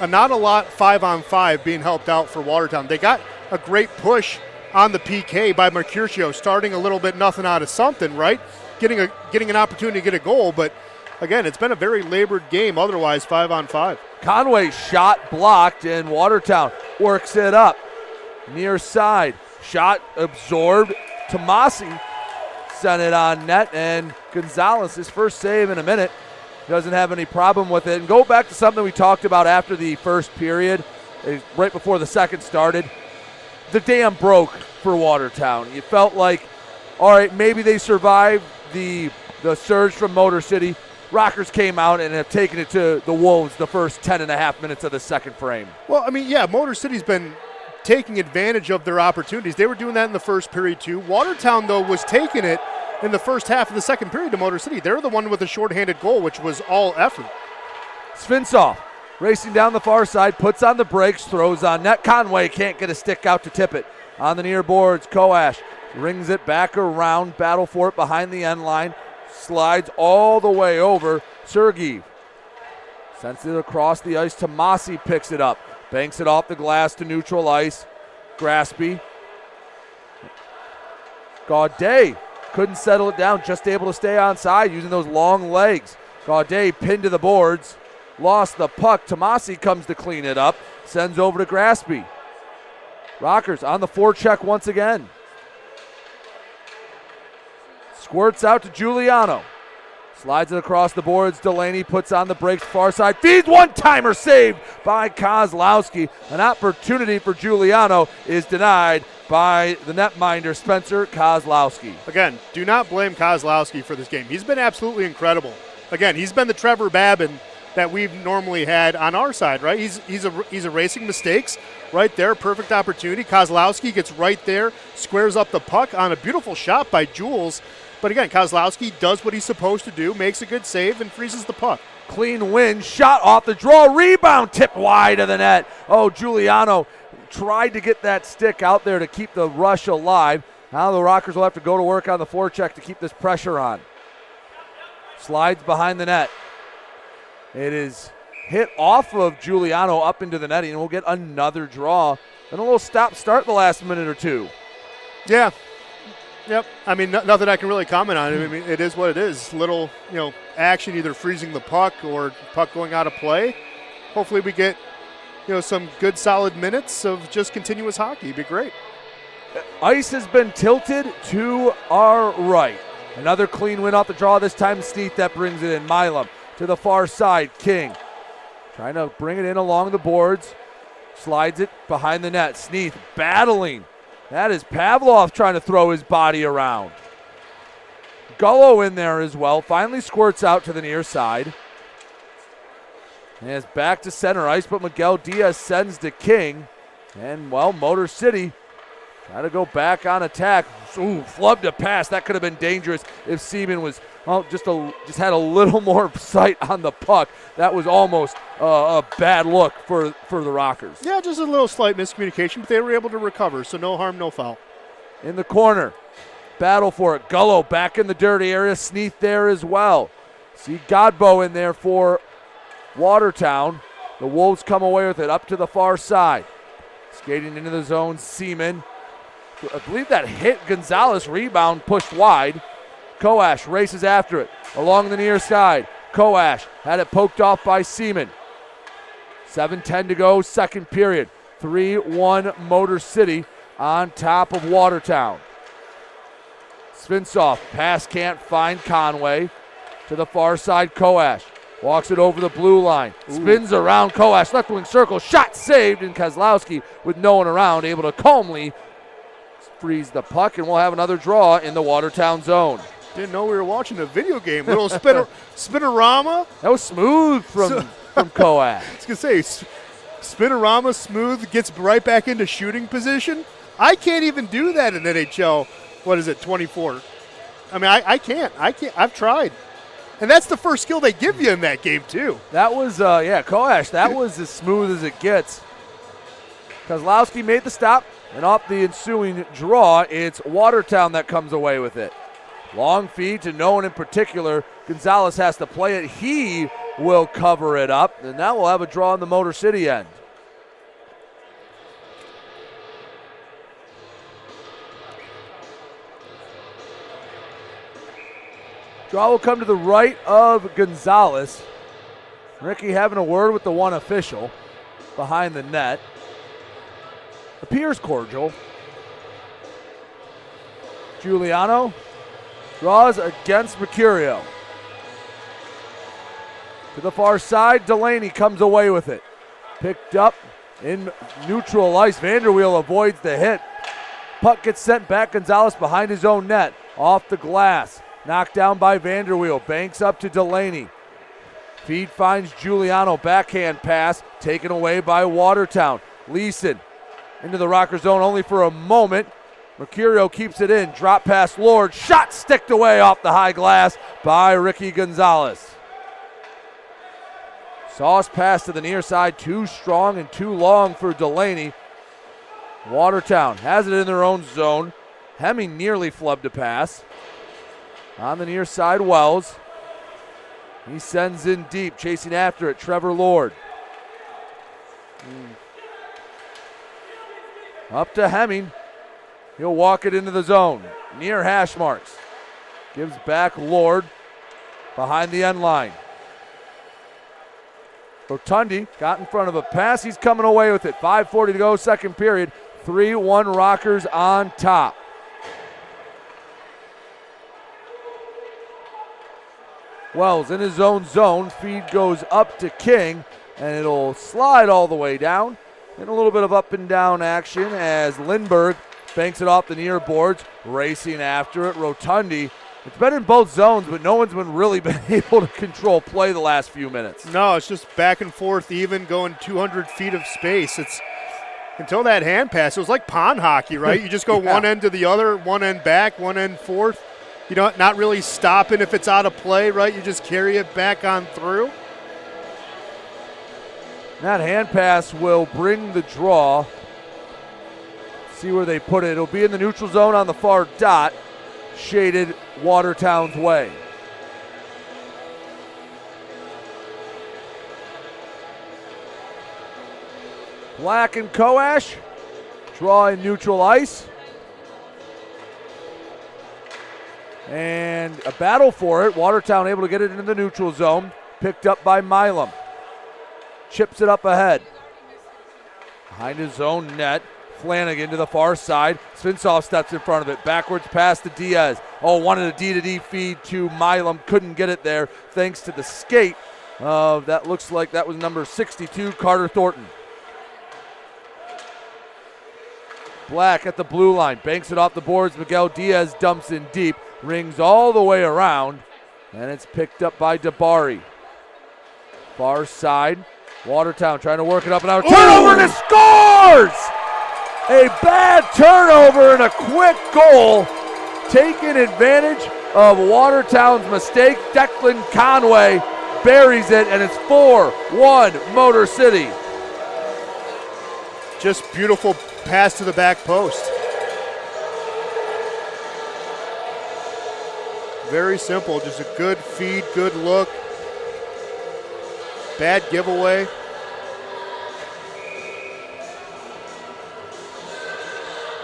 not a lot 5-on-5 being helped out for Watertown. They got a great push on the PK by Mercutio, starting a little bit nothing out of something, right? Getting an opportunity to get a goal, but again, it's been a very labored game otherwise 5-on-5. Conway shot blocked, and Watertown works it up. Near side. Shot absorbed. Tomasi sent it on net, and Gonzalez, his first save in a minute, doesn't have any problem with it. And go back to something we talked about after the first period, right before the second started. The dam broke for Watertown. You felt like, all right, maybe they survived the surge from Motor City. Rockers came out and have taken it to the Wolves the first 10.5 minutes of the second frame. Well, I mean, yeah, Motor City's been taking advantage of their opportunities. They were doing that in the first period too. Watertown, though, was taking it in the first half of the second period to Motor City. They're the one with a shorthanded goal, which was all effort. Svinsoff racing down the far side, puts on the brakes, throws on net. Conway can't get a stick out to tip it. On the near boards, Koash rings it back around, battle for it behind the end line, slides all the way over. Sergeev sends it across the ice. Tomasi picks it up, banks it off the glass to neutral ice. Graspy. Gaudet couldn't settle it down, just able to stay onside using those long legs. Gaudet pinned to the boards, lost the puck. Tomasi comes to clean it up, sends over to Graspy. Rockers on the forecheck once again. Squirts out to Giuliano. Slides it across the boards. Delaney puts on the brakes, far side. Feeds one-timer saved by Kozlowski. An opportunity for Giuliano is denied by the netminder, Spencer Kozlowski. Again, do not blame Kozlowski for this game. He's been absolutely incredible. Again, he's been the Trevor Babin that we've normally had on our side, right? He's erasing mistakes right there. Perfect opportunity. Kozlowski gets right there, squares up the puck on a beautiful shot by Jules. But again, Kozlowski does what he's supposed to do, makes a good save, and freezes the puck. Clean win, shot off the draw, rebound, tipped wide of the net. Oh, Giuliano tried to get that stick out there to keep the rush alive. Now the Rockers will have to go to work on the forecheck to keep this pressure on. Slides behind the net. It is hit off of Giuliano up into the netting, and we'll get another draw. And a little stop-start the last minute or two. Yeah. Yep. I mean, nothing I can really comment on. I mean, it is what it is. Little, action, either freezing the puck or puck going out of play. Hopefully we get, some good solid minutes of just continuous hockey. It'd be great. Ice has been tilted to our right. Another clean win off the draw, this time Sneath that brings it in. Milam to the far side. King trying to bring it in along the boards. Slides it behind the net. Sneath battling. That is Pavlov trying to throw his body around. Gullo in there as well. Finally squirts out to the near side. And it's back to center ice, but Miguel Diaz sends to King. And, Motor City try to go back on attack. Ooh, flubbed a pass. That could have been dangerous if Seaman was just had a little more sight on the puck. That was almost a bad look for the Rockers. Yeah, just a little slight miscommunication, but they were able to recover, so no harm, no foul. In the corner, battle for it. Gullo back in the dirty area. Sneath there as well. See Godbow in there for Watertown. The Wolves come away with it up to the far side. Skating into the zone, Seaman. I believe that hit Gonzalez. Rebound pushed wide. Koash races after it along the near side. Koash had it poked off by Seaman. 7:10 to go, second period. 3-1 Motor City on top of Watertown. Svinsoff, pass can't find Conway. To the far side, Koash walks it over the blue line. Spins around Koash, left wing circle, shot saved, and Kozlowski with no one around, able to calmly frees the puck, and we'll have another draw in the Watertown zone. Didn't know we were watching a video game. Little spinorama. That was smooth from Coash. I was going to say, spinorama, smooth, gets right back into shooting position. I can't even do that in NHL. What is it, 24? I mean, I can't. I've tried. And that's the first skill they give you in that game, too. That was, Coash, that was as smooth as it gets. Kozlowski made the stop, and off the ensuing draw, it's Watertown that comes away with it. Long feed to no one in particular. Gonzalez has to play it. He will cover it up, and now we'll have a draw on the Motor City end. Draw will come to the right of Gonzalez. Ricky having a word with the one official behind the net. Appears cordial. Giuliano draws against Mercurio. To the far side, Delaney comes away with it. Picked up in neutral ice. Vanderweel avoids the hit. Puck gets sent back. Gonzalez behind his own net. Off the glass. Knocked down by Vanderweel. Banks up to Delaney. Feed finds Giuliano. Backhand pass taken away by Watertown. Leeson into the Rocker zone only for a moment. Mercurio keeps it in. Drop pass Lord. Shot sticked away off the high glass by Ricky Gonzalez. Sauce pass to the near side. Too strong and too long for Delaney. Watertown has it in their own zone. Hemming nearly flubbed a pass. On the near side, Wells. He sends in deep, chasing after it, Trevor Lord. Up to Hemming. He'll walk it into the zone, near hash marks. Gives back Lord behind the end line. Rotundi got in front of a pass. He's coming away with it. 5:40 to go, second period. 3-1 Rockers on top. Wells in his own zone. Feed goes up to King, and it'll slide all the way down. And a little bit of up and down action as Lindbergh banks it off the near boards, racing after it. Rotundi, it's been in both zones, but no one's really been able to control play the last few minutes. No, it's just back and forth, even going 200 feet of space. It's until that hand pass. It was like pond hockey, right? You just go one end to the other, one end back, one end forth. You know, not really stopping if it's out of play, right? You just carry it back on through. That hand pass will bring the draw. See where they put it. It'll be in the neutral zone on the far dot, shaded Watertown's way. Black and Coash draw in neutral ice. And a battle for it. Watertown able to get it into the neutral zone. Picked up by Milam. Chips it up ahead. Behind his own net. Flanagan to the far side. Svinsoff steps in front of it. Backwards pass to Diaz. Oh, wanted a D-to-D feed to Milam. Couldn't get it there thanks to the skate. That looks like that was number 62, Carter Thornton. Black at the blue line. Banks it off the boards. Miguel Diaz dumps in deep. Rings all the way around. And it's picked up by Dabari. Far side. Watertown trying to work it up and out. Turnover and it scores! A bad turnover and a quick goal. Taking advantage of Watertown's mistake. Declan Conway buries it, and it's 4-1 Motor City. Just beautiful pass to the back post. Very simple, just a good feed, good look. Bad giveaway.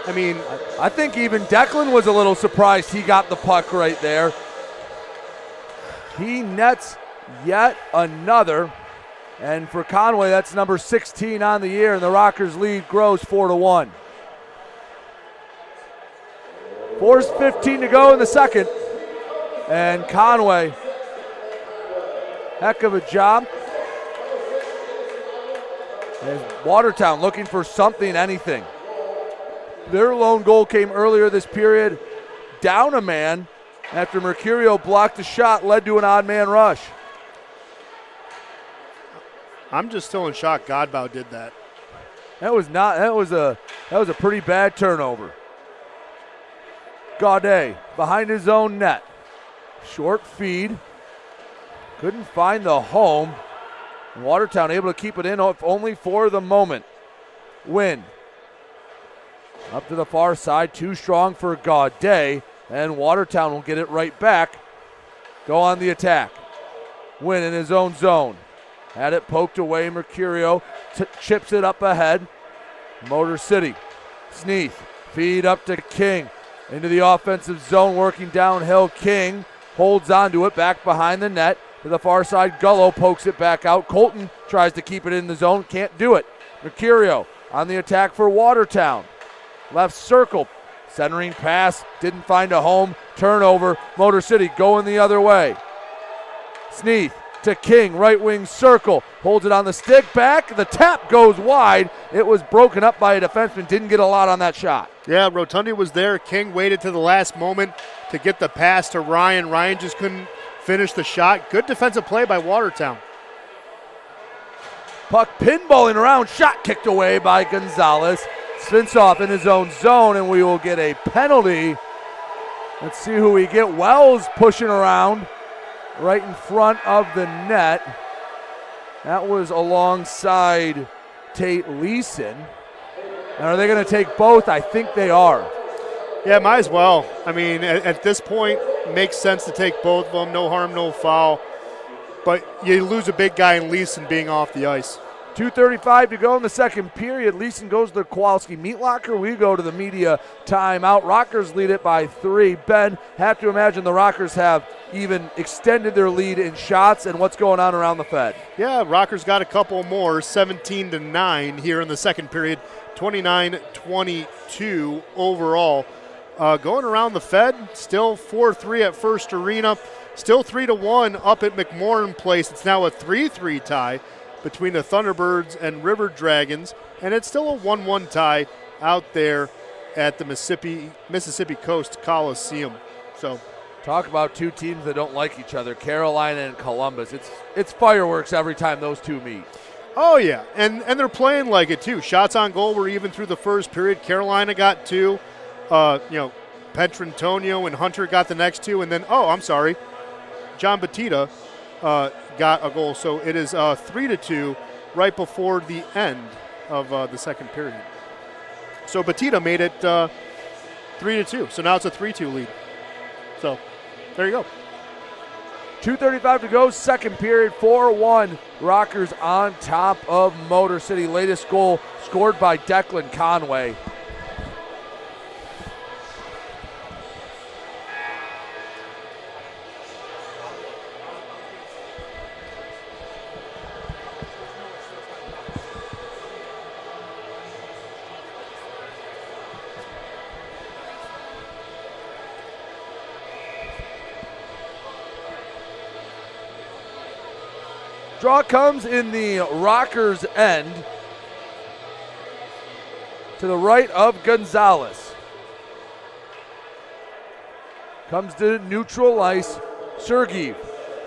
I mean, I think even Declan was a little surprised he got the puck right there. He nets yet another. And for Conway, that's number 16 on the year, and the Rockers' lead grows 4-1. 4:15 to go in the second. And Conway, heck of a job. And Watertown looking for something, anything. Their lone goal came earlier this period, down a man after Mercurio blocked a shot, led to an odd man rush. I'm just still in shock Godbout did that. That was a pretty bad turnover. Gaudet behind his own net. Short feed. Couldn't find the home. Watertown able to keep it in only for the moment. Win. Up to the far side, too strong for Gaudet, and Watertown will get it right back. Go on the attack. Win in his own zone. Had it poked away, Mercurio chips it up ahead. Motor City. Sneath, feed up to King. Into the offensive zone, working downhill. King holds onto it, back behind the net. To the far side, Gullo pokes it back out. Colton tries to keep it in the zone, can't do it. Mercurio on the attack for Watertown. Left circle, centering pass, didn't find a home. Turnover, Motor City going the other way. Sneath to King, right wing circle, holds it on the stick, back, the tap goes wide. It was broken up by a defenseman, didn't get a lot on that shot. Yeah, Rotundi was there. King waited to the last moment to get the pass to Ryan. Ryan just couldn't finish the shot. Good defensive play by Watertown. Puck pinballing around, shot kicked away by Gonzalez. Svinsoff in his own zone, and we will get a penalty. Let's see who we get. Wells pushing around right in front of the net. That was alongside Tate Leeson. And are they going to take both? I think they are. Yeah, might as well. I mean, at this point, it makes sense to take both of them. No harm, no foul. But you lose a big guy in Leeson being off the ice. 2:35 to go in the second period. Leeson goes to the Kowalski meat locker. We go to the media timeout. Rockers lead it by 3. Ben, have to imagine the Rockers have even extended their lead in shots and what's going on around the Fed. Yeah, Rockers got a couple more, 17-9 here in the second period, 29-22 overall. Going around the Fed, still 4-3 at First Arena, still 3-1 up at McMorran Place. It's now a 3-3 tie between the Thunderbirds and River Dragons, and it's still a 1-1 tie out there at the Mississippi Coast Coliseum. So, talk about two teams that don't like each other, Carolina and Columbus. It's fireworks every time those two meet. Oh, yeah, and they're playing like it, too. Shots on goal were even through the first period. Carolina got 2. Petrantonio and Hunter got the next 2, and then, John Batista got a goal. So it is 3-2 right before the end of the second period. So Batista made it 3-2. So now it's a 3-2 lead. So there you go. 2:35 to go, second period, 4-1. Rockers on top of Motor City. Latest goal scored by Declan Conway. Draw comes in the Rockers' end to the right of Gonzalez. Comes to neutral ice. Sergeev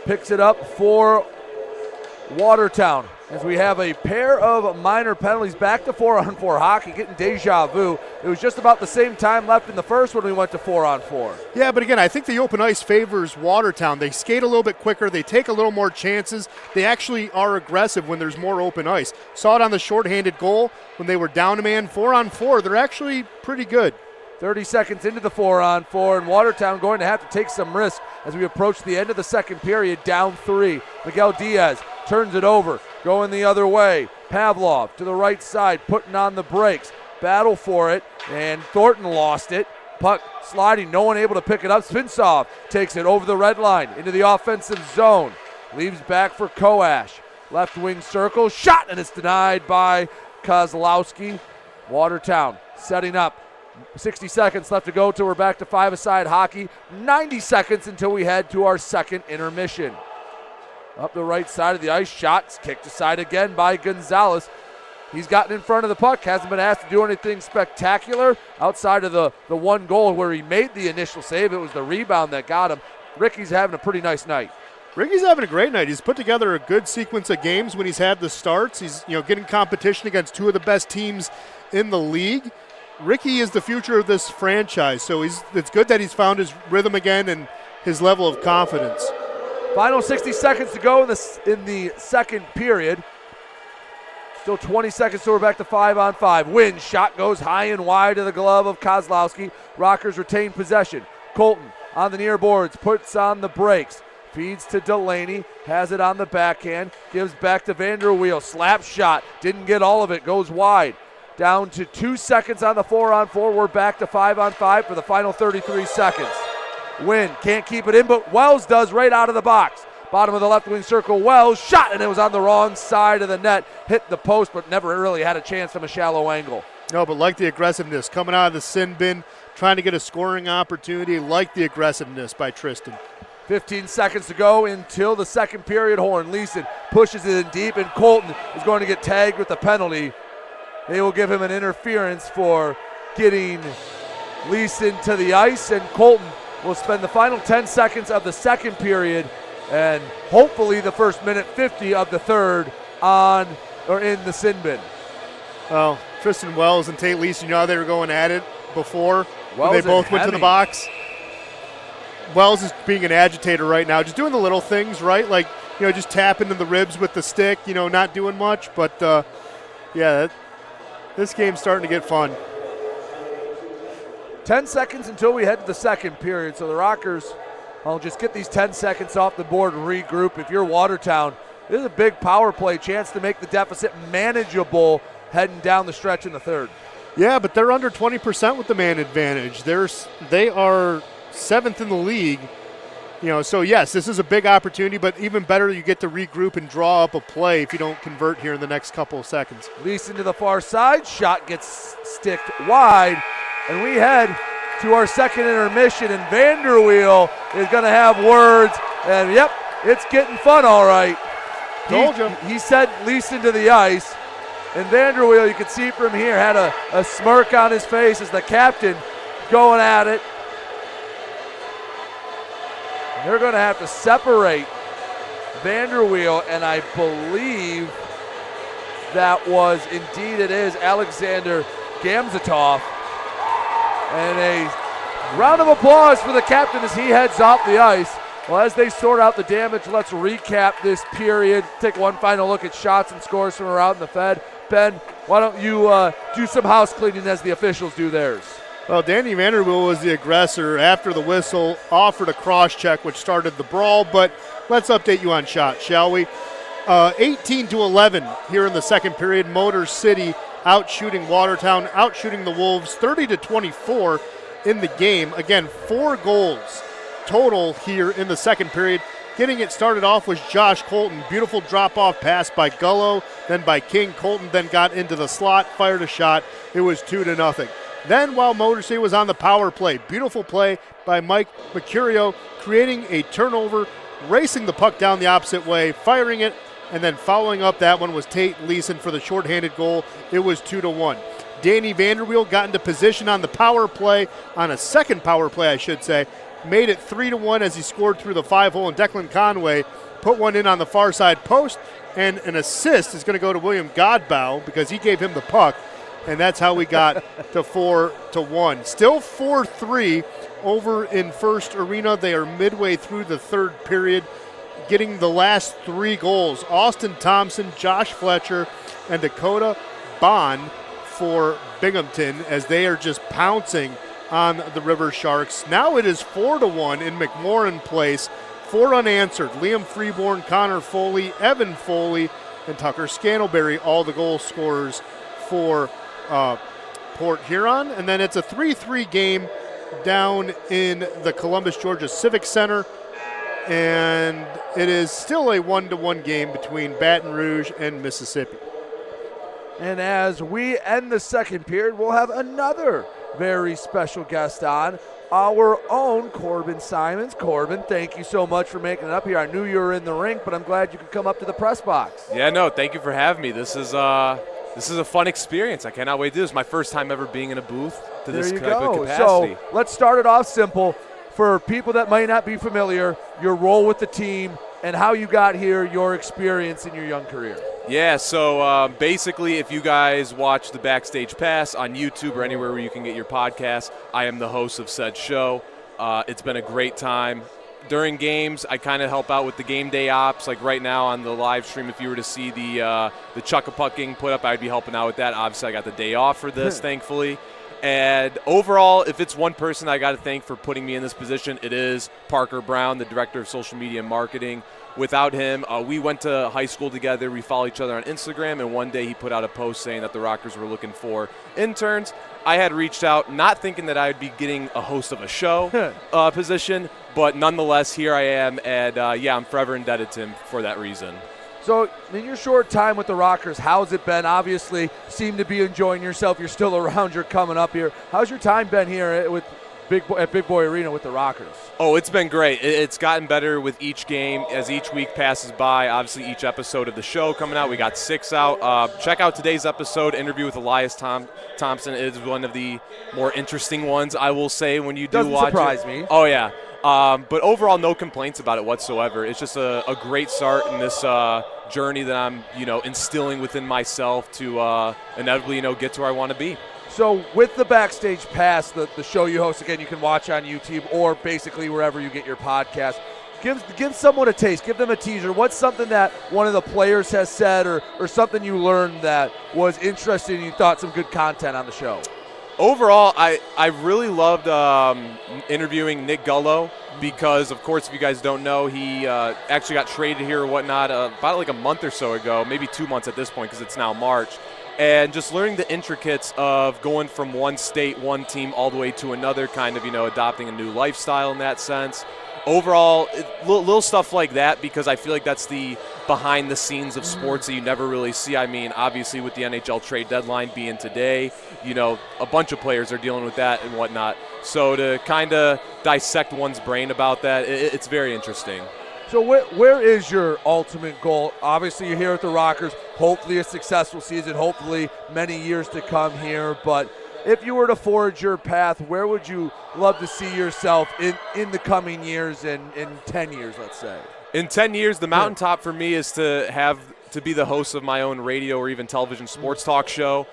picks it up for Watertown as we have a pair of minor penalties. Back to 4-on-4 hockey, getting deja vu. It was just about the same time left in the first when we went to 4-on-4. Yeah, but again, I think the open ice favors Watertown. They skate a little bit quicker. They take a little more chances. They actually are aggressive when there's more open ice. Saw it on the shorthanded goal when they were down a man. 4-on-4, they're actually pretty good. 30 seconds into the 4-on-4, and Watertown going to have to take some risk as we approach the end of the second period, down 3. Miguel Diaz turns it over, going the other way. Pavlov to the right side, putting on the brakes. Battle for it, and Thornton lost it. Puck sliding, no one able to pick it up. Svinsoff takes it over the red line into the offensive zone. Leaves back for Koash. Left wing circle, shot, and it's denied by Kozlowski. Watertown setting up. 60 seconds left to go till we're back to 5-a-side hockey. 90 seconds until we head to our second intermission. Up the right side of the ice, shots kicked aside again by Gonzalez. He's gotten in front of the puck, hasn't been asked to do anything spectacular outside of the one goal where he made the initial save. It was the rebound that got him. Ricky's having a pretty nice night. Ricky's having a great night. He's put together a good sequence of games when he's had the starts. He's getting competition against two of the best teams in the league. Ricky is the future of this franchise, so it's good that he's found his rhythm again and his level of confidence. Final 60 seconds to go in the second period. Still 20 seconds, so we're back to 5-on-5. Win, shot goes high and wide to the glove of Kozlowski. Rockers retain possession. Colton on the near boards, puts on the brakes. Feeds to Delaney, has it on the backhand, gives back to Vanderweel. Slap shot, didn't get all of it, goes wide. Down to 2 seconds on the 4-on-4. We're back to 5-on-5 for the final 33 seconds. Win, can't keep it in, but Wells does right out of the box. Bottom of the left wing circle, Wells shot, and it was on the wrong side of the net. Hit the post, but never really had a chance from a shallow angle. No, but like the aggressiveness, coming out of the sin bin, trying to get a scoring opportunity, like the aggressiveness by Tristan. 15 seconds to go until the second period. Horn, Leeson pushes it in deep, and Colton is going to get tagged with the penalty. They will give him an interference for getting Leeson to the ice, and Colton will spend the final 10 seconds of the second period and hopefully the first minute 50 of the third on or in the sin bin. Well, Tristan Wells and Tate Leeson, how they were going at it before when they both went to the box. Wells is being an agitator right now, just doing the little things, right? Like, just tapping in the ribs with the stick, not doing much. But, this game's starting to get fun. 10 seconds until we head to the second period. So the Rockers, I'll just get these 10 seconds off the board and regroup. If you're Watertown, this is a big power play chance to make the deficit manageable heading down the stretch in the third. Yeah, but they're under 20% with the man advantage. They are 7th in the league. So yes, this is a big opportunity, but even better, you get to regroup and draw up a play if you don't convert here in the next couple of seconds. Leeson to the far side, shot gets sticked wide, and we head to our second intermission, and Vanderweel is going to have words, and yep, it's getting fun all right. Told you. He sent Leeson to the ice, and Vanderweel, you can see from here, had a smirk on his face as the captain going at it. They're going to have to separate Vanderweel, and I believe that was, indeed it is, Alexander Gamzatov. And a round of applause for the captain as he heads off the ice. Well, as they sort out the damage, let's recap this period. Take one final look at shots and scores from around the Fed. Ben, why don't you do some house cleaning as the officials do theirs? Well, Danny Vanderweel was the aggressor. After the whistle, offered a cross-check, which started the brawl, but let's update you on shots, shall we? 18-11 here in the second period. Motor City out-shooting Watertown, out-shooting the Wolves, 30-24 in the game. Again, 4 goals total here in the second period. Getting it started off was Josh Colton. Beautiful drop-off pass by Gullo, then by King. Colton then got into the slot, fired a shot. It was 2-0. Then while Motor City was on the power play, beautiful play by Mike Mercurio, creating a turnover, racing the puck down the opposite way, firing it, and then following up that one was Tate Leeson for the shorthanded goal. It was 2-1. Danny Vanderweel got into position on the power play, on a second power play, I should say, made it 3-1 as he scored through the 5-hole, and Declan Conway put one in on the far side post, and an assist is going to go to William Godbow because he gave him the puck. And that's how we got to 4-1. Still 4-3 over in First Arena. They are midway through the third period, getting the last 3 goals. Austin Thompson, Josh Fletcher, and Dakota Bond for Binghamton as they are just pouncing on the River Sharks. Now it is 4-1 in McMorran Place. 4 unanswered. Liam Freeborn, Connor Foley, Evan Foley, and Tucker Scantleberry, all the goal scorers for Port Huron. And then it's a 3-3 game down in the Columbus, Georgia Civic Center. And it is still a 1-1 game between Baton Rouge and Mississippi. And as we end the second period, we'll have another very special guest on, our own Corbin Simons. Corbin, thank you so much for making it up here. I knew you were in the rink, but I'm glad you could come up to the press box. Yeah, no, thank you for having me. This is this is a fun experience. I cannot wait to do this. My first time ever being in a booth to this There you type of go. capacity. So let's start it off simple. For people that might not be familiar, your role with the team and how you got here, your experience in your young career. Yeah, so basically if you guys watch the Backstage Pass on YouTube or anywhere where you can get your podcast, I am the host of said show. It's been a great time. During games, I kind of help out with the game day ops. Like right now on the live stream, if you were to see the chuck-a-puck getting put up, I'd be helping out with that. Obviously, I got the day off for this, thankfully. And overall, if it's one person I got to thank for putting me in this position, it is Parker Brown, the Director of Social Media and Marketing. Without him, we went to high school together. We follow each other on Instagram, and one day he put out a post saying that the Rockers were looking for interns. I had reached out, not thinking that I would be getting a host of a show position, but nonetheless, here I am, and I'm forever indebted to him for that reason. So in your short time with the Rockers, how's it been? Obviously, seem to be enjoying yourself. You're still around. You're coming up here. How's your time been here at Big Boy Arena with the Rockers? Oh, it's been great. It's gotten better with each game as each week passes by. Obviously, each episode of the show coming out. We got 6 out. Check out today's episode, interview with Elias Thompson. It is one of the more interesting ones, I will say, when you do watch it. Doesn't surprise me. Oh, yeah. But overall, no complaints about it whatsoever. It's just a great start in this journey that I'm, instilling within myself to inevitably, get to where I want to be. So with the Backstage Pass, the show you host, again, you can watch on YouTube or basically wherever you get your podcast. Give someone a taste. Give them a teaser. What's something that one of the players has said or something you learned that was interesting and you thought some good content on the show? Overall, I really loved interviewing Nick Gullo because, of course, if you guys don't know, he actually got traded here or whatnot about like a month or so ago, maybe 2 months at this point because it's now March. And just learning the intricates of going from one state, one team, all the way to another, kind of, adopting a new lifestyle in that sense. Overall, little stuff like that because I feel like that's the behind the scenes of sports that you never really see. I mean, obviously with the NHL trade deadline being today, a bunch of players are dealing with that and whatnot. So to kind of dissect one's brain about that, it's very interesting. So where is your ultimate goal? Obviously, you're here at the Rockers. Hopefully a successful season, hopefully many years to come here. But if you were to forge your path, where would you love to see yourself in the coming years and in 10 years, let's say? In 10 years, the mountaintop for me is to be the host of my own radio or even television sports talk show.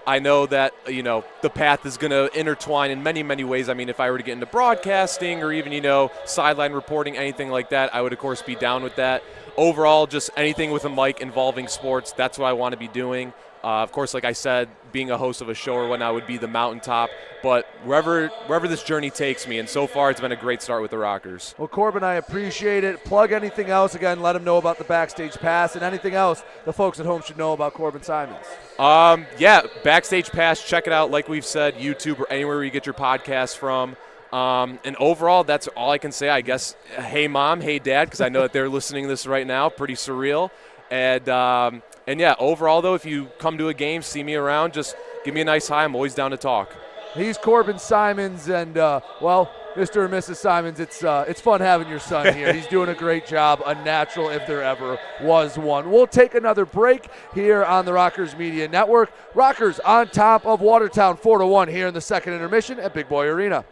I know that, the path is going to intertwine in many, many ways. I mean, if I were to get into broadcasting or even, sideline reporting, anything like that, I would, of course, be down with that. Overall, just anything with a mic involving sports, that's what I want to be doing. Of course, like I said, being a host of a show or whatnot would be the mountaintop. But wherever this journey takes me, and so far it's been a great start with the Rockers. Well, Corbin, I appreciate it. Plug anything else. Again, let them know about the Backstage Pass and anything else the folks at home should know about Corbin Simons. Backstage Pass. Check it out. Like we've said, YouTube or anywhere where you get your podcasts from. And overall, that's all I can say. I guess, hey, Mom, hey, Dad, because I know that they're listening to this right now. Pretty surreal. And yeah, overall, though, if you come to a game, see me around, just give me a nice hi. I'm always down to talk. He's Corbin Simons, and, Mr. and Mrs. Simons, it's fun having your son here. He's doing a great job, a natural if there ever was one. We'll take another break here on the Rockers Media Network. Rockers on top of Watertown 4-1 here in the second intermission at Big Boy Arena.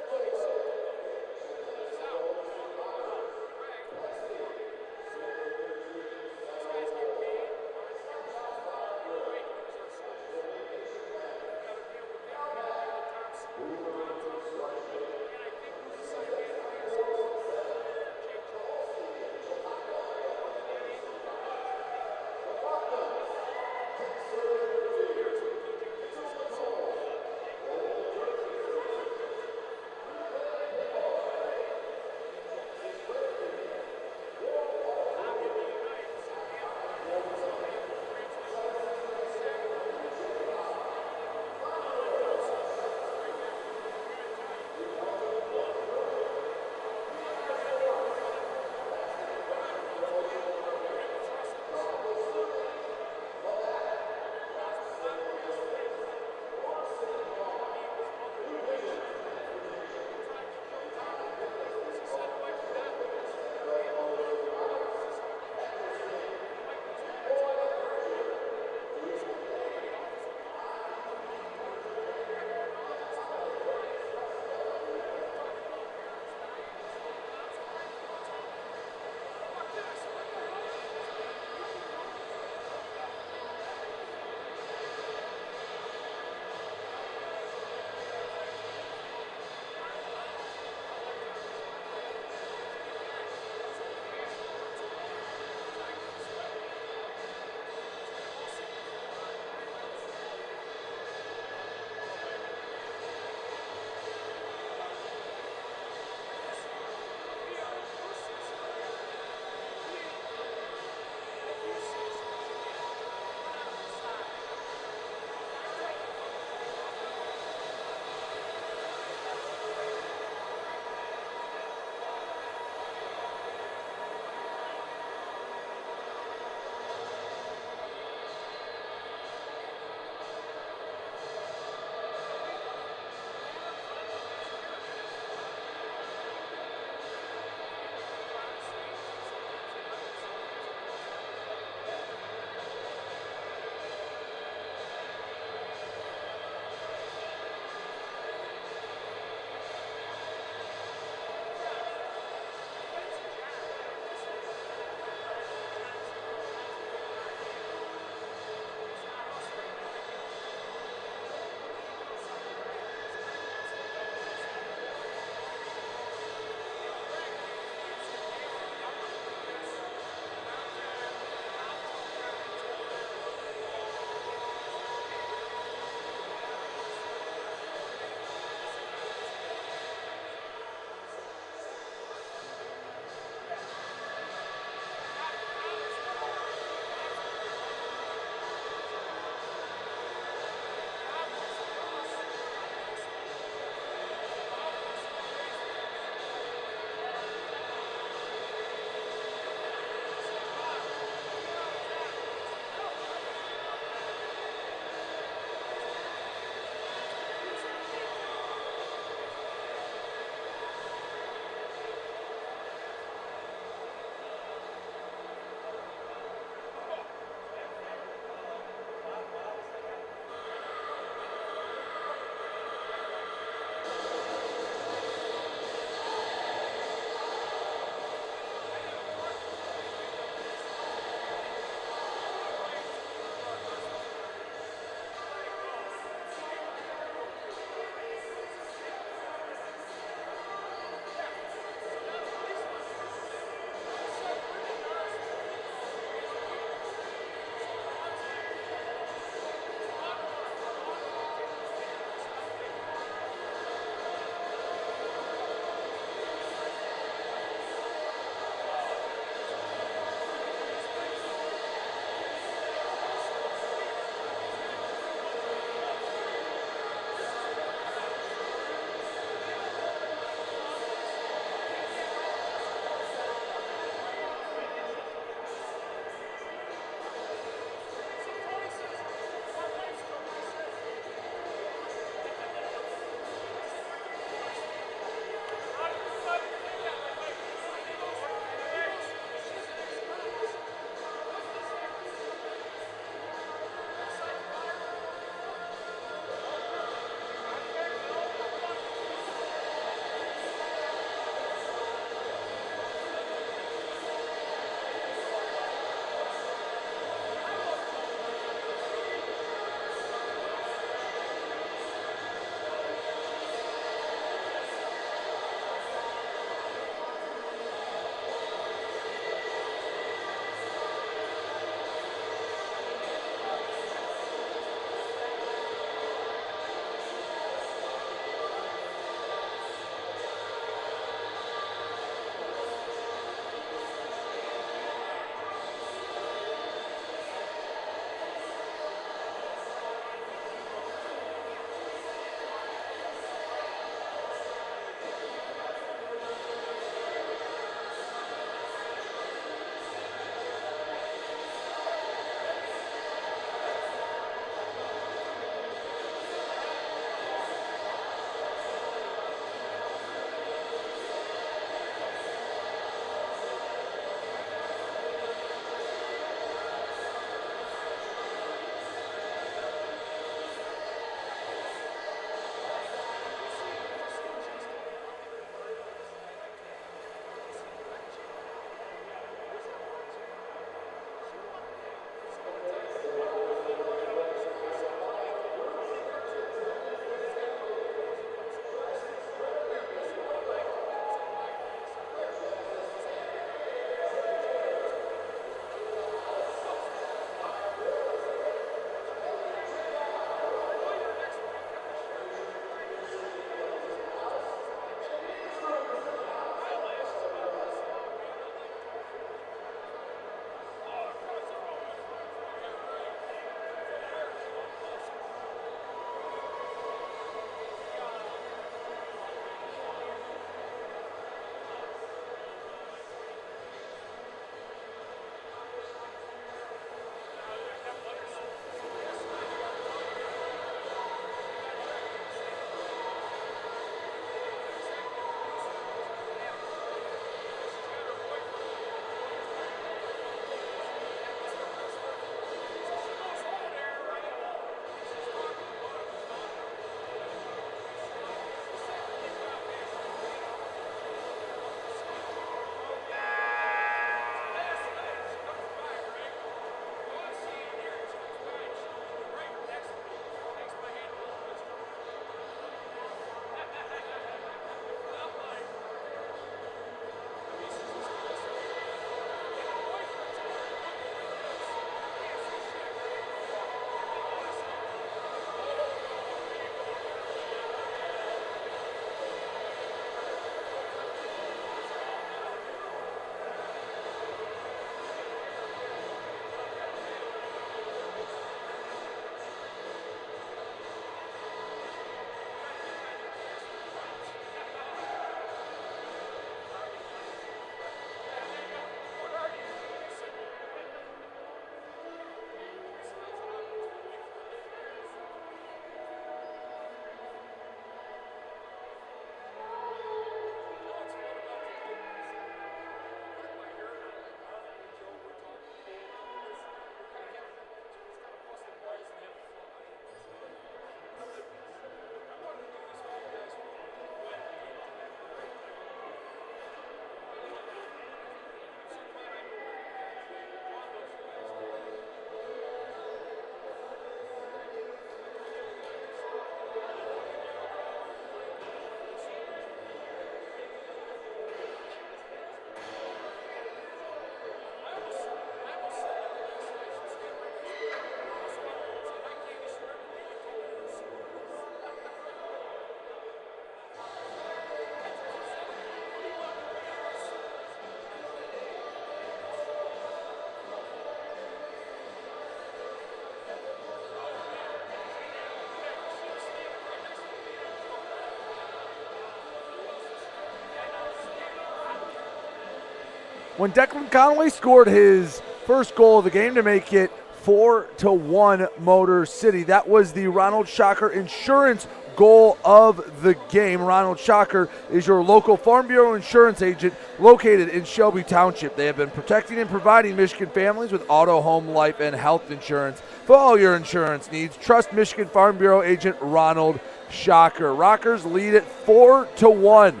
when Declan Conway scored his first goal of the game to make it 4-1 Motor City. That was the Ronald Shocker Insurance goal of the game. Ronald Shocker is your local Farm Bureau insurance agent located in Shelby Township. They have been protecting and providing Michigan families with auto, home, life, and health insurance. For all your insurance needs, trust Michigan Farm Bureau agent Ronald Shocker. Rockers lead it 4-1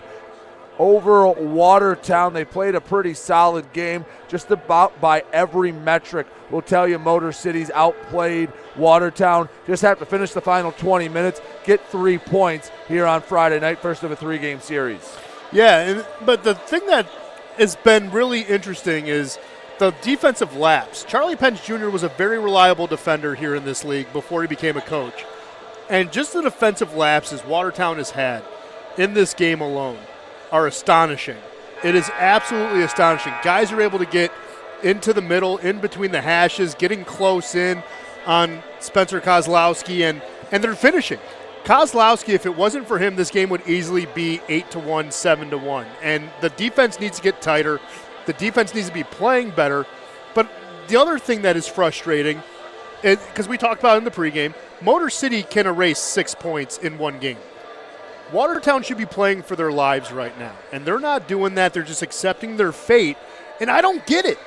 over Watertown. They played a pretty solid game, just about by every metric. We'll tell you Motor City's outplayed Watertown. Just have to finish the final 20 minutes, get 3 points here on Friday night, first of a 3-game series. Yeah, but the thing that has been really interesting is the defensive lapse. Charlie Pence Jr. was a very reliable defender here in this league before he became a coach. And just the defensive lapses Watertown has had in this game alone are astonishing. It is absolutely astonishing. Guys are able to get into the middle, in between the hashes, getting close in on Spencer Kozlowski, and they're finishing. Kozlowski, if it wasn't for him, this game would easily be 8-1, 7-1. And the defense needs to get tighter. The defense needs to be playing better. But the other thing that is frustrating, because we talked about it in the pregame, Motor City can erase 6 points in one game. Watertown should be playing for their lives right now, and they're not doing that. They're just accepting their fate, and I don't get it.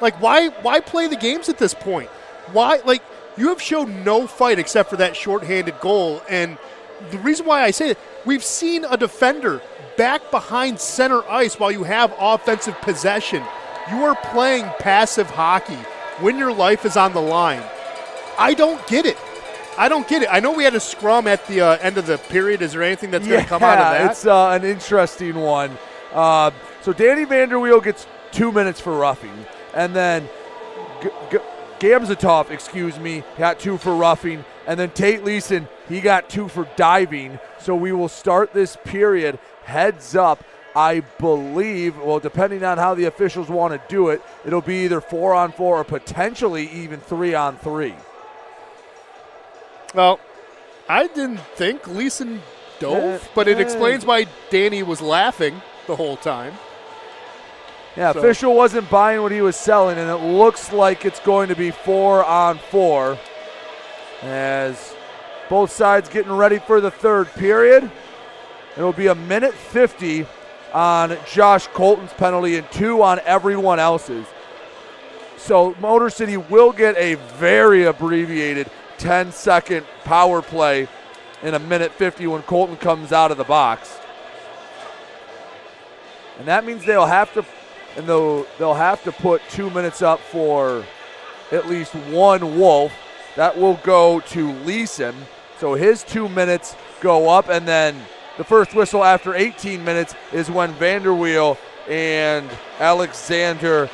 Like, why play the games at this point? Why? Like, you have shown no fight except for that shorthanded goal, and the reason why I say it, we've seen a defender back behind center ice while you have offensive possession. You are playing passive hockey when your life is on the line. I don't get it. I know we had a scrum at the end of the period. Is there anything that's going to come out of that? It's an interesting one. So Danny Vanderweel gets 2 minutes for roughing, and then Gamzatov, got 2 for roughing, and then Tate Leeson, he got 2 for diving. So we will start this period heads up. I believe, well, depending on how the officials want to do it, it'll be either 4-on-4 or potentially even 3-on-3. Well, I didn't think Leeson dove, but it explains why Danny was laughing the whole time. Yeah, official wasn't buying what he was selling, and it looks like it's going to be 4-on-4 as both sides getting ready for the third period. It'll be 1:50 on Josh Colton's penalty and 2 on everyone else's. So Motor City will get a very abbreviated 10-second power play in 1:50 when Colton comes out of the box. And that means they'll have to put 2 minutes up for at least one Wolf. That will go to Leeson. So his 2 minutes go up, and then the first whistle after 18 minutes is when Vanderweel and Alexander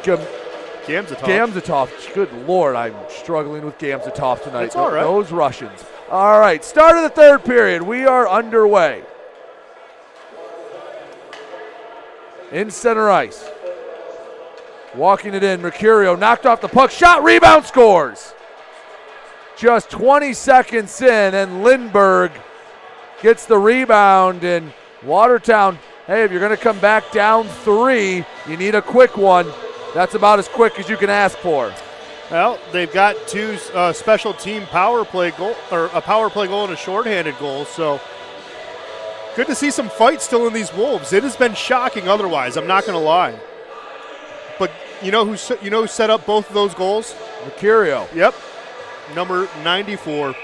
Gamzatov. Good Lord, I'm struggling with Gamzatov tonight. That's all right. Those Russians. All right, start of the third period. We are underway. In center ice. Walking it in, Mercurio knocked off the puck. Shot, rebound, scores. Just 20 seconds in, and Lindbergh gets the rebound. And Watertown, hey, if you're going to come back down 3, you need a quick one. That's about as quick as you can ask for. Well, they've got 2 special team power play goal, or a power play goal and a shorthanded goal. So good to see some fight still in these Wolves. It has been shocking otherwise, I'm not going to lie. But you know who set up both of those goals? Mercurio. Yep. Number 94.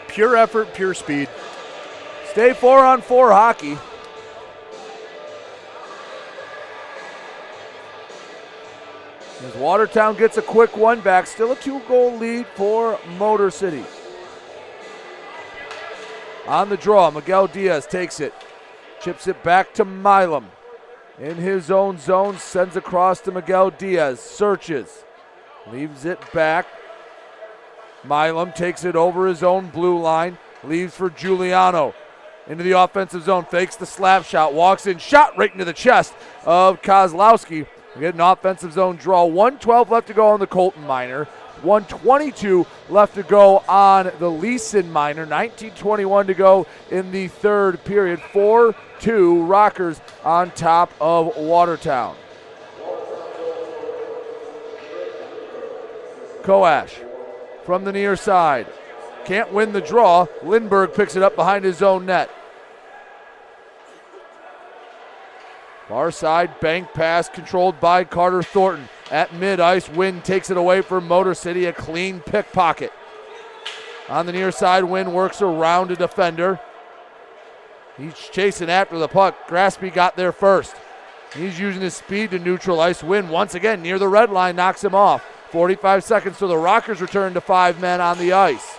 Pure effort, pure speed. Stay 4-on-4 hockey. As Watertown gets a quick one back, still a 2-goal lead for Motor City. On the draw, Miguel Diaz takes it, chips it back to Milam. In his own zone, sends across to Miguel Diaz, searches, leaves it back. Milam takes it over his own blue line, leaves for Giuliano. Into the offensive zone, fakes the slap shot, walks in, shot right into the chest of Kozlowski. We get an offensive zone draw. 1:12 left to go on the Colton Minor. 1:22 left to go on the Leeson minor. 19:21 to go in the third period. 4-2 Rockers on top of Watertown. Koash from the near side. Can't win the draw. Lindbergh picks it up behind his own net. Far side bank pass controlled by Carter Thornton. At mid-ice, Wynn takes it away from Motor City, a clean pickpocket. On the near side, Wynn works around a defender. He's chasing after the puck. Graspy got there first. He's using his speed to neutralize. Wynn once again near the red line, knocks him off. 45 seconds till the Rockers return to 5 men on the ice.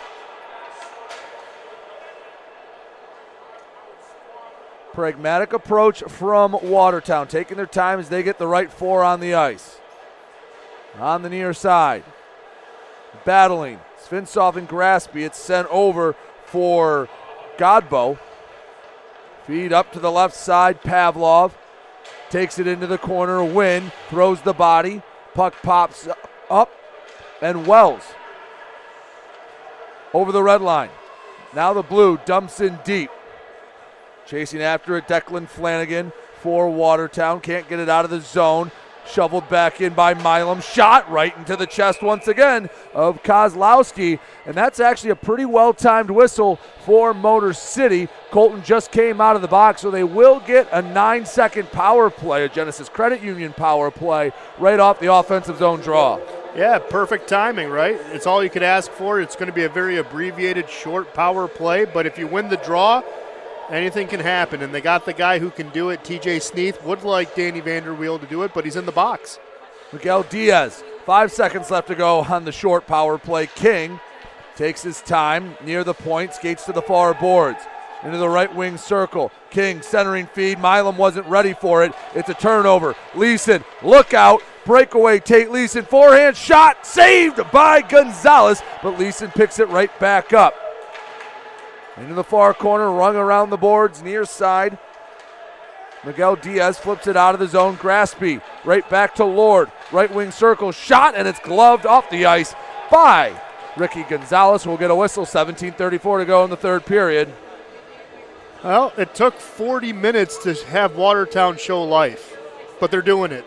Pragmatic approach from Watertown, taking their time as they get the right 4 on the ice. On the near side, battling Svinsov and Graspy. It's sent over for Godbow. Feed up to the left side, Pavlov takes it into the corner. Wynn throws the body, puck pops up, and Wells over the red line. Now the blue dumps in deep. Chasing after it, Declan Flanagan for Watertown. Can't get it out of the zone. Shoveled back in by Milam. Shot right into the chest once again of Kozlowski. And that's actually a pretty well-timed whistle for Motor City. Colton just came out of the box, so they will get a 9-second power play, a Genesis Credit Union power play, right off the offensive zone draw. Yeah, perfect timing, right? It's all you could ask for. It's going to be a very abbreviated, short power play, but if you win the draw, anything can happen, and they got the guy who can do it. TJ Sneath would like Danny Vanderweel to do it, but he's in the box. Miguel Diaz, 5 seconds left to go on the short power play. King takes his time near the point, skates to the far boards, into the right wing circle. King centering feed. Milam wasn't ready for it. It's a turnover. Leeson, look out. Breakaway, Tate Leeson, forehand shot, saved by Gonzalez, but Leeson picks it right back up. Into the far corner, rung around the boards, near side. Miguel Diaz flips it out of the zone. Graspy, right back to Lord. Right wing circle, shot, and it's gloved off the ice by Ricky Gonzalez. We'll get a whistle, 17:34 to go in the third period. Well, it took 40 minutes to have Watertown show life, but they're doing it.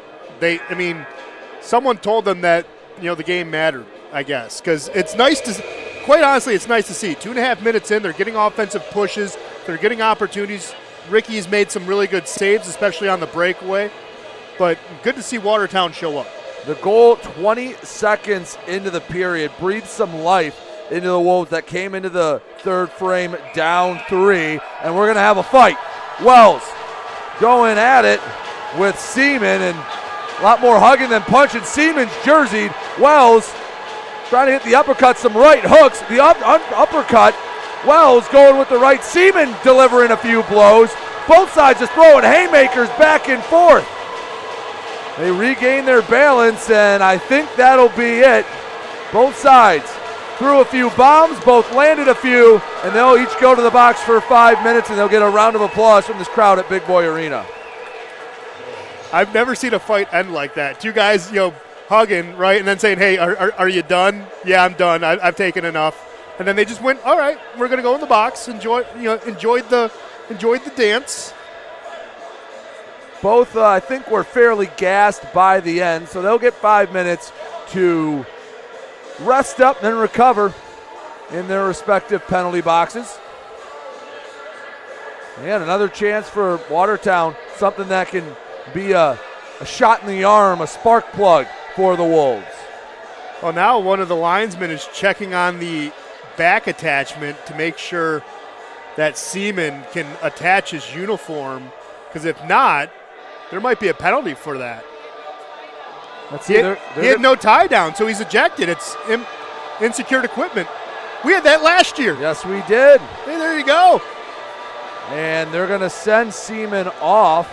Someone told them that, the game mattered, I guess, because it's nice to quite honestly, it's nice to see. 2.5 minutes in, they're getting offensive pushes. They're getting opportunities. Ricky's made some really good saves, especially on the breakaway. But good to see Watertown show up. The goal 20 seconds into the period breathed some life into the Wolves that came into the third frame down 3. And we're going to have a fight. Wells going at it with Seaman, and a lot more hugging than punching. Seaman's jerseyed. Wells trying to hit the uppercut, some right hooks. The uppercut, Wells going with the right. Seaman delivering a few blows. Both sides just throwing haymakers back and forth. They regain their balance, and I think that'll be it. Both sides threw a few bombs, both landed a few, and they'll each go to the box for 5 minutes, and they'll get a round of applause from this crowd at Big Boy Arena. I've never seen a fight end like that. Two guys, hugging, right, and then saying, hey, are you done? Yeah, I'm done. I've taken enough. And then they just went, all right, we're going to go in the box, enjoyed the dance. Both, I think, were fairly gassed by the end, so they'll get 5 minutes to rest up and recover in their respective penalty boxes. And another chance for Watertown, something that can be a shot in the arm, a spark plug for the Wolves. Well, now one of the linesmen is checking on the back attachment to make sure that Seaman can attach his uniform, because if not, there might be a penalty for that. He had no tie down, so he's ejected. It's insecured equipment. We had that last year. Yes, we did. Hey, there you go. And they're going to send Seaman off.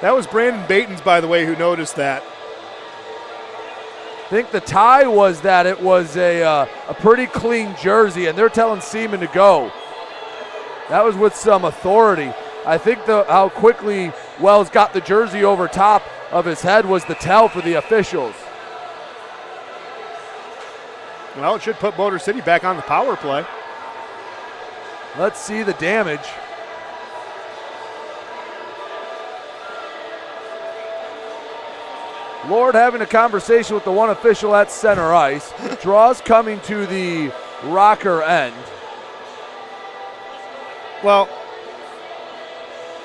That was Brandon Batens, by the way, who noticed that. I think the tie was that it was a pretty clean jersey, and they're telling Seaman to go. That was with some authority. I think how quickly Wells got the jersey over top of his head was the tell for the officials. Well, it should put Motor City back on the power play. Let's see the damage. Lord having a conversation with the one official at center ice. Draws coming to the Rocker end. Well,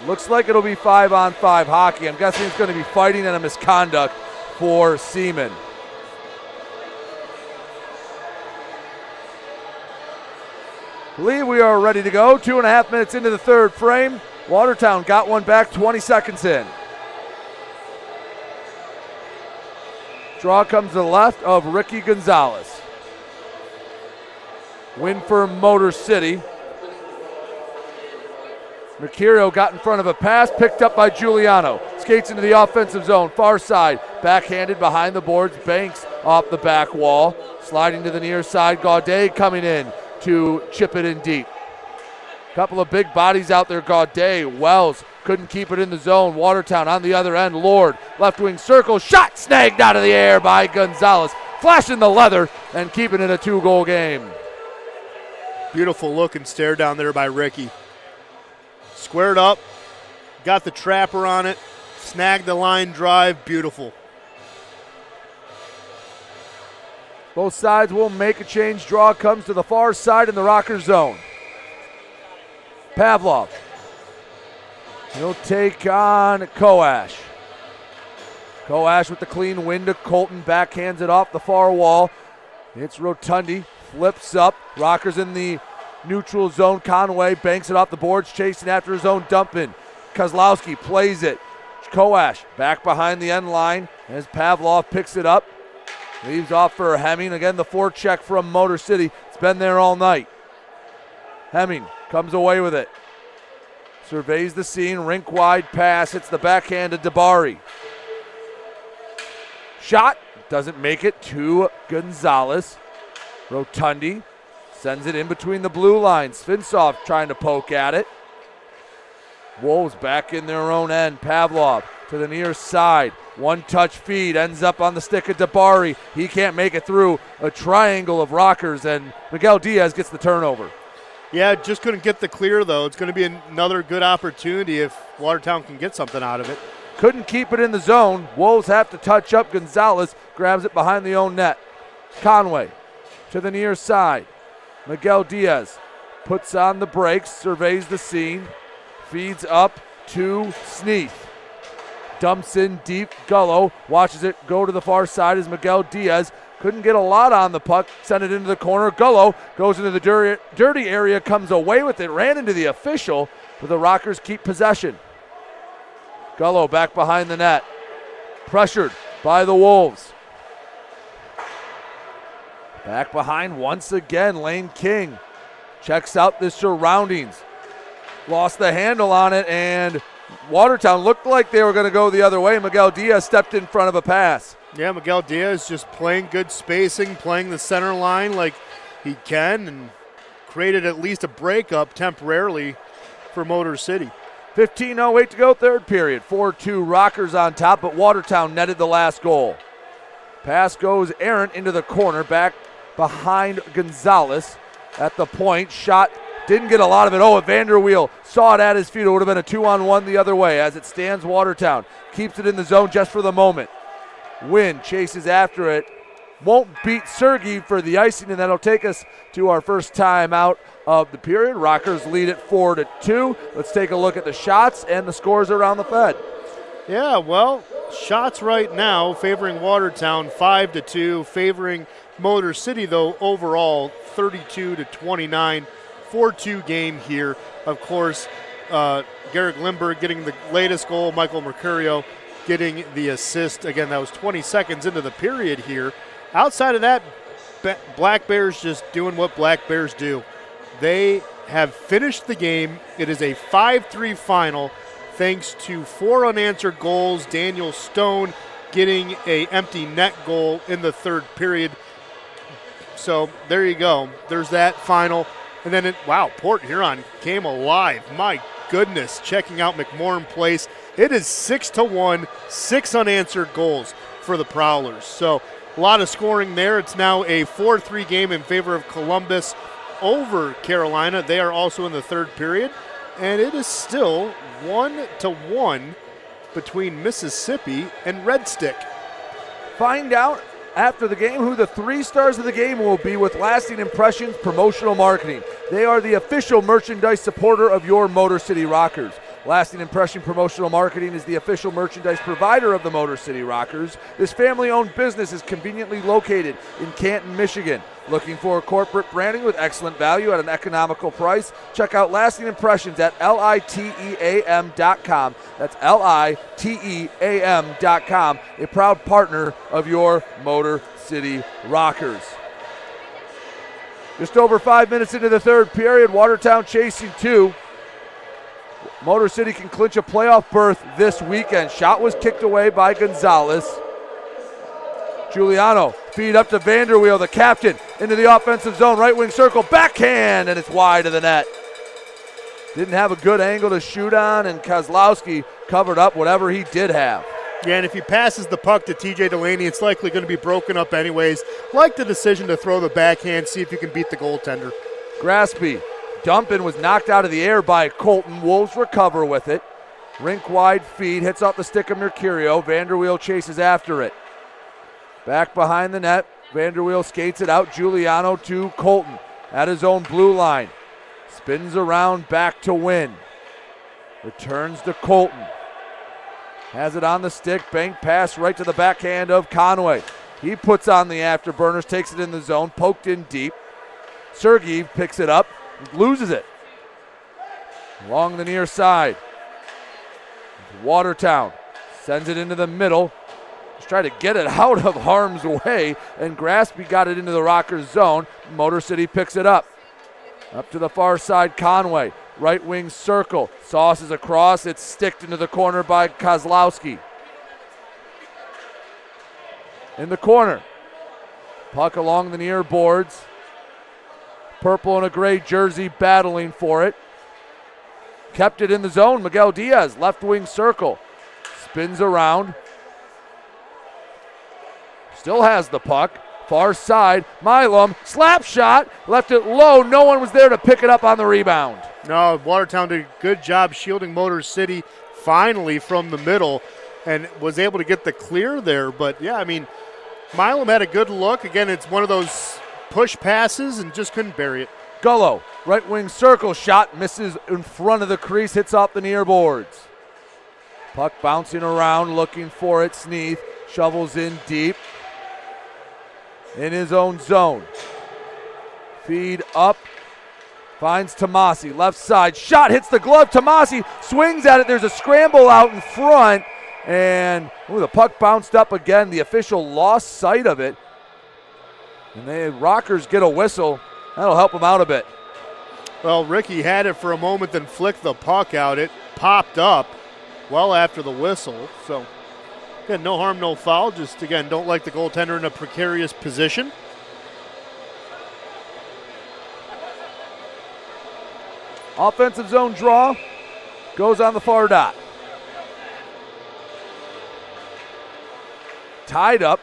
looks like it'll be 5-on-5 hockey. I'm guessing it's going to be fighting and a misconduct for Seaman. I believe we are ready to go. 2.5 minutes into the third frame. Watertown got one back 20 seconds in. Draw comes to the left of Ricky Gonzalez. Win for Motor City. Mercurio got in front of a pass, picked up by Giuliano. Skates into the offensive zone, far side. Backhanded behind the boards, Banks off the back wall. Sliding to the near side, Gaudet coming in to chip it in deep. Couple of big bodies out there, Gaudet, Wells couldn't keep it in the zone. Watertown on the other end, Lord, left wing circle, shot snagged out of the air by Gonzalez. Flashing the leather and keeping it a 2-goal game. beautiful look and stare down there by Ricky. Squared up, got the trapper on it, snagged the line drive, beautiful. Both sides will make a change. Draw comes to the far side in the Rocker zone. Pavlov. He'll take on Koash. Koash with the clean win to Colton. Backhands it off the far wall. It's Rotundi. Flips up. Rockers in the neutral zone. Conway banks it off the boards. Chasing after his own dump in. Kozlowski plays it. Koash back behind the end line as Pavlov picks it up. Leaves off for Hemming. Again, the forecheck from Motor City. It's been there all night. Hemming comes away with it. Surveys the scene. Rink wide pass. It's the backhand to Dabari. Shot. Doesn't make it to Gonzalez. Rotundi sends it in between the blue lines. Svinsov trying to poke at it. Wolves back in their own end. Pavlov to the near side. One-touch feed ends up on the stick of Dabari. He can't make it through a triangle of Rockers, and Miguel Diaz gets the turnover. Yeah, just couldn't get the clear, though. It's going to be another good opportunity if Watertown can get something out of it. Couldn't keep it in the zone. Wolves have to touch up. Gonzalez grabs it behind the own net. Conway to the near side. Miguel Diaz puts on the brakes, surveys the scene, feeds up to Sneath. Dumps in deep. Gullo watches it go to the far side as Miguel Diaz couldn't get a lot on the puck. Sent it into the corner. Gullo goes into the dirty area, comes away with it, ran into the official, but the Rockers keep possession. Gullo back behind the net. Pressured by the Wolves. Back behind once again, Lane King. Checks out the surroundings. Lost the handle on it, and Watertown looked like they were going to go the other way. Miguel Diaz stepped in front of a pass. Yeah, Miguel Diaz just playing good spacing, playing the center line like he can, and created at least a breakup temporarily for Motor City. 15:08 to go, third period. 4-2 Rockers on top, but Watertown netted the last goal. Pass goes errant into the corner, back behind Gonzalez at the point. Shot didn't get a lot of it. Oh, Vanderweel saw it at his feet. It would have been a 2-on-1 the other way. As it stands, Watertown keeps it in the zone just for the moment. Wynn chases after it. Won't beat Sergey for the icing, and that'll take us to our first time out of the period. Rockers lead it 4-2. Let's take a look at the shots and the scores around the Fed. Yeah, well, shots right now favoring Watertown 5-2, favoring Motor City, though, overall 32-29. 4-2 game here. Of course, Garrick Lindbergh getting the latest goal, Michael Mercurio getting the assist. Again, that was 20 seconds into the period here. Outside of that, Black Bears just doing what Black Bears do. They have finished the game. It is a 5-3 final thanks to 4 unanswered goals. Daniel Stone getting an empty net goal in the third period. So there you go. There's that final. And then, wow, Port Huron came alive. My goodness, checking out McMorran Place. It is 6-1, 6 unanswered goals for the Prowlers. So a lot of scoring there. It's now a 4-3 game in favor of Columbus over Carolina. They are also in the third period. And it is still 1-1 between Mississippi and Red Stick. Find out after the game who the 3 stars of the game will be with Lasting Impressions Promotional Marketing. They are the official merchandise supporter of your Motor City Rockers. Lasting Impression Promotional Marketing is the official merchandise provider of the Motor City Rockers. This family-owned business is conveniently located in Canton, Michigan. Looking for corporate branding with excellent value at an economical price? Check out Lasting Impressions at liteam.com. That's liteam.com, a proud partner of your Motor City Rockers. Just over 5 minutes into the third period, Watertown chasing 2. Motor City can clinch a playoff berth this weekend. Shot was kicked away by Gonzalez. Giuliano, feed up to Vanderweel, the captain, into the offensive zone, right wing circle, backhand, and it's wide of the net. Didn't have a good angle to shoot on, and Kozlowski covered up whatever he did have. Yeah, and if he passes the puck to TJ Delaney, it's likely going to be broken up anyways. Like the decision to throw the backhand, see if you can beat the goaltender. Graspy, dumping, was knocked out of the air by Colton. Wolves recover with it. Rink wide feed, hits off the stick of Mercurio. Vanderweel chases after it. Back behind the net, Vanderweel skates it out. Giuliano to Colton at his own blue line. Spins around back to Wynn. Returns to Colton. Has it on the stick, bank pass right to the backhand of Conway. He puts on the afterburners, takes it in the zone, poked in deep. Sergeev picks it up, loses it. Along the near side. Watertown sends it into the middle. Just try to get it out of harm's way, and Graspy got it into the Rockers zone. Motor City picks it up. Up to the far side, Conway. Right wing circle. Sauces across. It's sticked into the corner by Kozlowski. In the corner. Puck along the near boards. Purple and a gray jersey battling for it. Kept it in the zone. Miguel Diaz, left wing circle. Spins around. Still has the puck. Far side. Milam, slap shot. Left it low. No one was there to pick it up on the rebound. No, Watertown did a good job shielding Motor City finally from the middle and was able to get the clear there. But, yeah, I mean, Milam had a good look. Again, it's one of those push passes and just couldn't bury it. Gullo, right wing circle shot, misses in front of the crease, hits off the near boards. Puck bouncing around, looking for it. Sneath shovels in deep in his own zone. Feed up, finds Tomasi, left side, shot hits the glove. Tomasi swings at it. There's a scramble out in front, and the puck bounced up again. The official lost sight of it. And the Rockers get a whistle. That'll help them out a bit. Well, Ricky had it for a moment, then flicked the puck out. It popped up well after the whistle. So, again, no harm, no foul. Just, again, don't like the goaltender in a precarious position. Offensive zone draw goes on the far dot. Tied up,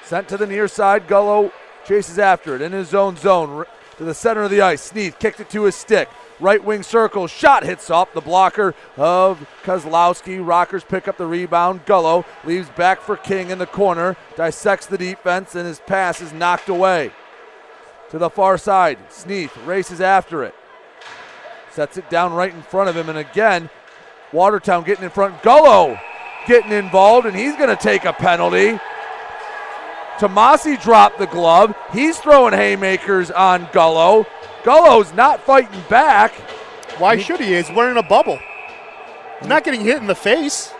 sent to the near side. Gullo chases after it in his own zone to the center of the ice. Sneath kicked it to his stick. Right wing circle, shot hits off the blocker of Kozlowski. Rockers pick up the rebound. Gullo leaves back for King in the corner, dissects the defense, and his pass is knocked away. To the far side, Sneath races after it. Sets it down right in front of him, and again, Watertown getting in front. Gullo getting involved, and he's going to take a penalty. Tomasi dropped the glove. He's throwing haymakers on Gullo. Gullo's not fighting back. Why should he? He's wearing a bubble. He's not getting hit in the face.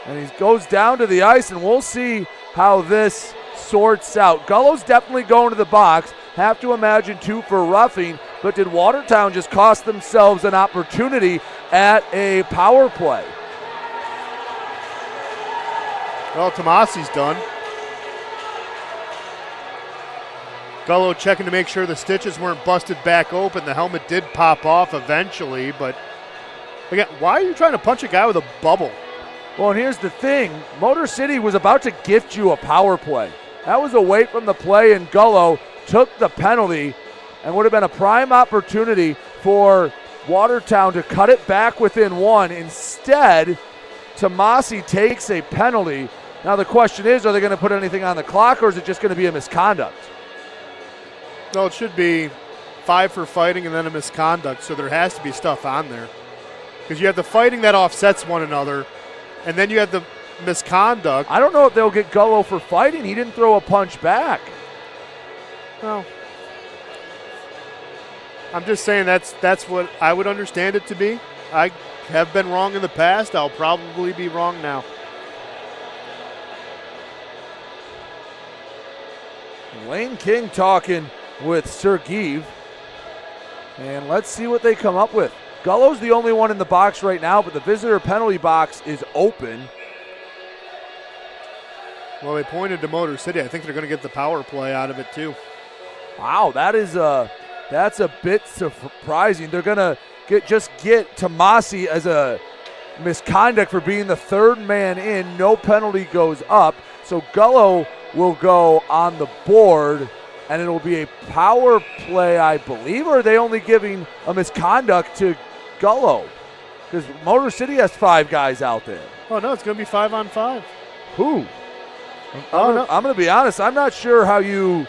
And he goes down to the ice, and we'll see how this sorts out. Gullo's definitely going to the box. Have to imagine 2 for roughing, but did Watertown just cost themselves an opportunity at a power play? Well, Tomasi's done. Gullo checking to make sure the stitches weren't busted back open. The helmet did pop off eventually, but Again, why are you trying to punch a guy with a bubble? Well, and here's the thing. Motor City was about to gift you a power play. That was away from the play, and Gullo took the penalty and would have been a prime opportunity for Watertown to cut it back within one. Instead, Tomasi takes a penalty. Now the question is, are they going to put anything on the clock, or is it just going to be a misconduct? No, it should be 5 for fighting and then a misconduct, so there has to be stuff on there. Because you have the fighting that offsets one another, and then you have the misconduct. I don't know if they'll get Gullo for fighting. He didn't throw a punch back. No. I'm just saying that's what I would understand it to be. I have been wrong in the past. I'll probably be wrong now. Lane King talking with Sergeev. And let's see what they come up with. Gullo's the only one in the box right now, but the visitor penalty box is open. Well, they pointed to Motor City. I think they're going to get the power play out of it too. Wow, that's a bit surprising. They're going to get Tomasi as a misconduct for being the third man in. No penalty goes up. So Gullo will go on the board, and it will be a power play, I believe, or are they only giving a misconduct to Gullo? Because Motor City has 5 guys out there. Oh, no, it's going to be 5-on-5. Who? I'm going to be honest. I'm not sure how you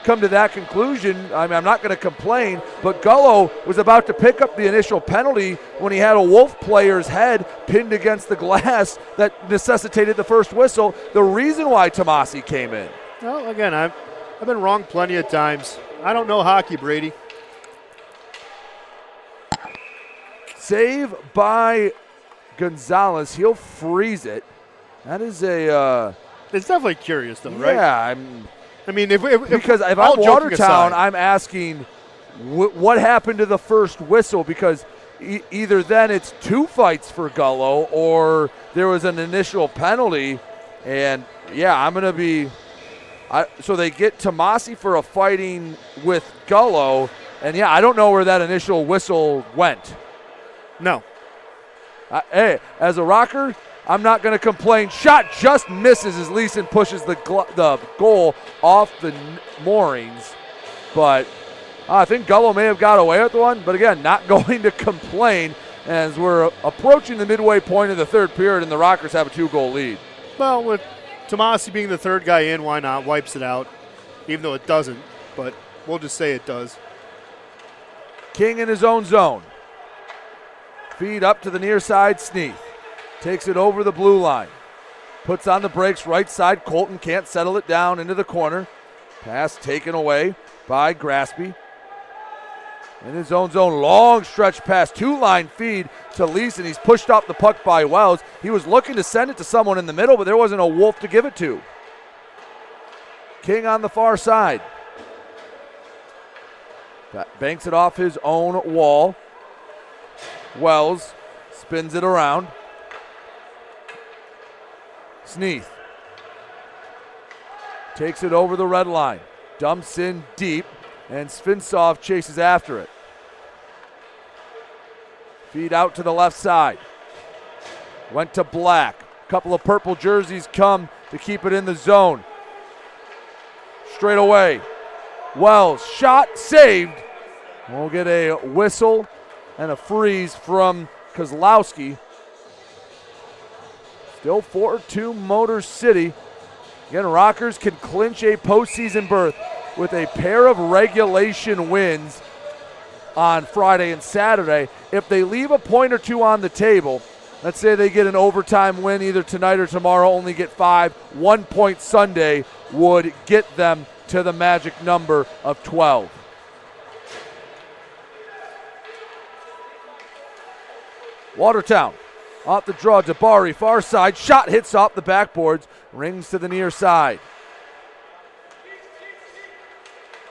come to that conclusion. I mean, I'm not going to complain, but Gullo was about to pick up the initial penalty when he had a Wolf player's head pinned against the glass that necessitated the first whistle. The reason why Tomasi came in. Well, again, I've been wrong plenty of times. I don't know hockey, Brady. Save by Gonzalez. He'll freeze it. That is a... it's definitely curious, though, right? Yeah, because if all I'm joking Watertown, aside, I'm asking what happened to the first whistle, because either then it's 2 fights for Gullo or there was an initial penalty. And, yeah, I'm going to be so they get Tomasi for a fighting with Gullo. And, yeah, I don't know where that initial whistle went. No. Hey, as a rocker, I'm not going to complain. Shot just misses as Leeson pushes the goal off the moorings. But I think Gullo may have got away with one. But, again, not going to complain as we're approaching the midway point of the third period and the Rockers have a 2-goal lead. Well, with Tomasi being the third guy in, why not? Wipes it out, even though it doesn't. But we'll just say it does. King in his own zone. Feed up to the near side, Sneath. Takes it over the blue line. Puts on the brakes, right side. Colton can't settle it down into the corner. Pass taken away by Graspy. In his own zone, long stretch pass, 2-line feed to Leeson. He's pushed off the puck by Wells. He was looking to send it to someone in the middle, but there wasn't a Wolf to give it to. King on the far side. Banks it off his own wall. Wells spins it around. Sneath takes it over the red line. Dumps in deep, and Svinsov chases after it. Feed out to the left side. Went to Black. Couple of purple jerseys come to keep it in the zone. Straight away. Wells, shot, saved. We'll get a whistle and a freeze from Kozlowski. Still 4-2 Motor City. Again, Rockers can clinch a postseason berth with a pair of regulation wins on Friday and Saturday. If they leave a point or 2 on the table, let's say they get an overtime win either tonight or tomorrow, only get 5, 1 point Sunday would get them to the magic number of 12. Watertown off the draw, Jabari, far side, shot hits off the backboards, rings to the near side.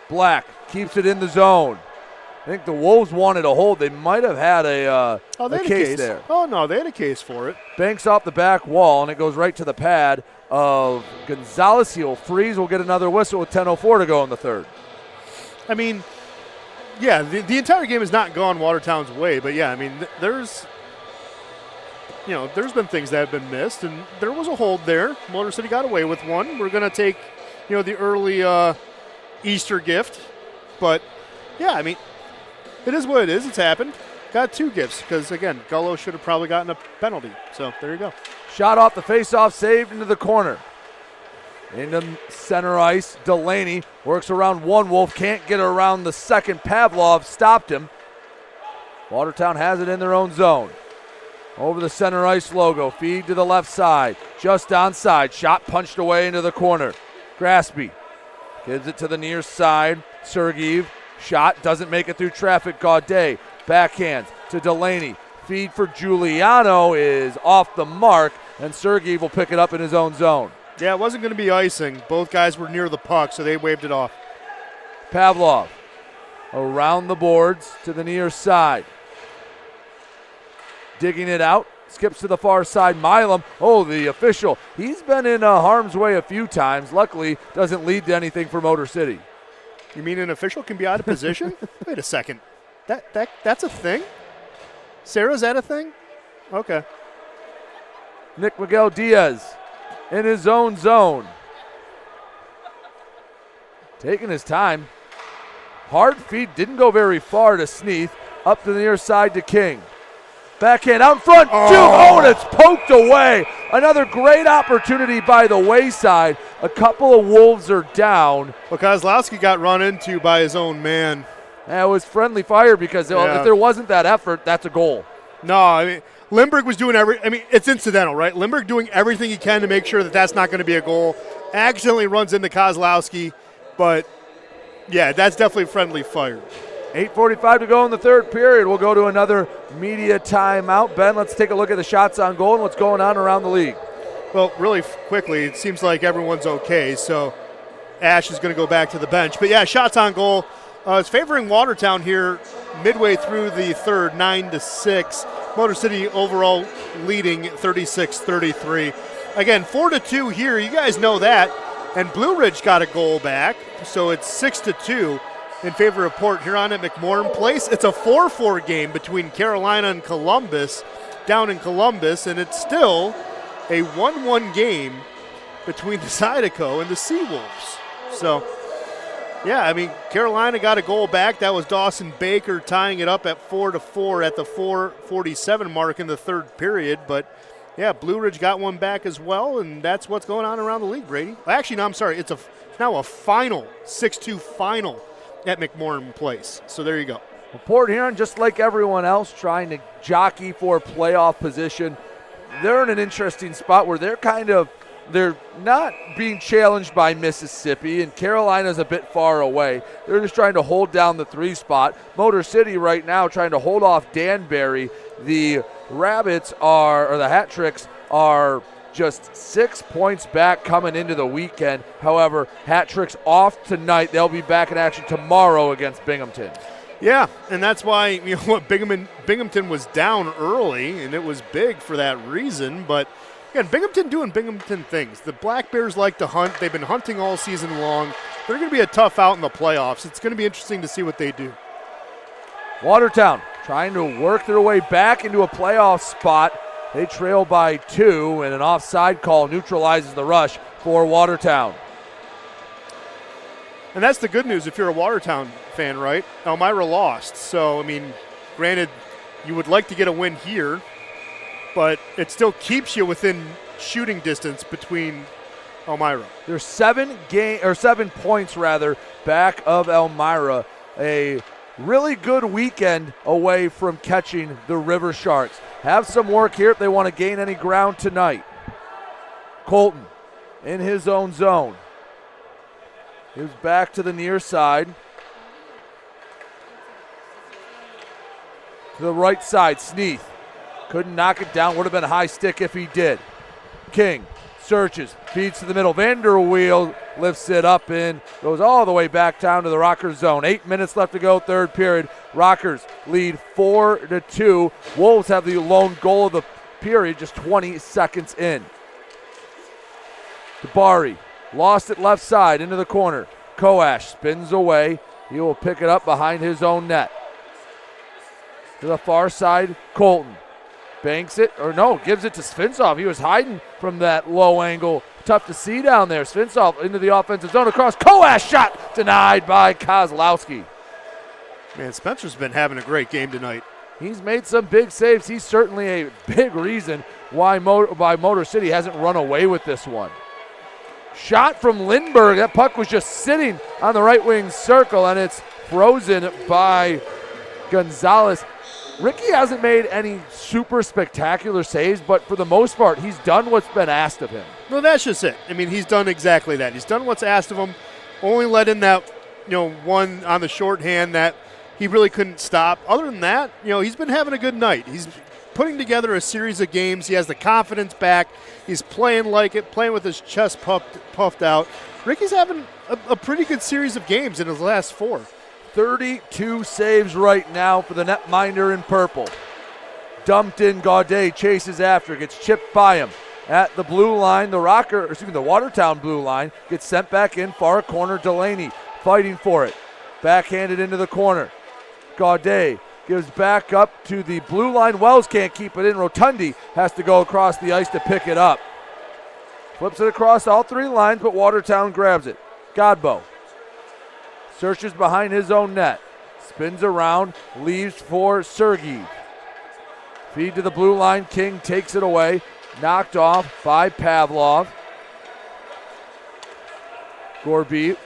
Black keeps it in the zone. I think the Wolves wanted a hold. They might have had a case there. Oh, no, they had a case for it. Banks off the back wall, and it goes right to the pad of Gonzalez. He'll freeze. We'll get another whistle with 10:04 to go in the third. I mean, yeah, the entire game has not gone Watertown's way, but, yeah, I mean, there's there's been things that have been missed, and there was a hold there. Motor City got away with one. We're going to take, the early Easter gift. But, yeah, I mean, it is what it is. It's happened. Got 2 gifts because, again, Gullo should have probably gotten a penalty. So there you go. Shot off the faceoff, saved into the corner. Into center ice, Delaney works around one Wolf, can't get around the second. Pavlov stopped him. Watertown has it in their own zone. Over the center ice logo, feed to the left side, just onside, shot punched away into the corner. Graspy gives it to the near side, Sergeev, shot, doesn't make it through traffic. Gaudet, backhands to Delaney, feed for Giuliano is off the mark, and Sergeev will pick it up in his own zone. Yeah, it wasn't going to be icing. Both guys were near the puck, so they waved it off. Pavlov around the boards to the near side. Digging it out, skips to the far side. Milam, the official. He's been in harm's way a few times. Luckily, doesn't lead to anything for Motor City. You mean an official can be out of position? Wait a second. That's a thing? Sarah, is that a thing? Okay. Nick Miguel Diaz in his own zone. Taking his time. Hard feed, didn't go very far to Sneath. Up to the near side to King. Backhand out in front, and it's poked away. Another great opportunity by the wayside. A couple of Wolves are down. Well, Kozlowski got run into by his own man. It was friendly fire because if there wasn't that effort, that's a goal. No, I mean, Lindbergh was doing it's incidental, right? Lindbergh doing everything he can to make sure that that's not going to be a goal. Accidentally runs into Kozlowski, but, yeah, that's definitely friendly fire. 8:45 to go in the third period. We'll go to another media timeout. Ben, let's take a look at the shots on goal and what's going on around the league. Well, really quickly, it seems like everyone's okay, so Ash is going to go back to the bench. But, yeah, shots on goal. It's favoring Watertown here midway through the third, 9-6. Motor City overall leading 36-33. Again, 4-2 here. You guys know that. And Blue Ridge got a goal back, so it's 6-2. In favor of Port Huron at McMorran Place. It's a 4-4 game between Carolina and Columbus down in Columbus, and it's still a 1-1 game between the Zydeco and the Seawolves. So, yeah, I mean, Carolina got a goal back. That was Dawson Baker tying it up at 4-4 at the 4:47 mark in the third period. But, yeah, Blue Ridge got one back as well, and that's what's going on around the league, Brady. Actually, no, I'm sorry. It's now a final, 6-2 final at McMorran Place. So there you go. Well, Port Huron, just like everyone else, trying to jockey for playoff position. They're in an interesting spot where they're not being challenged by Mississippi, and Carolina's a bit far away. They're just trying to hold down the 3 spot. Motor City right now trying to hold off Danbury. The the Hat Tricks are just 6 points back coming into the weekend. However, Hat Tricks off tonight. They'll be back in action tomorrow against Binghamton. Yeah, and that's why Binghamton was down early, and it was big for that reason. But again, Binghamton doing Binghamton things. The Black Bears like to hunt. They've been hunting all season long. They're going to be a tough out in the playoffs. It's going to be interesting to see what they do. Watertown trying to work their way back into a playoff spot. They trail by 2, and an offside call neutralizes the rush for Watertown. And that's the good news if you're a Watertown fan, right? Elmira lost. So, I mean, granted, you would like to get a win here, but it still keeps you within shooting distance between Elmira. They're 7 points back of Elmira. A really good weekend away from catching the River Sharks. Have some work here if they want to gain any ground tonight. Colton in his own zone. He's back to the near side. To the right side, Sneath. Couldn't knock it down. Would have been a high stick if he did. King searches, feeds to the middle. Vanderweel lifts it up and goes all the way back down to the Rockers zone. 8 minutes left to go, third period. Rockers lead 4-2. Wolves have the lone goal of the period, just 20 seconds in. Tabari lost it left side into the corner. Koash spins away. He will pick it up behind his own net. To the far side, Colton. Banks it, or no, gives it to Svintsov. He was hiding from that low angle. Tough to see down there. Svintsov into the offensive zone across. Koas shot denied by Kozlowski. Man, Spencer's been having a great game tonight. He's made some big saves. He's certainly a big reason why Motor City hasn't run away with this one. Shot from Lindbergh. That puck was just sitting on the right wing circle, and it's frozen by Gonzalez. Ricky hasn't made any super spectacular saves, but for the most part, he's done what's been asked of him. No, that's just it. I mean, he's done exactly that. He's done what's asked of him. Only let in that, one on the shorthand that he really couldn't stop. Other than that, he's been having a good night. He's putting together a series of games. He has the confidence back. He's playing like it, playing with his chest puffed out. Ricky's having a pretty good series of games in his last 4. 32 saves right now for the netminder in purple. Dumped in, Gaudet chases after, gets chipped by him. At the blue line, the Watertown blue line gets sent back in, far corner, Delaney fighting for it. Backhanded into the corner. Gaudet gives back up to the blue line. Wells can't keep it in. Rotundi has to go across the ice to pick it up. Flips it across all 3 lines, but Watertown grabs it. Godbout searches behind his own net. Spins around, leaves for Sergey. Feed to the blue line. King takes it away. Knocked off by Pavlov. Sergeyev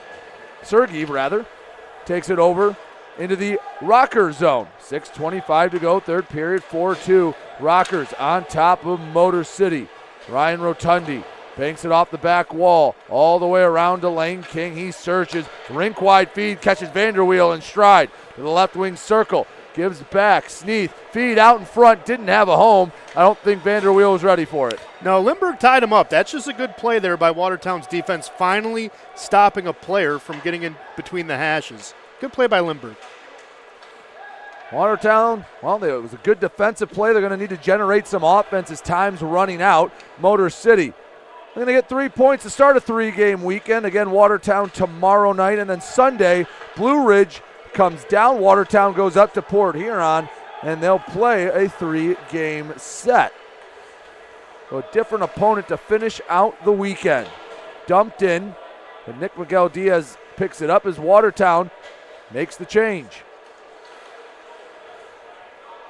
takes it over into the Rocker zone. 6:25 to go, third period, 4-2. Rockers on top of Motor City. Ryan Rotundi banks it off the back wall, all the way around to Lane King. He searches, rink-wide feed, catches Vanderweel in stride to the left wing circle. Gives back, Sneath, feed out in front, didn't have a home. I don't think Vanderweel was ready for it. No, Lindbergh tied him up. That's just a good play there by Watertown's defense, finally stopping a player from getting in between the hashes. Good play by Lindbergh. Watertown, it was a good defensive play. They're going to need to generate some offense as time's running out. Motor City, they're going to get 3 points to start a 3-game weekend. Again, Watertown tomorrow night, and then Sunday, Blue Ridge comes down. Watertown goes up to Port Huron, and they'll play a 3-game set. So a different opponent to finish out the weekend. Dumped in, and Nick Miguel Diaz picks it up as Watertown makes the change.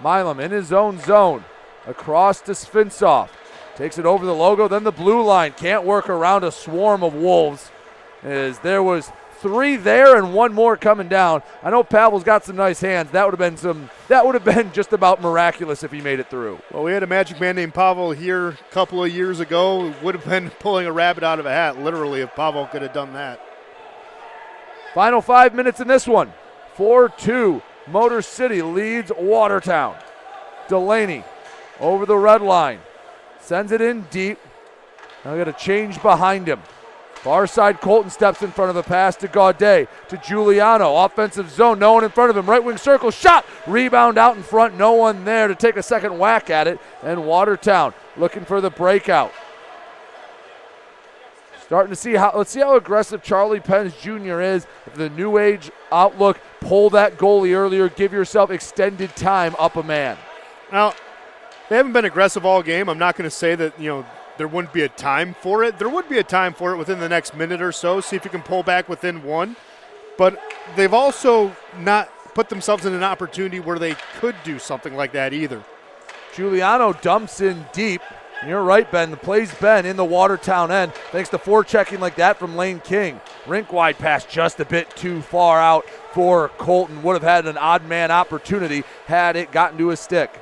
Milam in his own zone, across to Svintsov. Takes it over the logo, then the blue line. Can't work around a swarm of Wolves, as there was 3 there and 1 more coming down. I know Pavel's got some nice hands. That would have been just about miraculous if he made it through. Well, we had a magic man named Pavel here a couple of years ago. It would have been pulling a rabbit out of a hat, literally, if Pavel could have done that. Final 5 minutes in this one. 4-2. Motor City leads Watertown. Delaney over the red line. Sends it in deep. Now got a change behind him. Far side, Colton steps in front of the pass to Gaudet, to Giuliano. Offensive zone, no one in front of him. Right wing circle, shot. Rebound out in front, no one there to take a second whack at it. And Watertown looking for the breakout. Starting to see let's see how aggressive Charlie Pence Jr. is. If the new age outlook, pull that goalie earlier, give yourself extended time up a man. Now, they haven't been aggressive all game. I'm not going to say that, there wouldn't be a time for it. There would be a time for it within the next minute or so. See if you can pull back within 1. But they've also not put themselves in an opportunity where they could do something like that either. Giuliano dumps in deep. You're right, Ben. The play's been in the Watertown end thanks to forechecking like that from Lane King. Rink-wide pass just a bit too far out for Colton. Would have had an odd man opportunity had it gotten to his stick.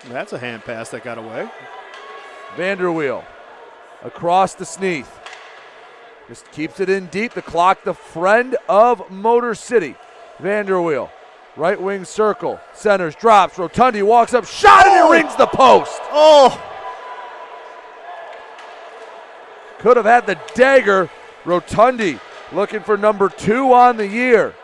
That's a hand pass that got away. Vanderweel across to Sneath. Just keeps it in deep. The clock, the friend of Motor City. Vanderweel, right wing circle, centers, drops. Rotundi walks up, shot, and it rings the post. Oh! Could have had the dagger. Rotundi looking for number 2 on the year.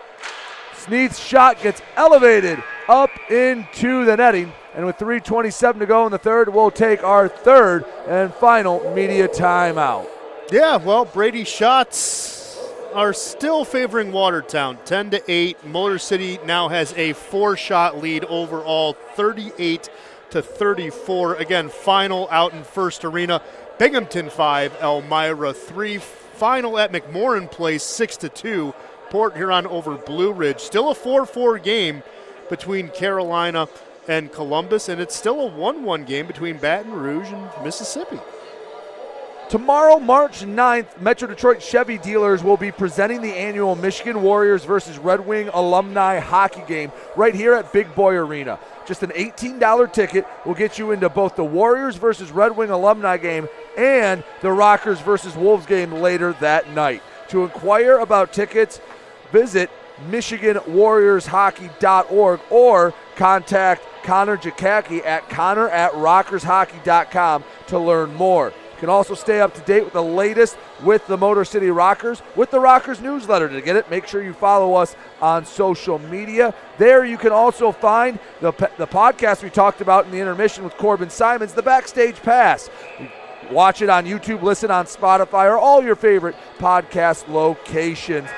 Sneath's shot gets elevated up into the netting. And with 3:27 to go in the third, we'll take our third and final media timeout. Yeah, well, Brady's shots are still favoring Watertown, 10-8. Motor City now has a 4-shot lead overall, 38 34. Again, final out in First Arena. Binghamton 5, Elmira 3. Final at McMorran Place 6-2. Port Huron over Blue Ridge. Still a 4-4 game between Carolina and Columbus, and it's still a 1-1 game between Baton Rouge and Mississippi. Tomorrow, March 9th, Metro Detroit Chevy dealers will be presenting the annual Michigan Warriors versus Red Wing alumni hockey game right here at Big Boy Arena. Just an $18 ticket will get you into both the Warriors versus Red Wing alumni game and the Rockers versus Wolves game later that night. To inquire about tickets, visit MichiganWarriorsHockey.org or contact Connor Jakacki at connor@rockershockey.com to learn more. You can also stay up to date with the latest with the Motor City Rockers with the Rockers newsletter. To get it, make sure you follow us on social media. There you can also find the podcast we talked about in the intermission with Corbin Simons, the Backstage Pass. Watch it on YouTube, listen on Spotify, or all your favorite podcast locations.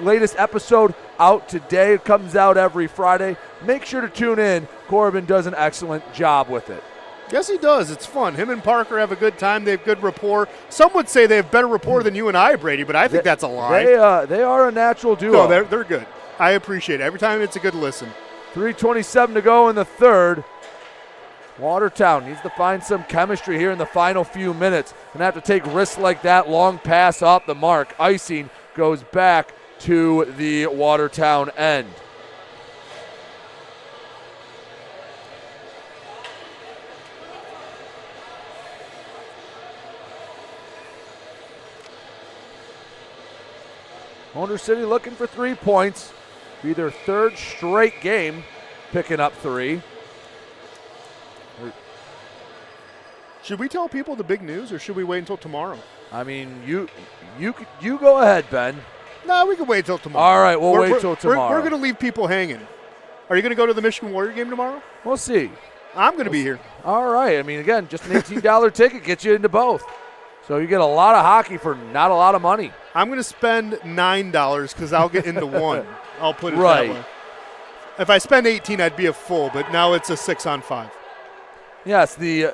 Latest episode out today. It comes out every Friday. Make sure to tune in. Corbin does an excellent job with it. Yes, he does. It's fun. Him and Parker have a good time. They have good rapport. Some would say they have better rapport than you and I, Brady, but I think that's a lie. They are a natural duo. No, they're good. I appreciate it. Every time it's a good listen. 3:27 to go in the third. Watertown needs to find some chemistry here in the final few minutes. Gonna have to take risks like that. Long pass off the mark. Icing goes back to the Watertown end. Motor City looking for 3 points. Be their third straight game picking up 3. Should we tell people the big news, or should we wait until tomorrow? I mean, you go ahead, Ben. No, we can wait until tomorrow. All right, we'll wait till tomorrow. We're going to leave people hanging. Are you going to go to the Michigan Warrior game tomorrow? We'll see. I'm going to be here. All right. I mean, again, just an $18 ticket gets you into both. So you get a lot of hockey for not a lot of money. I'm going to spend $9 because I'll get into one. I'll put it right. that way. If I spend 18, I'd be a full, but now it's a 6-on-5. Yes, the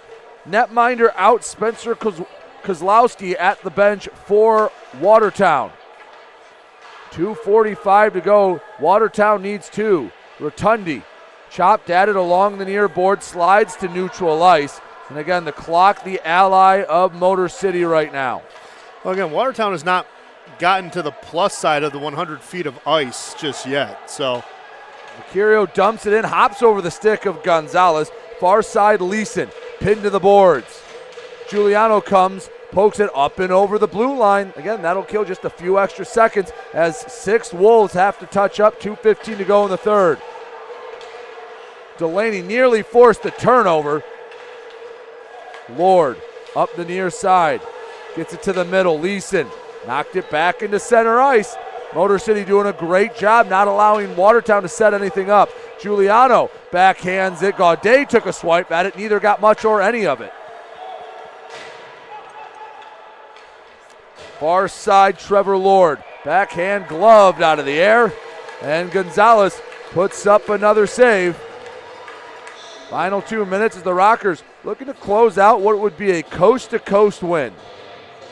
netminder out, Spencer Kozlowski at the bench for Watertown. 2:45 to go. Watertown needs 2. Rotundi chopped at it along the near board, slides to neutral ice. And again, the clock, the ally of Motor City right now. Well, again, Watertown has not gotten to the plus side of the 100 feet of ice just yet. So Mercurio dumps it in, hops over the stick of Gonzalez. Far side, Leeson, pinned to the boards. Giuliano comes, pokes it up and over the blue line. Again, that'll kill just a few extra seconds as 6 Wolves have to touch up. 2:15 to go in the third. Delaney nearly forced the turnover. Lord up the near side. Gets it to the middle. Leeson knocked it back into center ice. Motor City doing a great job not allowing Watertown to set anything up. Giuliano backhands it. Gaudet took a swipe at it. Neither got much or any of it. Far side, Trevor Lord. Backhand gloved out of the air. And Gonzalez puts up another save. Final 2 minutes as the Rockers looking to close out what would be a coast-to-coast win.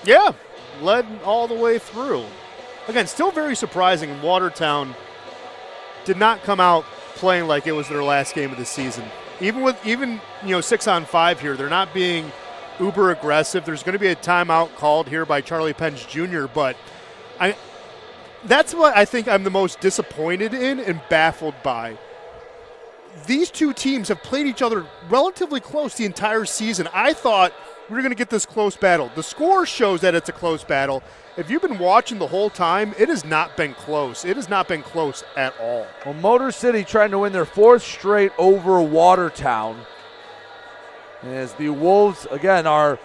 Yeah, led all the way through. Again, still very surprising. Watertown did not come out playing like it was their last game of the season. Even 6-on-5 here, they're not being uber aggressive. There's going to be a timeout called here by Charlie Pence Jr., but that's what I think I'm the most disappointed in and baffled by. These two teams have played each other relatively close the entire season. I thought we were going to get this close battle. The score shows that it's a close battle. If you've been watching the whole time, it has not been close. It has not been close at all. Well, Motor City trying to win their 4th straight over Watertown. As the Wolves, again, are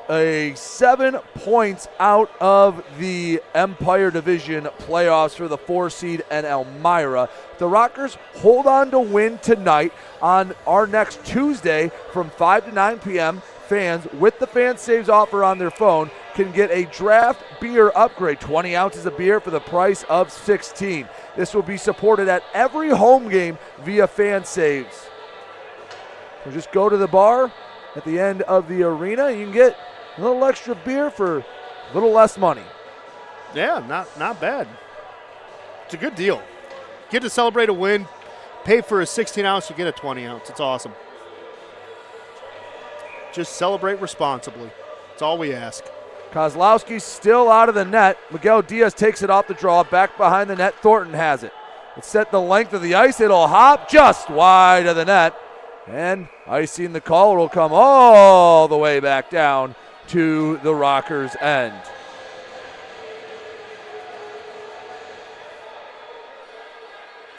7 points out of the Empire Division playoffs for the 4 seed and Elmira. The Rockers hold on to win tonight. On our next Tuesday from 5 to 9 p.m., fans with the Fan Saves offer on their phone can get a draft beer upgrade, 20 ounces of beer for the price of 16. This will be supported at every home game via Fan Saves. So just go to the bar at the end of the arena. You can get a little extra beer for a little less money. Yeah, not bad. It's a good deal. Get to celebrate a win, pay for a 16-ounce, you get a 20-ounce. It's awesome. Just celebrate responsibly. That's all we ask. Kozlowski's still out of the net. Miguel Diaz takes it off the draw. Back behind the net, Thornton has it. It's set the length of the ice. It'll hop just wide of the net. And icing the call will come all the way back down to the Rockers' end.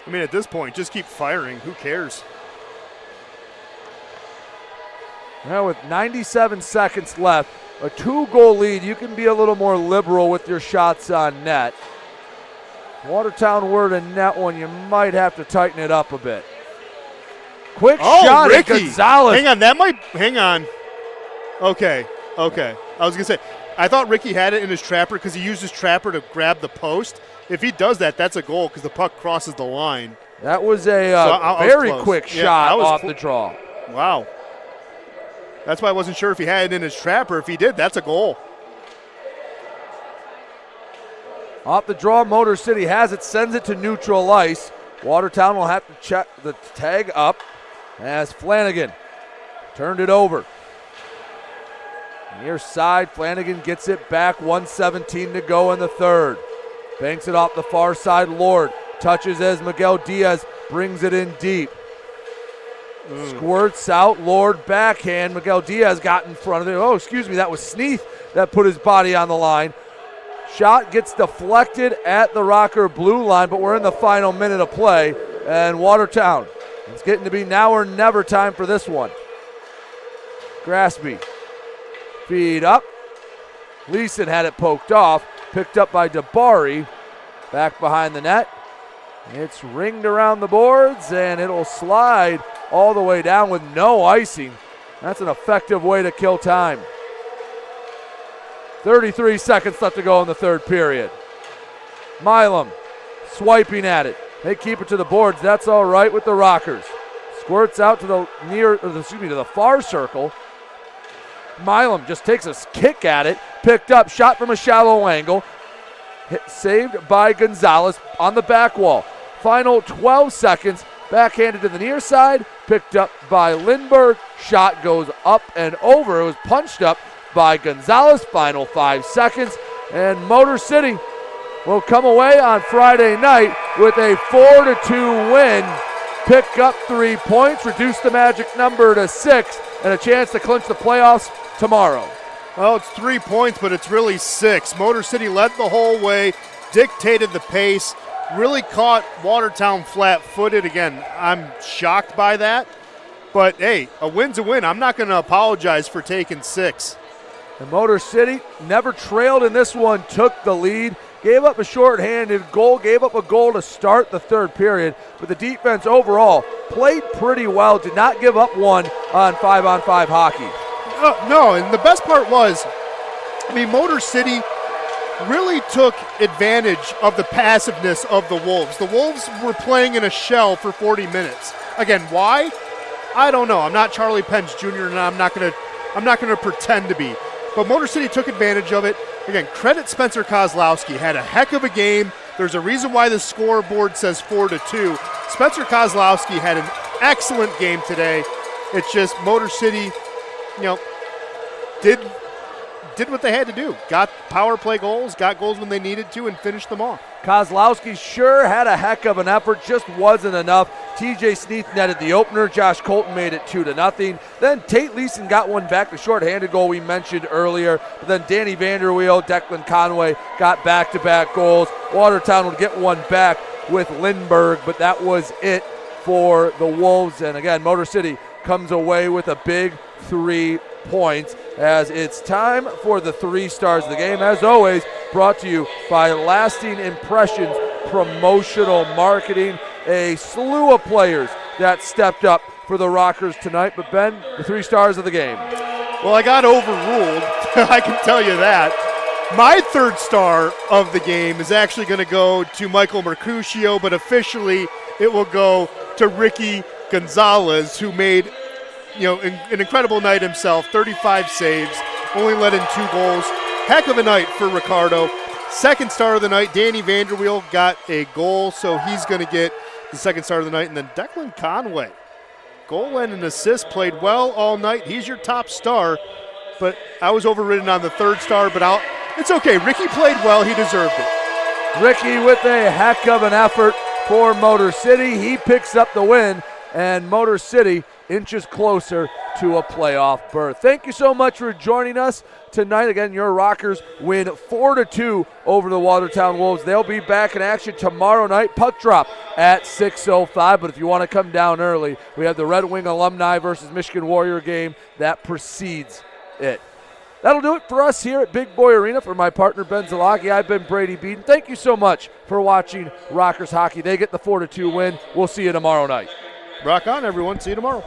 I mean, at this point, just keep firing. Who cares? Now with 97 seconds left, a 2-goal lead, you can be a little more liberal with your shots on net. Watertown were to net one, you might have to tighten it up a bit. Quick shot Ricky. at Gonzalez. Hang on. Okay. I was going to say, I thought Ricky had it in his trapper because he used his trapper to grab the post. If he does that, that's a goal because the puck crosses the line. That was a very quick shot off the draw. Wow. That's why I wasn't sure if he had it in his trapper. If he did, that's a goal. Off the draw, Motor City has it, sends it to neutral ice. Watertown will have to check the tag up as Flanagan turned it over. Near side, Flanagan gets it back, 1:17 to go in the third. Banks it off the far side, Lord touches as Miguel Diaz brings it in deep. Squirts out, Lord backhand. Miguel Diaz got in front of it. Oh, excuse me, that was Sneath that put his body on the line. Shot gets deflected at the Rocker blue line, but we're in the final minute of play. And Watertown, it's getting to be now or never time for this one. Graspy, feed up. Leeson had it poked off, picked up by Dabari. Back behind the net. It's ringed around the boards, and it'll slide all the way down with no icing. That's an effective way to kill time. 33 seconds left to go in the third period. Milam swiping at it. They keep it to the boards. That's all right with the Rockers. Squirts out to the far circle. Milam just takes a kick at it. Picked up, shot from a shallow angle. Saved by Gonzalez on the back wall. Final 12 seconds. Backhanded to the near side. Picked up by Lindbergh. Shot goes up and over. It was punched up by Gonzalez. Final 5 seconds. And Motor City will come away on Friday night with a 4-2 win. Pick up 3 points, reduce the magic number to 6, and a chance to clinch the playoffs tomorrow. Well, it's 3 points, but it's really 6. Motor City led the whole way, dictated the pace, really caught Watertown flat-footed. Again, I'm shocked by that. But, hey, a win's a win. I'm not going to apologize for taking 6. And Motor City never trailed in this one, took the lead, gave up a shorthanded goal, gave up a goal to start the third period. But the defense overall played pretty well, did not give up one on 5-on-5 hockey. No, and the best part was, Motor City really took advantage of the passiveness of the Wolves. The Wolves were playing in a shell for 40 minutes. Again, why? I don't know. I'm not Charlie Pence Jr. and I'm not going to pretend to be. But Motor City took advantage of it. Again, credit Spencer Kozlowski. Had a heck of a game. There's a reason why the scoreboard says 4-2. Spencer Kozlowski had an excellent game today. It's just Motor City, did what they had to do. Got power play goals, got goals when they needed to, and finished them off. Kozlowski sure had a heck of an effort, just wasn't enough. TJ Sneath netted the opener. Josh Colton made it 2-0. Then Tate Leeson got one back, the shorthanded goal we mentioned earlier. But then Danny Vanderweel, Declan Conway got back-to-back goals. Watertown would get one back with Lindbergh, but that was it for the Wolves. And again, Motor City comes away with a big 3 points as it's time for the 3 stars of the game. As always, brought to you by Lasting Impressions Promotional Marketing. A slew of players that stepped up for the Rockers tonight. But Ben, the 3 stars of the game. Well, I got overruled. I can tell you that. My 3rd star of the game is actually going to go to Michael Mercutio, but officially it will go to Ricky Gonzalez, who made an incredible night himself. 35 saves, only let in 2 goals. Heck of a night for Ricardo. Second star of the night, Danny Vanderweel got a goal, so he's going to get the second star of the night. And then Declan Conway, goal and an assist, played well all night. He's your top star, but I was overridden on the third star, but it's okay. Ricky played well. He deserved it. Ricky with a heck of an effort for Motor City. He picks up the win, and Motor City inches closer to a playoff berth. Thank you so much for joining us tonight. Again, your Rockers win 4-2 over the Watertown Wolves. They'll be back in action tomorrow night. Puck drop at 6:05. But if you want to come down early, we have the Red Wing Alumni versus Michigan Warrior game that precedes it. That'll do it for us here at Big Boy Arena. For my partner, Ben Zalagi, I've been Brady Beaton. Thank you so much for watching Rockers hockey. They get the 4-2 win. We'll see you tomorrow night. Rock on, everyone. See you tomorrow.